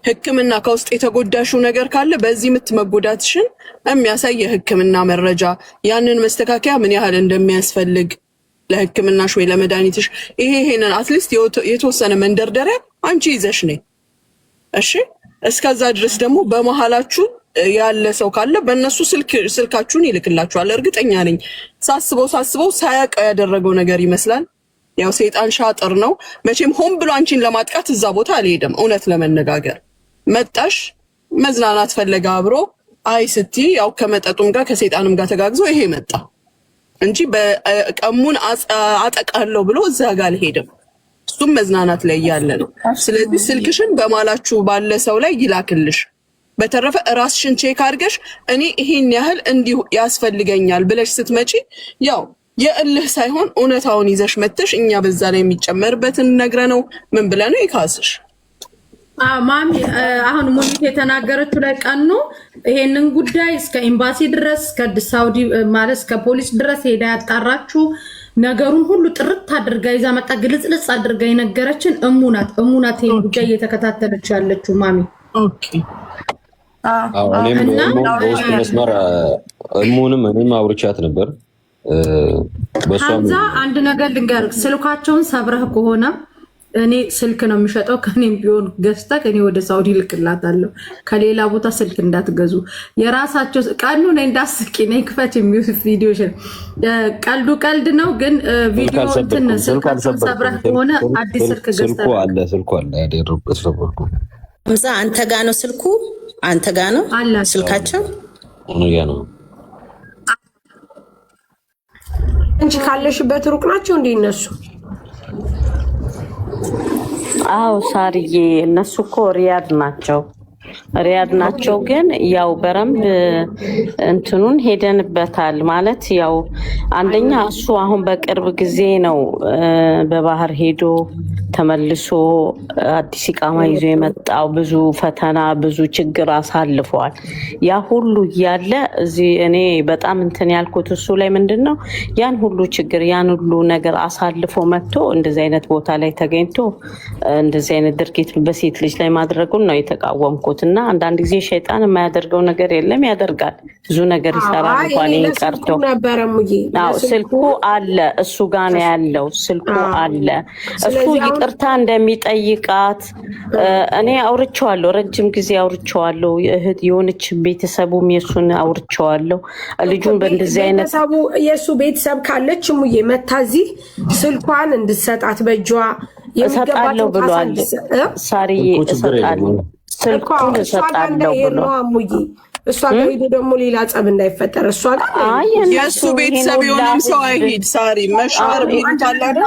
ህክምና ከውስጥ የተጎዳሽው ነገር ካለ በዚህ መጎዳትሽን የሚያሳይ የህክምና መረጃ፣ ያንን መስተካከያ ምን ያህል እንደሚያስፈልግ ለህክምናሽ ወይ ለመድኃኒትሽ ይሄንን አትሊስት የተወሰነ መንደርደሪያ አንቺ ይዘሽ ነይ። እሺ እስከዛ ድረስ ደግሞ በመሃላችሁ ያለ ሰው ካለ በእነሱ ስልካችሁን ይልክላችኋል። እርግጠኛ ነኝ ሳስበው ሳያውቀው ያደረገው ነገር ይመስላል። ያው ሰይጣን ሻጥር ነው መቼም። ሆን ብሎ አንቺን ለማጥቃት እዛ ቦታ አልሄደም። እውነት ለመነጋገር መጣሽ መዝናናት ፈለገ አብሮ አይ ስትይ ያው ከመጠጡም ጋር ከሰይጣንም ጋር ተጋግዞ ይሄ መጣ እንጂ በቀሙን አጠቃለው ብሎ እዛ ጋር አልሄድም። እሱም መዝናናት ላይ ያለ ነው። ስለዚህ ስልክሽን በማላችሁ ባለ ሰው ላይ ይላክልሽ። በተረፈ ራስሽን ቼክ አድርገሽ እኔ ይሄን ያህል እንዲሁ ያስፈልገኛል ብለሽ ስትመጪ ያው የእልህ ሳይሆን እውነታውን ይዘሽ መተሽ እኛ በዛ ላይ የሚጨመርበትን ነግረነው ምን ብለነው ይካስሽ። ማሚ አሁን ሙኒት የተናገረችው ላይ ቀኑ ይሄንን ጉዳይ እስከ ኤምባሲ ድረስ ከሳውዲ ማለት እስከ ፖሊስ ድረስ ሄዳ ያጣራችሁ ነገሩን ሁሉ ጥርት አድርጋ ይዛ መጣ ግልጽልጽ አድርጋ የነገረችን እሙናት ይሄን ጉዳይ እየተከታተለች ያለችው ማሚ። ኦኬ እኔም ደግሞ በውስጥ መስመር እኔም አውርቻት ነበር። ሀምዛ አንድ ነገር ልንገርህ፣ ስልካቸውን ሰብረህ ከሆነ እኔ ስልክ ነው የሚሸጠው ከኔም ቢሆን ገዝተህ እኔ ወደ ሳውዲ ልክላታለሁ። ከሌላ ቦታ ስልክ እንዳትገዙ። የራሳቸው ቀኑ ነኝ እንዳስቂ ነኝ ክፈት የሚዩት ቪዲዮሽን ቀልዱ ቀልድ ነው፣ ግን ቪዲዮ እንትን ስልካቸውን ሰብረህ ከሆነ አዲስ ስልክ ገዝተህ ስልኩ አለ ያደረበት ሰበርኩ። ሀምዛ አንተ ጋ ነው ስልኩ? አንተ ጋ ነው ስልካቸው? ነው እንጂ ካለሽበት ሩቅ ናቸው እንዴ እነሱ? አዎ ሳርዬ እነሱ እኮ ሪያድ ናቸው። ግን ያው በረምብ እንትኑን ሄደንበታል ማለት ያው አንደኛ እሱ አሁን በቅርብ ጊዜ ነው በባህር ሄዶ ተመልሶ አዲስ ኢቃማ ይዞ የመጣው። ብዙ ፈተና ብዙ ችግር አሳልፈዋል። ያ ሁሉ እያለ እዚህ እኔ በጣም እንትን ያልኩት እሱ ላይ ምንድነው ያን ሁሉ ችግር ያን ሁሉ ነገር አሳልፎ መጥቶ እንደዚህ አይነት ቦታ ላይ ተገኝቶ እንደዚህ አይነት ድርጊት በሴት ልጅ ላይ ማድረጉን ነው የተቃወምኩት። እና አንዳንድ ጊዜ ሸይጣን የማያደርገው ነገር የለም፣ ያደርጋል። ብዙ ነገር ይሰራል። እንኳን ይንቀርቶ ስልኩ አለ እሱ ጋር ነው ያለው። ስልኩ አለ እሱ ይቅርታ እንደሚጠይቃት እኔ አውርቼዋለሁ፣ ረጅም ጊዜ አውርቼዋለሁ። እህት የሆነች ቤተሰቡም የሱን አውርቼዋለሁ። ልጁን በእንደዚህ አይነት የሱ ቤተሰብ ካለች ሙዬ መታዚ ስልኳን እንድትሰጣት በእጇ እሰጣለሁ ብሏል። ሳርዬ እሰጣለሁ ስልኩን እሰጣለሁ ብሎ እሷ ጋር ሄዶ ደግሞ ሌላ ጸብ እንዳይፈጠር እሷ ጋር የእሱ ቤተሰብ የሆነም ሰው አይሄድ። ሳሪ መሻወር ቢታላደ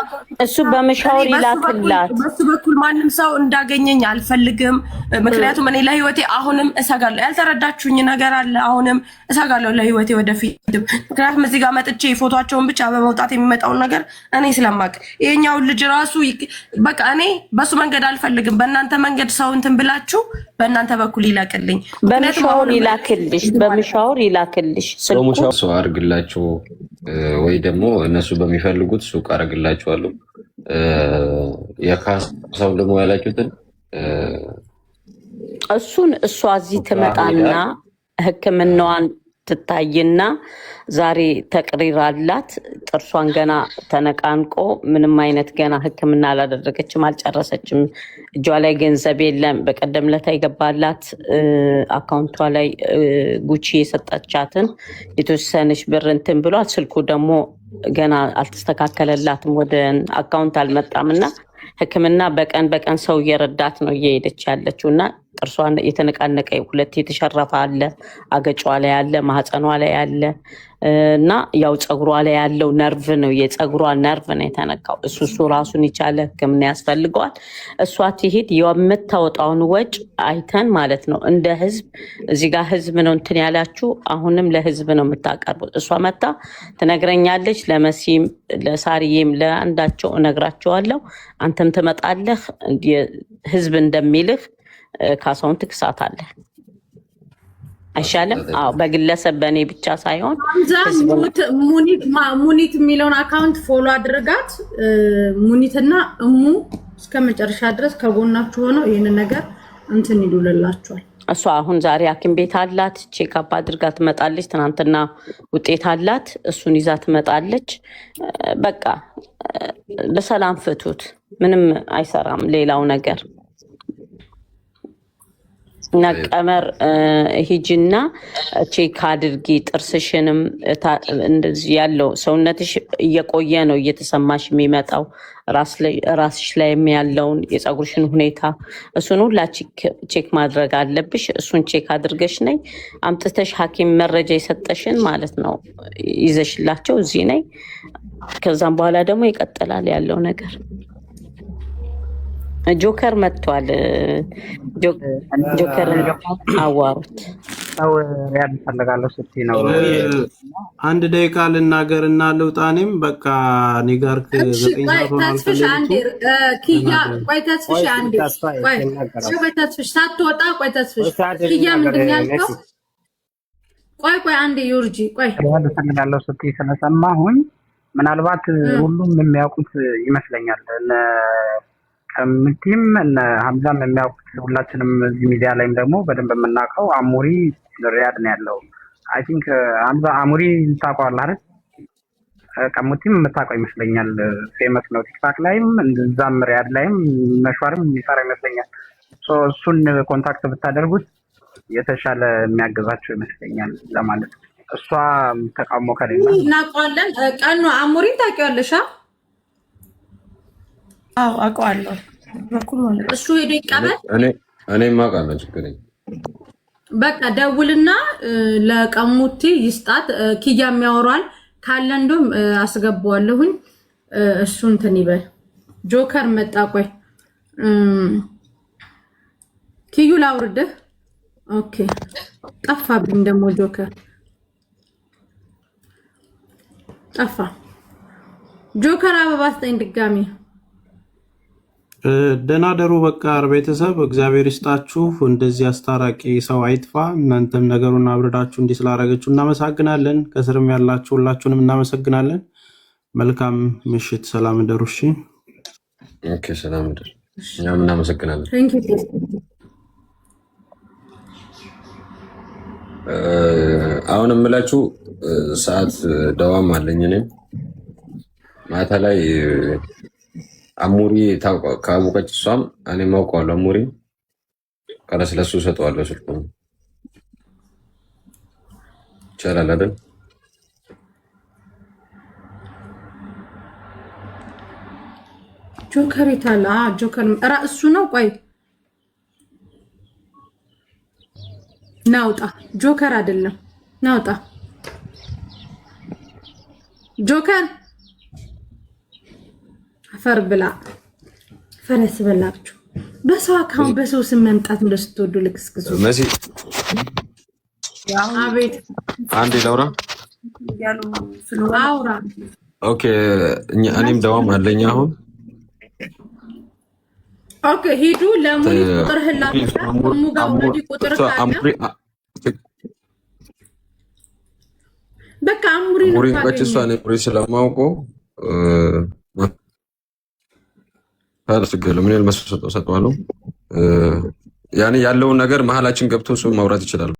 እሱ በመሻወር ይላክላት። በሱ በኩል ማንም ሰው እንዳገኘኝ አልፈልግም። ምክንያቱም እኔ ለህይወቴ አሁንም እሰጋለሁ። ያልተረዳችሁኝ ነገር አለ። አሁንም እሰጋለሁ ለህይወቴ ወደፊትም። ምክንያቱም እዚህ ጋር መጥቼ ፎቶቸውን ብቻ በመውጣት የሚመጣውን ነገር እኔ ስለማቅ ይሄኛውን ልጅ ራሱ በቃ እኔ በሱ መንገድ አልፈልግም። በእናንተ መንገድ ሰው እንትን ብላችሁ በእናንተ በኩል ይላክልኝ። በመሻወር ይላክልሽ በሙሻው ሰው አርግላችሁ ወይ ደግሞ እነሱ በሚፈልጉት ሱቅ አርግላችኋለሁ። የካሳው ደግሞ ያላችሁትን እሱን እሷ እዚህ ትመጣና ሕክምናዋን ትታይና ዛሬ ተቅሪር አላት። ጥርሷን ገና ተነቃንቆ ምንም አይነት ገና ሕክምና አላደረገችም፣ አልጨረሰችም። እጇ ላይ ገንዘብ የለም። በቀደም ለታ ይገባላት አካውንቷ ላይ ጉቺ የሰጠቻትን የተወሰነች ብር እንትን ብሏል። ስልኩ ደግሞ ገና አልተስተካከለላትም፣ ወደ አካውንት አልመጣም እና ሕክምና በቀን ሰው እየረዳት ነው እየሄደች ያለችው እና ጥርሷን የተነቃነቀ ሁለት የተሸረፈ አለ፣ አገጯ ላይ አለ፣ ማህፀኗ ላይ አለ እና ያው ፀጉሯ ላይ ያለው ነርቭ ነው የፀጉሯ ነርቭ ነው የተነካው። እሱ ራሱን የቻለ ሕክምና ያስፈልገዋል። እሷ ትሄድ የምታወጣውን ወጭ አይተን ማለት ነው እንደ ህዝብ እዚህ ጋር ህዝብ ነው እንትን ያላችሁ፣ አሁንም ለህዝብ ነው የምታቀርቡት። እሷ መታ ትነግረኛለች፣ ለመሲም ለሳርዬም ለአንዳቸው እነግራቸዋለሁ። አንተም ትመጣለህ ህዝብ እንደሚልህ ካሳውን ትክሳታለህ። አይሻልም? አዎ በግለሰብ በእኔ ብቻ ሳይሆን ሙኒት የሚለውን አካውንት ፎሎ አድርጋት። ሙኒትና እሙ እስከ መጨረሻ ድረስ ከጎናችሁ ሆነው ይህንን ነገር እንትን ይሉልላችኋል። እሷ አሁን ዛሬ ሐኪም ቤት አላት፣ ቼክአፕ አድርጋ ትመጣለች። ትናንትና ውጤት አላት፣ እሱን ይዛ ትመጣለች። በቃ በሰላም ፍቱት፣ ምንም አይሰራም ሌላው ነገር። እና ቀመር ሂጂና ቼክ አድርጊ። ጥርስሽንም እንደዚህ ያለው ሰውነትሽ እየቆየ ነው እየተሰማሽ የሚመጣው ራስሽ ላይ ያለውን የፀጉርሽን ሁኔታ እሱን ሁላ ቼክ ማድረግ አለብሽ። እሱን ቼክ አድርገሽ ነይ አምጥተሽ ሐኪም መረጃ የሰጠሽን ማለት ነው ይዘሽላቸው እዚህ ነይ። ከዛም በኋላ ደግሞ ይቀጥላል ያለው ነገር። ጆከር መጥቷል። ጆከርን አዋሩት። ሰው ሪያድ እፈልጋለሁ ስትይ ነው። አንድ ደቂቃ ልናገር እና ልውጣ እኔም በቃ እኔ ጋር ተስፍሽ አንዴ ኪያ ቆይ ተስፍሽ አንዴ ቆይ ተስፍሽ ሳትወጣ ቆይ ተስፍሽ ኪያ ምንድን ነው ያልከው? ቆይ አንዴ ዩርጂ ቆይ ሪያድ እፈልጋለሁ ስትይ ስለሰማሁኝ ምናልባት ሁሉም የሚያውቁት ይመስለኛል። ከምቲም ሀምዛም የሚያውቁት ሁላችንም እዚህ ሚዲያ ላይም ደግሞ በደንብ የምናውቀው አሙሪ ሪያድ ነው ያለው። አይ ቲንክ ሀምዛ አሙሪ ታውቀዋለህ አይደል? ከሙቲም የምታውቀው ይመስለኛል። ፌመስ ነው ቲክታክ ላይም እዛም ሪያድ ላይም መሽዋርም የሚሰራ ይመስለኛል። እሱን ኮንታክት ብታደርጉት የተሻለ የሚያግዛቸው ይመስለኛል ለማለት ነው። እሷ ተቃውሞ ከሌለ እናውቀዋለን። ቀኑ አሙሪን ታውቂዋለሽ? አዎ አውቀዋለሁ። እሱ ሄዶ ይቀበል። እኔም አውቃለሁ። ችግር በቃ ደውልና ለቀሙቲ ይስጣት። ኪያ የሚያወራል ካለ እንደውም አስገባዋለሁኝ። እሱ እንትን ይበል። ጆከር መጣ። ቆይ ኪዩ ላውርድህ። ኦኬ ጠፋብኝ ደግሞ ጆከር ጠፋ። ጆከር አበባ ስጠኝ ድጋሚ። ደህና ደሩ። በቃ ቤተሰብ እግዚአብሔር ይስጣችሁ። እንደዚህ አስታራቂ ሰው አይጥፋ። እናንተም ነገሩን አብረዳችሁ እንዲህ ስላደረገችሁ እናመሰግናለን። ከስርም ያላችሁ ሁላችሁንም እናመሰግናለን። መልካም ምሽት። ሰላም እደሩ። እሺ ኦኬ፣ ሰላም እደሩ። እኛም እናመሰግናለን። አሁን የምላችሁ ሰዓት ደዋም አለኝ። እኔም ማታ ላይ አሙሪ ካወቀች እሷም እኔም አውቀዋለሁ። አሙሪ ስለሱ እሰጠዋለሁ ስልኩን። ይቻላል አይደል? ጆከር ይታላ ጆከር እሱ ነው። ቆይ ናውጣ። ጆከር አይደለም ናውጣ። ጆከር አፈር ብላ ፈረስ በላችሁ። በሰው አካውንት በሰው ስም መምጣት እንደስትወዱ ልክስክሱ መሲ አቤት አንዴ ላውራ። አውራ። ኦኬ እኔም ደዋም አለኝ አሁን። ኦኬ ሂዱ ለሙኒ ቁጥር ህላታ ሙጋ ወዲ ቁጥር ካለ በቃ አሙሪ ነው ታገኝ። እሷ እኔ ፕሬ ስለማውቀው ምን ያህል መስጠት ሰጠዋለሁ። ያኔ ያለውን ነገር መሀላችን ገብቶ እሱ ማውራት ይችላል።